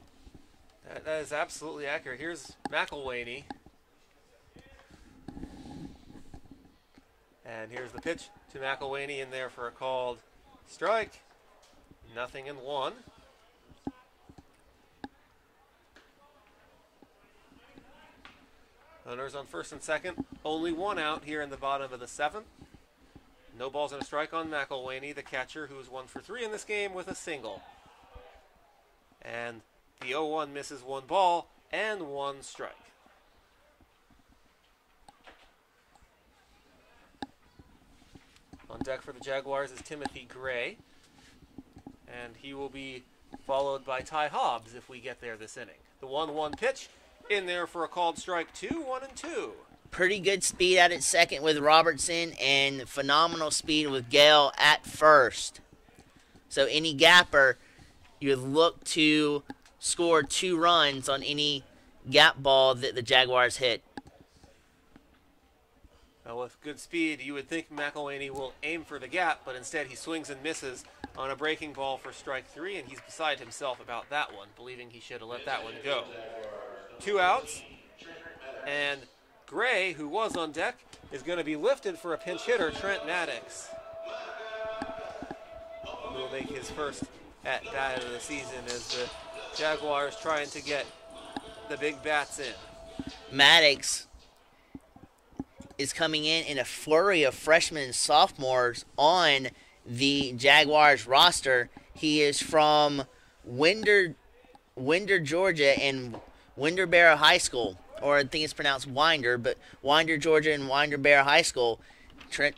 That is absolutely accurate. Here's McElwaney. And here's the pitch to McElwaney in there for a called strike. 0-1. Runners on first and second. Only 1 out here in the bottom of the 7th. No balls and a strike on McElwaney, the catcher, who is 1 for 3 in this game with a single. And the 0-1 misses 1 ball and 1 strike. On deck for the Jaguars is Timothy Gray. And he will be followed by Ty Hobbs if we get there this inning. The 1-1 pitch in there for a called strike 2, 1-2. Pretty good speed at its second with Robertson and phenomenal speed with Gale at first. So any gapper, you look to score 2 runs on any gap ball that the Jaguars hit. Now with good speed, you would think McElwaney will aim for the gap, but instead he swings and misses on a breaking ball for strike 3, and he's beside himself about that one, believing he should have let that one go. 2 outs, and Gray, who was on deck, is going to be lifted for a pinch hitter, Trent Maddox, who will make his first at-bat of the season as the Jaguars trying to get the big bats in. Maddox is coming in a flurry of freshmen and sophomores on the Jaguars roster. He is from Winder, Georgia, and Winderbarrow High School, or I think it's pronounced Winder, but Winder, Georgia, and Winderbarrow High School. Trent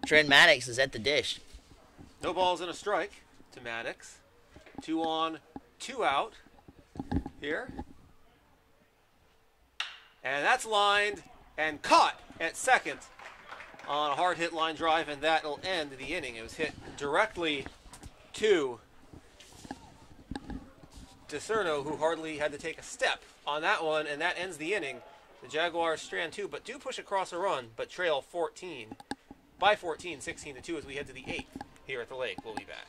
Maddox is at the dish. No balls and a strike to Maddox. 2 on, 2 out here. And that's lined and caught at second on a hard hit line drive, and that'll end the inning. It was hit directly to DeCerno, who hardly had to take a step on that one, and that ends the inning. The Jaguars strand 2, but do push across a run, but trail 14 by 14, 16-2 as we head to the 8th here at the lake. We'll be back.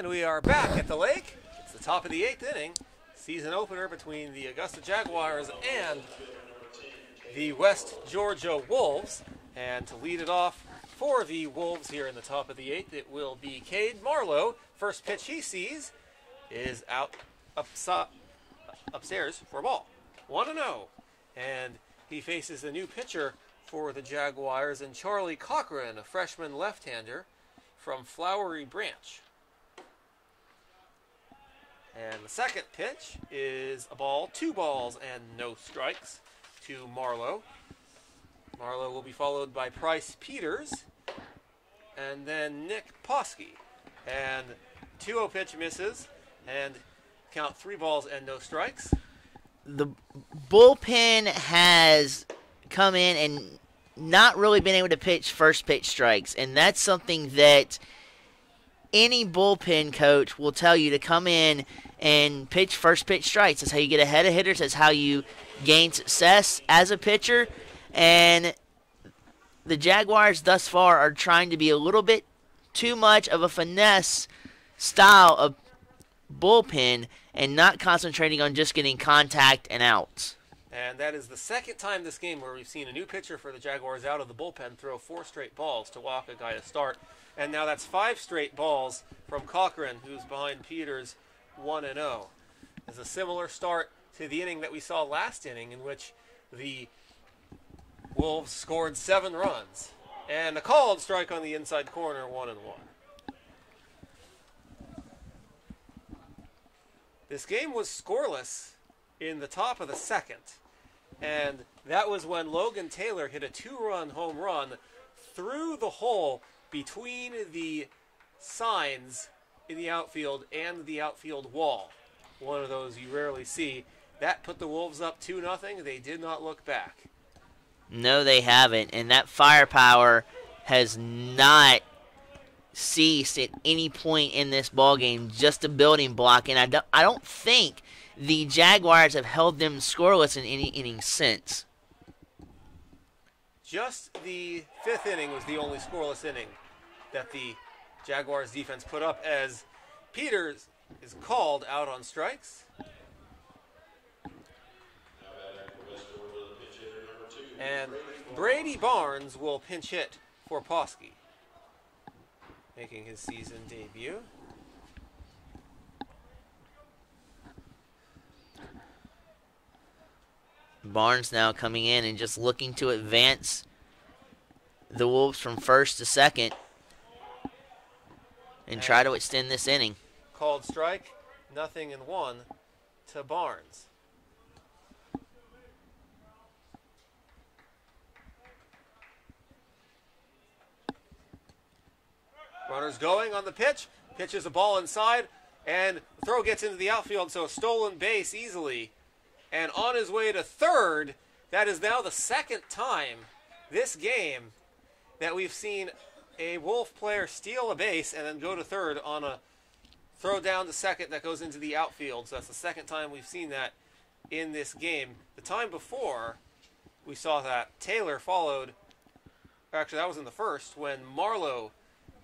And we are back at the lake. It's the top of the 8th inning. Season opener between the Augusta Jaguars and the West Georgia Wolves. And to lead it off for the Wolves here in the top of the 8th, it will be Cade Marlowe. First pitch he sees is upstairs for a ball. 1-0. And he faces a new pitcher for the Jaguars and Charlie Cochran, a freshman left-hander from Flowery Branch. And the second pitch is a ball, 2 balls, and no strikes to Marlowe. Marlowe will be followed by Price Peters and then Nick Poskey. And 2-0 pitch misses and count 3 balls and no strikes. The bullpen has come in and not really been able to pitch first pitch strikes, and that's something that any bullpen coach will tell you to come in and pitch first pitch strikes. That's how you get ahead of hitters. That's how you gain success as a pitcher. And the Jaguars thus far are trying to be a little bit too much of a finesse style of bullpen and not concentrating on just getting contact and outs. And that is the second time this game where we've seen a new pitcher for the Jaguars out of the bullpen throw 4 straight balls to walk a guy to start. And now that's 5 straight balls from Cochran, who's behind Peters, 1-0. It's a similar start to the inning that we saw last inning, in which the Wolves scored 7 runs. And a called strike on the inside corner, 1-1. This game was scoreless in the top of the second. And that was when Logan Taylor hit a 2-run home run through the hole between the signs in the outfield and the outfield wall. One of those you rarely see. That put the Wolves up 2-0. They did not look back. No, they haven't. And that firepower has not ceased at any point in this ballgame. Just a building block. And I don't think the Jaguars have held them scoreless in any inning since. Just the 5th inning was the only scoreless inning that the Jaguars defense put up, as Peters is called out on strikes. And Brady Barnes will pinch hit for Poskey, making his season debut. Barnes now coming in and just looking to advance the Wolves from first to second and try to extend this inning. Called strike, 0-1 to Barnes. Runners going on the pitch. Pitches a ball inside, and the throw gets into the outfield, so a stolen base easily. And on his way to third, that is now the second time this game that we've seen a Wolf player steal a base and then go to third on a throw down to second that goes into the outfield. So that's the second time we've seen that in this game. The time before, we saw that Taylor followed. Actually, that was in the first when Marlowe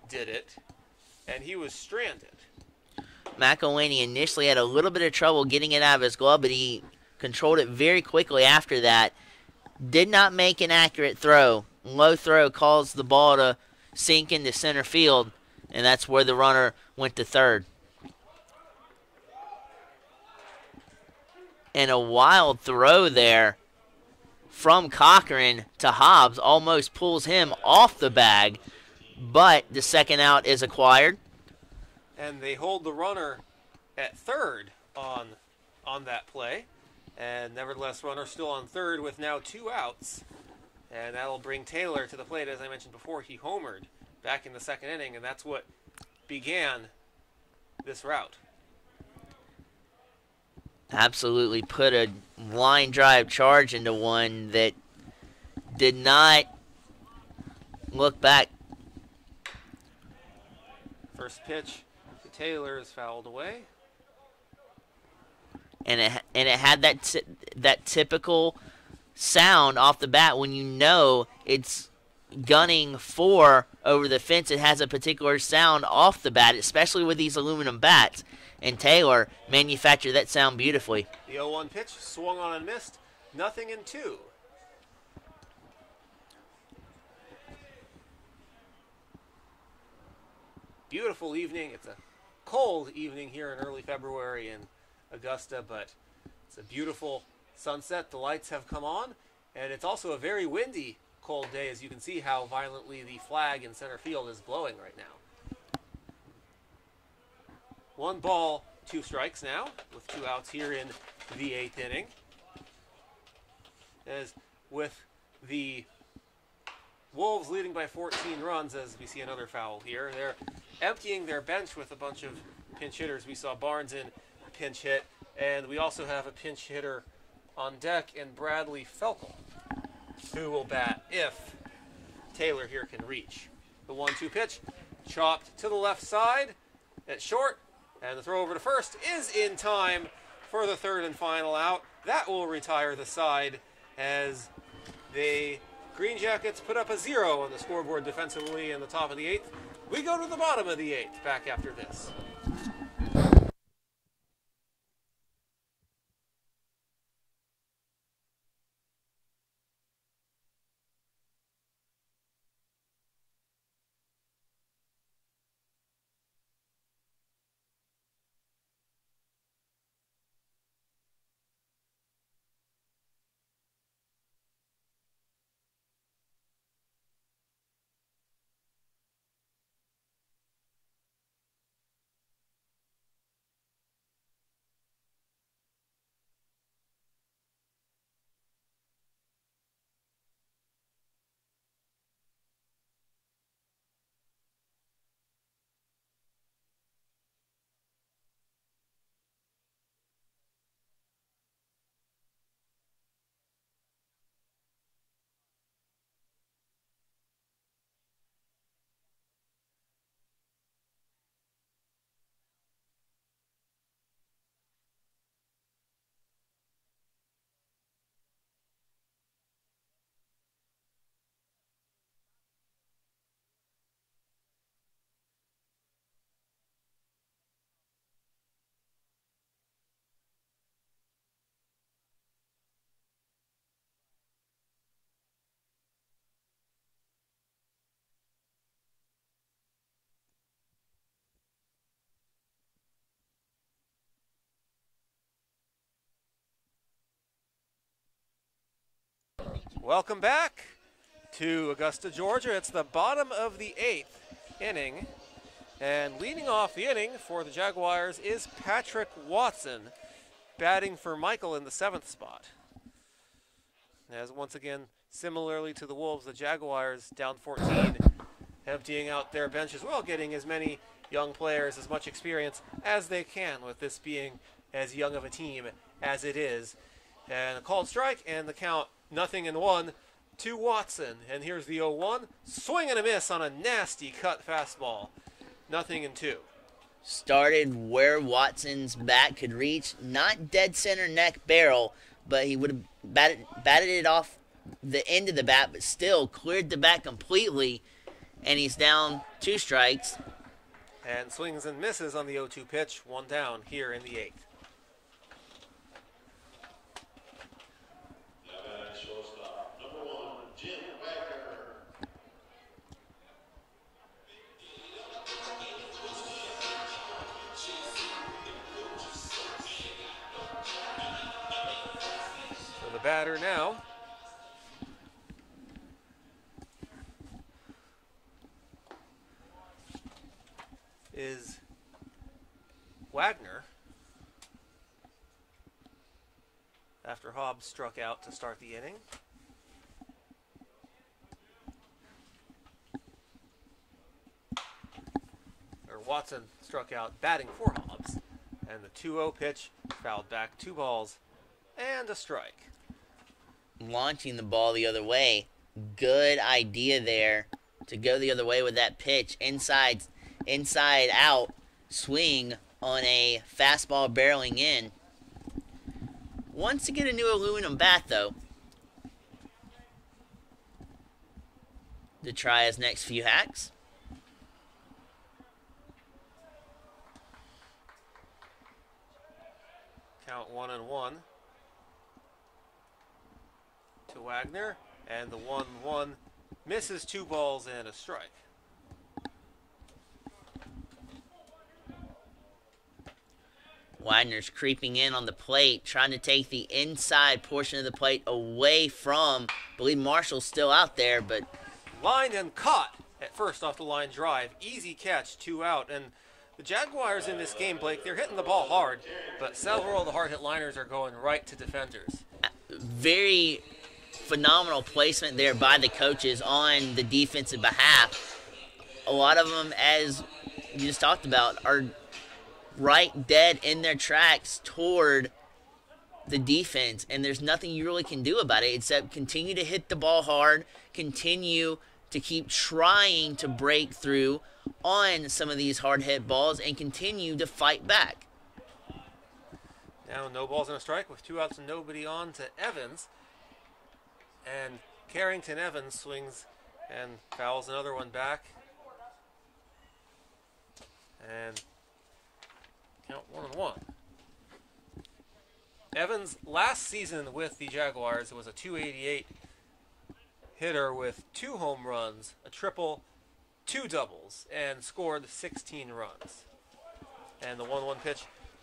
did it, and he was stranded. McElwaney initially had a little bit of trouble getting it out of his glove, but he controlled it very quickly after that. Did not make an accurate throw. Low throw caused the ball to sink into center field, and that's where the runner went to third. And a wild throw there from Cochran to Hobbs almost pulls him off the bag, but the second out is acquired. And they hold the runner at third on that play. And nevertheless, runner still on third with now 2 outs. And that'll bring Taylor to the plate. As I mentioned before, he homered back in the second inning, and that's what began this rout. Absolutely put a line drive charge into one that did not look back. First pitch to Taylor is fouled away. And it had that typical sound off the bat when you know it's gunning for over the fence, it has a particular sound off the bat, especially with these aluminum bats. And Taylor manufactured that sound beautifully. The 0-1 pitch swung on and missed. 0-2. Beautiful evening. It's a cold evening here in early February in Augusta, but it's a beautiful sunset. The lights have come on, and it's also a very windy, cold day, as you can see how violently the flag in center field is blowing right now. 1 ball, 2 strikes now, with 2 outs here in the 8th inning. As with the Wolves leading by 14 runs, as we see another foul here. They're emptying their bench with a bunch of pinch hitters. We saw Barnes in pinch hit, and we also have a pinch hitter on deck in Bradley Felkel, who will bat if Taylor here can reach. The 1-2 pitch, chopped to the left side at short, and the throw over to first is in time for the 3rd and final out. That will retire the side as the Green Jackets put up a 0 on the scoreboard defensively in the top of the 8th. We go to the bottom of the 8th back after this. Welcome back to Augusta, Georgia. It's the bottom of the 8th inning. And leading off the inning for the Jaguars is Patrick Watson, batting for Michael in the 7th spot. As once again, similarly to the Wolves, the Jaguars down 14, emptying out their bench as well, getting as many young players, as much experience as they can, with this being as young of a team as it is. And a called strike, and the count 0-1 to Watson. And here's the 0-1. Swing and a miss on a nasty cut fastball. 0-2. Started where Watson's bat could reach. Not dead center neck barrel, but he would have batted it off the end of the bat, but still cleared the bat completely. And he's down 2 strikes. And swings and misses on the 0-2 pitch. 1 down here in the 8th. The batter now is Wagner, after Hobbs struck out to start the inning. Watson struck out batting for Hobbs, and the 2-0 pitch fouled back, 2 balls and a strike. Launching the ball the other way. Good idea there to go the other way with that pitch. Inside out swing on a fastball barreling in. Wants to get a new aluminum bat, though. to try his next few hacks. Count 1-1 to Wagner, and the 1-1 misses 2 balls and a strike. Wagner's creeping in on the plate, trying to take the inside portion of the plate away from, I believe Marshall's still out there, but Lined and caught at first off the line drive. Easy catch, 2 out. And the Jaguars in this game, Blake, they're hitting the ball hard, but several of the hard hit liners are going right to defenders. very phenomenal placement there by the coaches on the defensive behalf. A lot of them, as you just talked about, are right dead in their tracks toward the defense, and there's nothing you really can do about it except continue to hit the ball hard, continue to keep trying to break through on some of these hard hit balls, and continue to fight back. Now no balls and a strike with 2 outs and nobody on to Evans. And Carrington Evans swings and fouls another one back. And count 1-1. Evans last season with the Jaguars was a .288 hitter with 2 home runs, a triple, 2 doubles, and scored 16 runs. And the 1-1 pitch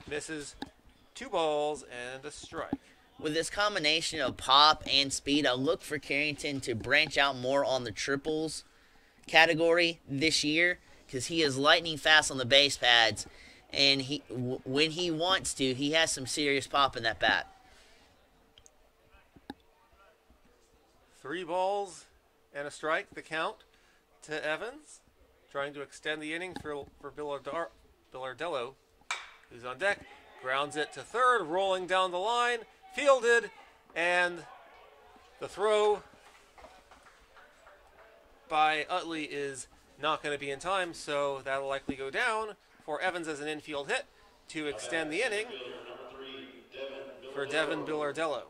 misses 2 balls and a strike. With this combination of pop and speed, I look for Carrington to branch out more on the triples category this year, because he is lightning fast on the base pads, and when he wants to, he has some serious pop in that bat. 3 balls and a strike, the count to Evans, trying to extend the inning for Billardello, who's on deck. Grounds it to third, rolling down the line, fielded, and the throw by Utley is not going to be in time, so that'll likely go down for Evans as an infield hit to extend the inning for Devin Billardello.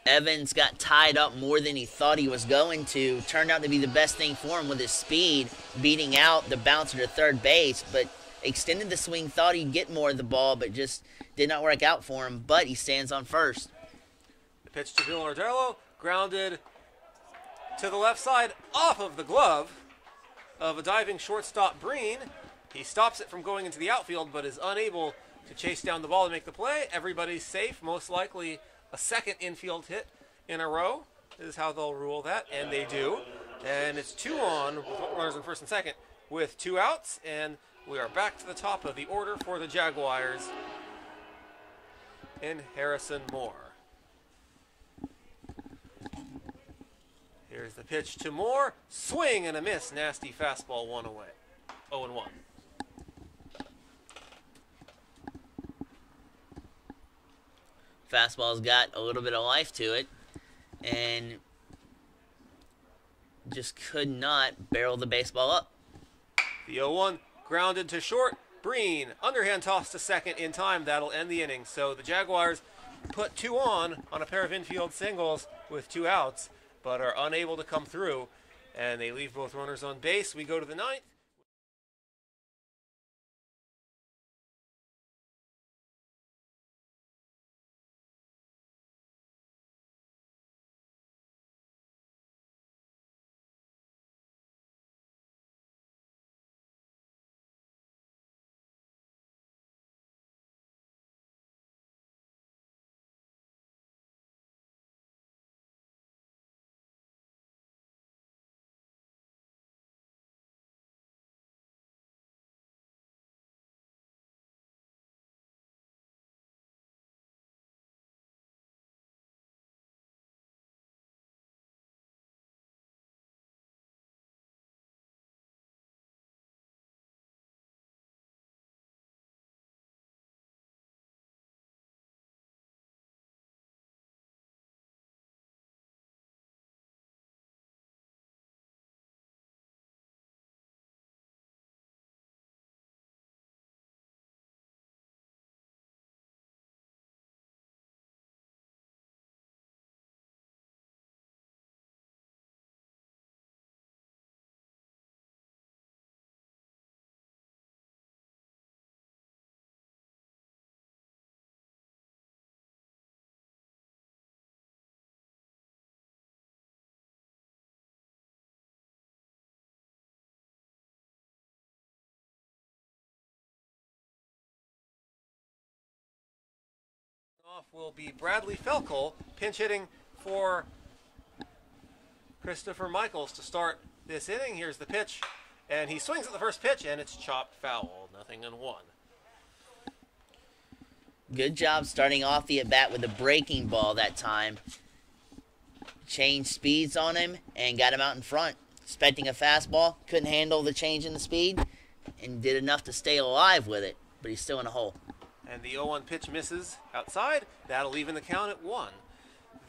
Evans got tied up more than he thought he was going to. Turned out to be the best thing for him with his speed, beating out the bouncer to third base, but extended the swing, thought he'd get more of the ball, but just did not work out for him, but he stands on first. The pitch to Billardello, grounded to the left side off of the glove of a diving shortstop Breen. He stops it from going into the outfield, but is unable to chase down the ball to make the play. Everybody's safe, most likely a second infield hit in a row is how they'll rule that, and they do. And it's 2 on with runners in first and second with 2 outs, and we are back to the top of the order for the Jaguars in Harrison Moore. Here's the pitch to Moore. Swing and a miss. Nasty fastball, 1 away. 0-1. Fastball's got a little bit of life to it, and just could not barrel the baseball up. The 0-1 grounded to short. Breen, underhand toss to second in time. That'll end the inning. So the Jaguars put 2 on a pair of infield singles with 2 outs, but are unable to come through, and they leave both runners on base. We go to the 9th. Off will be Bradley Felkel, pinch hitting for Christopher Michaels to start this inning. Here's the pitch, and he swings at the first pitch, and it's chopped foul. 0-1. Good job starting off the at-bat with a breaking ball that time. Changed speeds on him and got him out in front. Expecting a fastball, couldn't handle the change in the speed, and did enough to stay alive with it, but he's still in a hole. And the 0-1 pitch misses outside. That'll even the count at 1.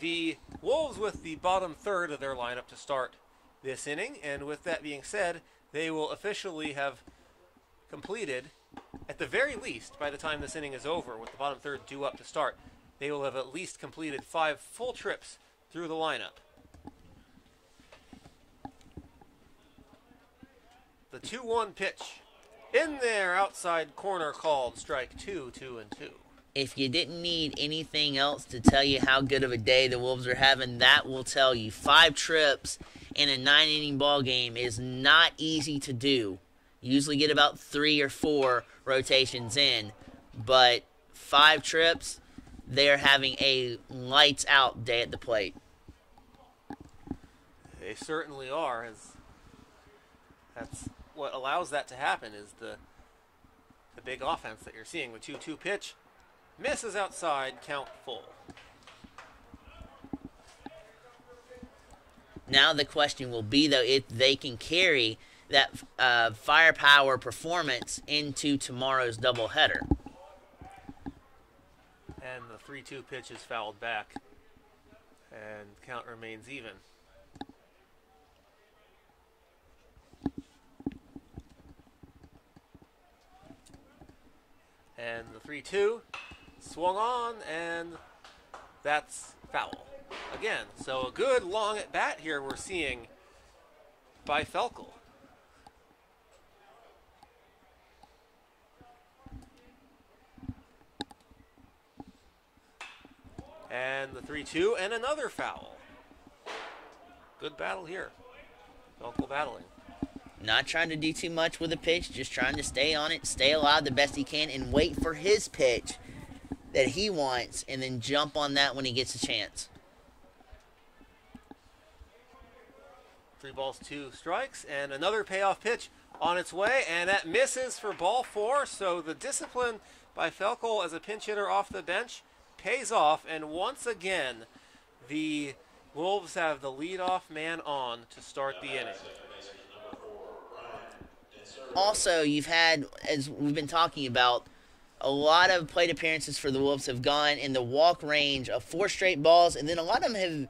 The Wolves with the bottom third of their lineup to start this inning, and with that being said, they will officially have completed, at the very least, by the time this inning is over, with the bottom third due up to start, they will have at least completed 5 full trips through the lineup. The 2-1 pitch in there, outside corner called, strike 2, 2-2. If you didn't need anything else to tell you how good of a day the Wolves are having, that will tell you. 5 trips in a 9-inning ball game is not easy to do. You usually get about 3 or 4 rotations in, but 5 trips, they're having a lights-out day at the plate. They certainly are. That's what allows that to happen, is the big offense that you're seeing. The 2-2 pitch misses outside, count full. Now the question will be, though, if they can carry that firepower performance into tomorrow's doubleheader. And the 3-2 pitch is fouled back, and count remains even. And the 3-2 swung on, and that's foul again. So a good long at bat here we're seeing by Felkel. And the 3-2 and another foul. Good battle here. Felkel battling. Not trying to do too much with the pitch, just trying to stay on it, stay alive the best he can, and wait for his pitch that he wants, and then jump on that when he gets a chance. 3 balls, 2 strikes, and another payoff pitch on its way, and that misses for ball 4, so the discipline by Felkel as a pinch hitter off the bench pays off, and once again, the Wolves have the leadoff man on to start the inning. Also, you've had, as we've been talking about, a lot of plate appearances for the Wolves have gone in the walk range of 4 straight balls, and then a lot of them have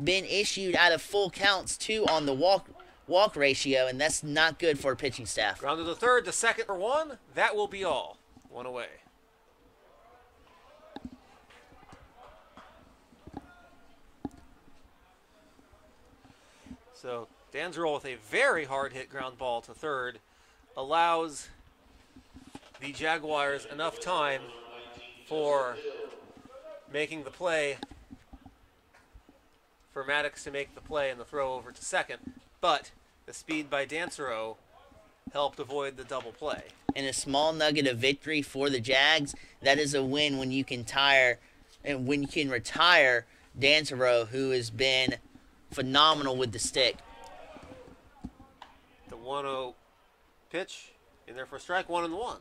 been issued out of full counts, too, on the walk ratio, and that's not good for a pitching staff. Ground to the third, to second for 1. That will be all. 1 away. So Danzerol with a very hard hit ground ball to third allows the Jaguars enough time for making the play, for Maddox to make the play and the throw over to second, but the speed by Danzero helped avoid the double play. And a small nugget of victory for the Jags. That is a win when you can retire Danzero, who has been phenomenal with the stick. The 1-0 pitch in there for a strike, 1-1.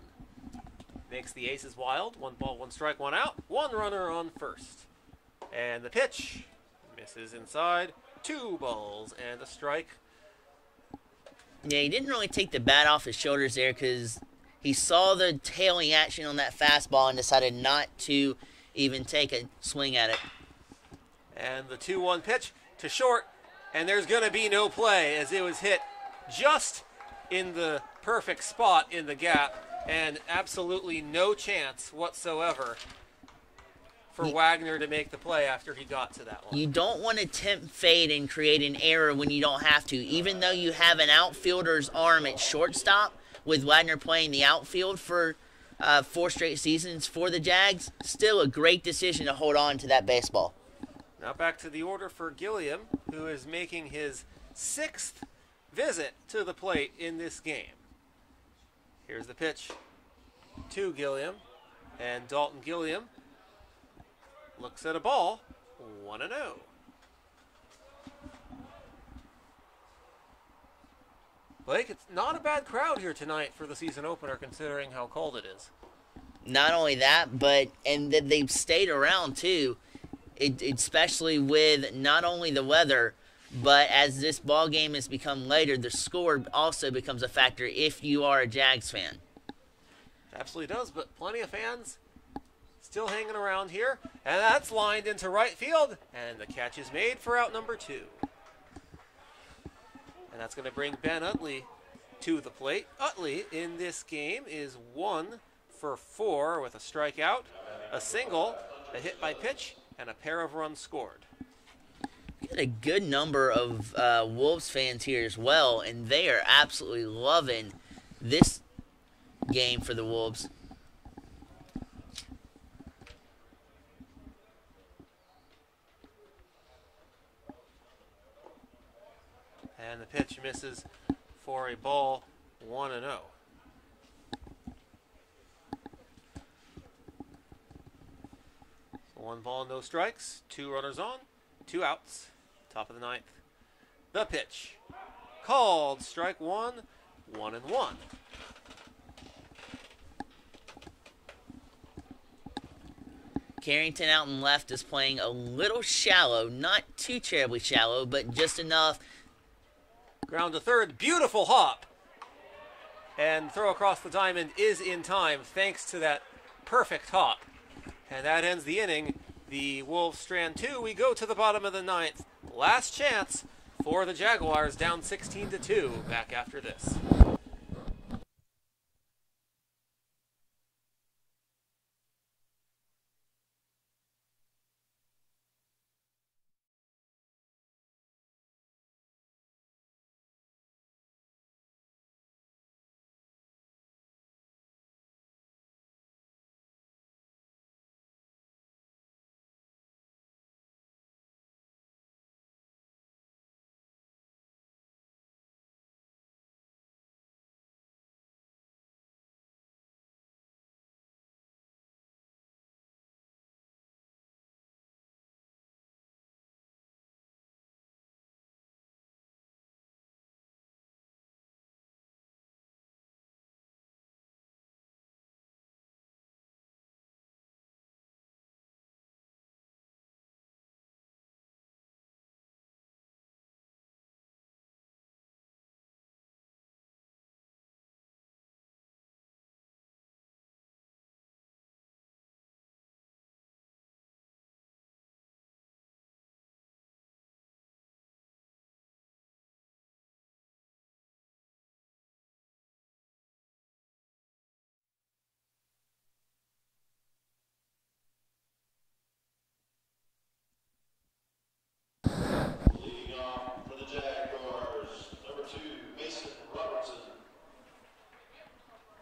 Makes the Aces wild. 1 ball, 1 strike, 1 out. 1 runner on first. And the pitch misses inside. 2 balls and a strike. Yeah, he didn't really take the bat off his shoulders there because he saw the tailing action on that fastball and decided not to even take a swing at it. And the 2-1 pitch to short, and there's going to be no play as it was hit just in the perfect spot in the gap, and absolutely no chance whatsoever for Wagner to make the play after he got to that one. You don't want to tempt fate and create an error when you don't have to. Even though you have an outfielder's arm at shortstop, with Wagner playing the outfield for 4 straight seasons for the Jags, still a great decision to hold on to that baseball. Now back to the order for Gilliam, who is making his 6th visit to the plate in this game. Here's the pitch to Gilliam, and Dalton Gilliam looks at a ball, 1-0. Blake, it's not a bad crowd here tonight for the season opener considering how cold it is. Not only that, but and that they've stayed around too, especially with not only the weather, but as this ball game has become later, the score also becomes a factor if you are a Jags fan. Absolutely does, but plenty of fans still hanging around here. And that's lined into right field, and the catch is made for out number 2. And that's going to bring Ben Utley to the plate. Utley in this game is 1 for 4 with a strikeout, a single, a hit by pitch, and a pair of runs scored. We got a good number of Wolves fans here as well, and they are absolutely loving this game for the Wolves. And the pitch misses for a ball, 1-0. So 1 ball, no strikes, 2 runners on, 2 outs, top of the 9th. The pitch, called strike 1, 1-1. Carrington out in left is playing a little shallow, not too terribly shallow, but just enough. Ground to third, beautiful hop. And throw across the diamond is in time thanks to that perfect hop. And that ends the inning. The Wolves strand 2. We go to the bottom of the 9th. Last chance for the Jaguars, down 16-2. Back after this.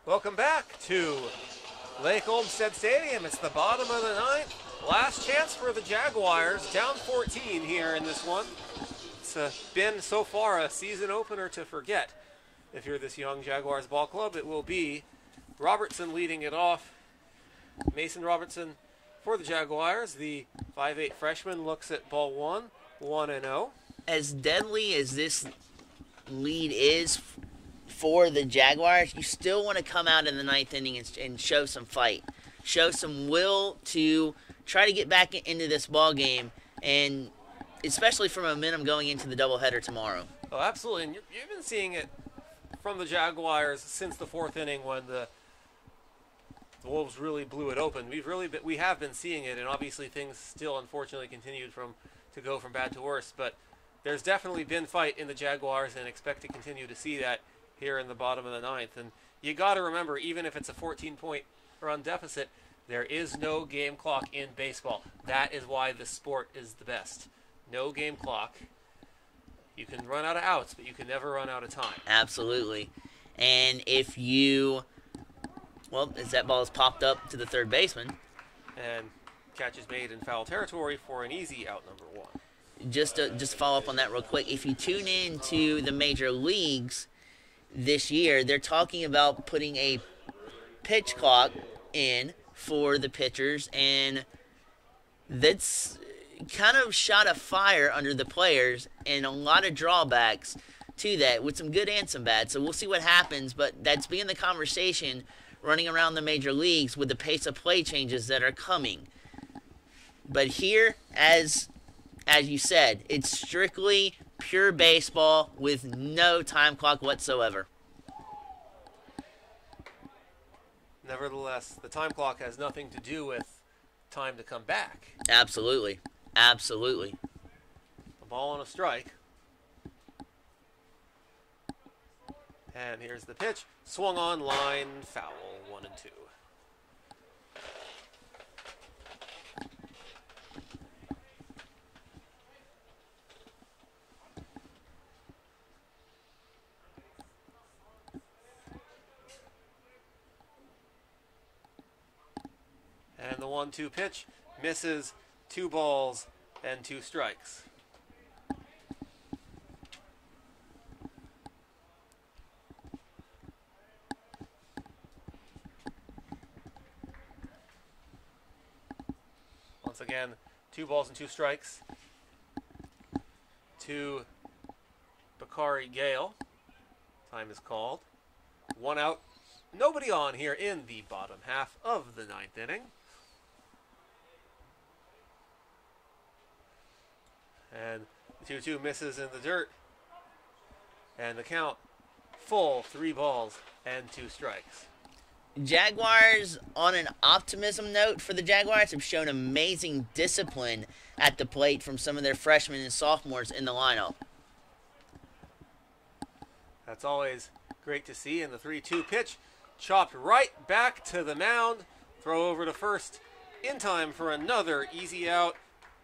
Welcome back to Lake Olmsted Stadium. It's the bottom of the 9th. Last chance for the Jaguars, down 14 here in this one. It's been so far a season opener to forget. If you're this young Jaguars ball club, it will be Robertson leading it off. Mason Robertson for the Jaguars. The 5'8 freshman looks at ball 1, 1-0. As deadly as this lead is for the Jaguars, you still want to come out in the 9th inning and show some fight. Show some will to try to get back into this ball game, and especially for momentum going into the doubleheader tomorrow. Oh, absolutely. And you've been seeing it from the Jaguars since the 4th inning when the Wolves really blew it open. We have been seeing it, and obviously things still unfortunately continued to go from bad to worse. But there's definitely been fight in the Jaguars, and expect to continue to see that here in the bottom of the 9th. And you got to remember, even if it's a 14-point run deficit, there is no game clock in baseball. That is why the sport is the best. No game clock. You can run out of outs, but you can never run out of time. Absolutely. And if you, as that ball is popped up to the third baseman. And catch is made in foul territory for an easy out, number 1. Just to follow up on that real quick, if you tune in to the major leagues this year, they're talking about putting a pitch clock in for the pitchers, and That's kind of shot a fire under the players, and a lot of drawbacks to that, with some good and some bad. So we'll see what happens, but that's being the conversation running around the major leagues with the pace of play changes that are coming. But here, as you said, it's strictly pure baseball with no time clock whatsoever. Nevertheless, the time clock has nothing to do with time to come back. Absolutely. Absolutely. A ball and a strike. And here's the pitch. Swung on, line, foul, 1-2. And the 1-2 pitch misses, 2 balls and 2 strikes. Once again, 2 balls and 2 strikes to Bakari Gale. Time is called. 1 out. Nobody on here in the bottom half of the 9th inning. And the 2-2 misses in the dirt. And the count full, 3 balls and 2 strikes. Jaguars, on an optimism note for the Jaguars, have shown amazing discipline at the plate from some of their freshmen and sophomores in the lineup. That's always great to see. And the 3-2 pitch chopped right back to the mound. Throw over to first in time for another easy out.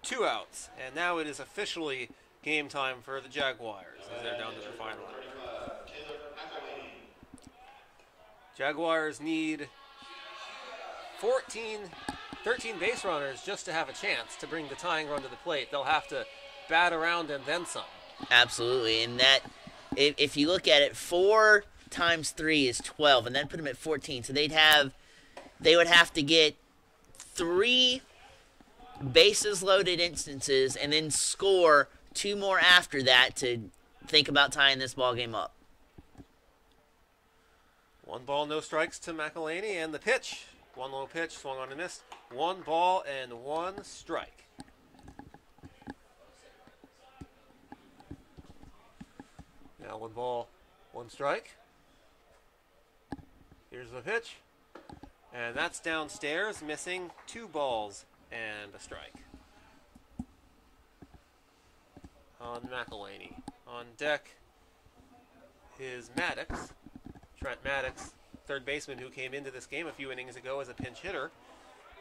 2 outs. And now it is officially game time for the Jaguars as they're down to their final out. Jaguars need 13 base runners just to have a chance to bring the tying run to the plate. They'll have to bat around and then some. Absolutely. And that, if you look at it, 4 times 3 is 12, and then put them at 14. So they would have to get 3 bases loaded instances and then score 2 more after that to think about tying this ball game up. 1 ball, no strikes to McElhaney, and the pitch. 1 low pitch, swung on and missed. 1 ball and 1 strike. Now 1 ball, 1 strike. Here's the pitch. And that's downstairs, missing 2 balls and a strike. On McElhaney. On deck is Maddox. Trent Maddox, third baseman who came into this game a few innings ago as a pinch hitter.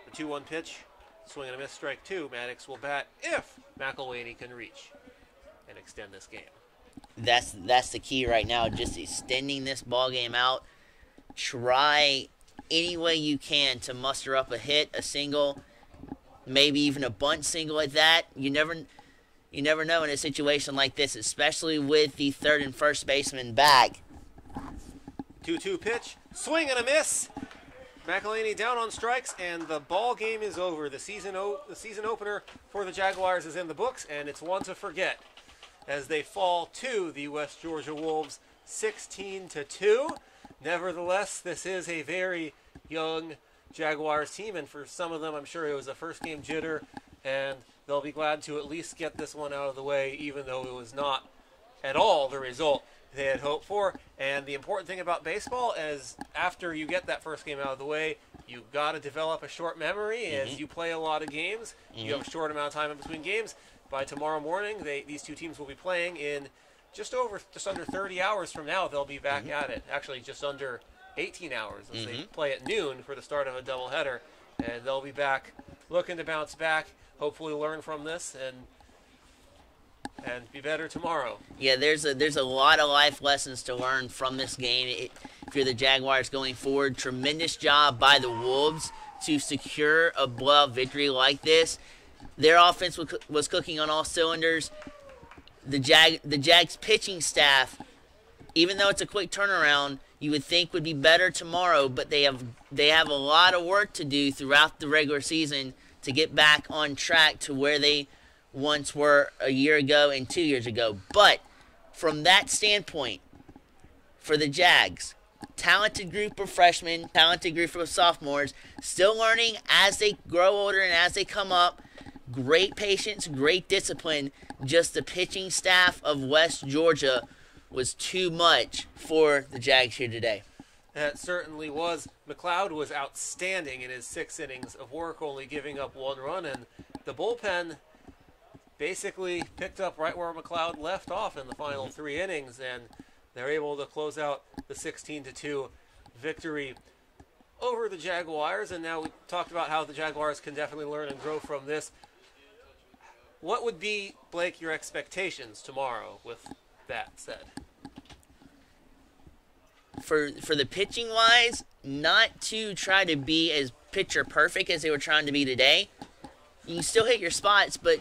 The 2-1 pitch, swing and a miss, strike 2. Maddox will bat if McElhaney can reach and extend this game. That's the key right now, just extending this ball game out. Try any way you can to muster up a hit, a single, maybe even a bunt single at that. You never know in a situation like this, especially with the third and first baseman back. 2-2 pitch, swing and a miss. McElhaney down on strikes, and the ball game is over. The season opener for the Jaguars is in the books, and it's one to forget as they fall to the West Georgia Wolves 16-2. Nevertheless, this is a very young Jaguars team, and for some of them, I'm sure it was a first game jitter, and they'll be glad to at least get this one out of the way, even though it was not at all the result they had hoped for. And the important thing about baseball is after you get that first game out of the way, you've got to develop a short memory. As you play a lot of games, you have a short amount of time in between games. By tomorrow morning, these 2 teams will be playing in just under 30 hours from now. They'll be back at it. Actually, just under 18 hours as they play at noon for the start of a doubleheader. And they'll be back looking to bounce back, hopefully learn from this, and be better tomorrow. Yeah, there's a lot of life lessons to learn from this game. If you're the Jaguars going forward, tremendous job by the Wolves to secure a blowout victory like this. Their offense was cooking on all cylinders. The Jags pitching staff, even though it's a quick turnaround, you would think would be better tomorrow, but they have a lot of work to do throughout the regular season to get back on track to where they once were a year ago and 2 years ago. But from that standpoint, for the Jags, talented group of freshmen, talented group of sophomores, still learning as they grow older and as they come up. Great patience, great discipline. Just the pitching staff of West Georgia was too much for the Jags here today. That certainly was. McLeod was outstanding in his 6 innings of work, only giving up 1 run, and the bullpen basically picked up right where McLeod left off in the final 3 innings, and they're able to close out the 16-2 victory over the Jaguars. And now we talked about how the Jaguars can definitely learn and grow from this. What would be, Blake, your expectations tomorrow with that said? For the pitching wise, not to try to be as pitcher perfect as they were trying to be today. You can still hit your spots, but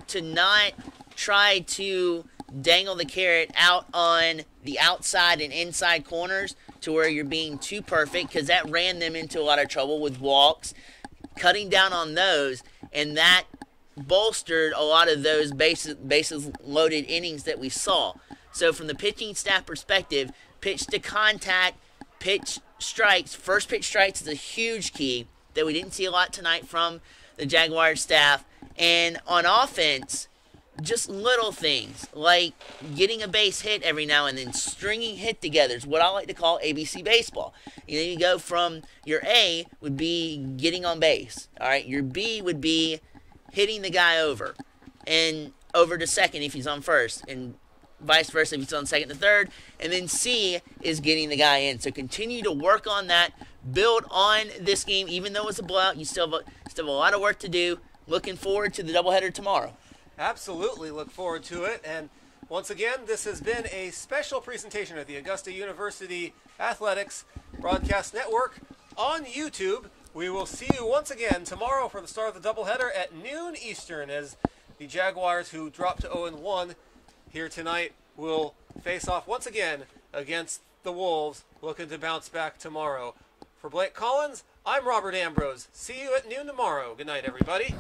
to not try to dangle the carrot out on the outside and inside corners to where you're being too perfect, because that ran them into a lot of trouble with walks, cutting down on those, and that bolstered a lot of those bases loaded innings that we saw. So from the pitching staff perspective, pitch to contact, pitch strikes, first pitch strikes is a huge key that we didn't see a lot tonight from the Jaguars staff. And on offense, just little things like getting a base hit every now and then, stringing hit together is what I like to call ABC baseball. You know, you go from your A would be getting on base. All right, your B would be hitting the guy over and over to second if he's on first, and vice versa if he's on second to third, and then C is getting the guy in. So continue to work on that, build on this game. Even though it's a blowout, you still have a lot of work to do. Looking forward to the doubleheader tomorrow. Absolutely look forward to it. And once again, this has been a special presentation of the Augusta University Athletics Broadcast Network on YouTube. We will see you once again tomorrow for the start of the doubleheader at noon Eastern, as the Jaguars, who dropped to 0-1 here tonight, will face off once again against the Wolves, looking to bounce back tomorrow. For Blake Collins, I'm Robert Ambrose. See you at noon tomorrow. Good night, everybody.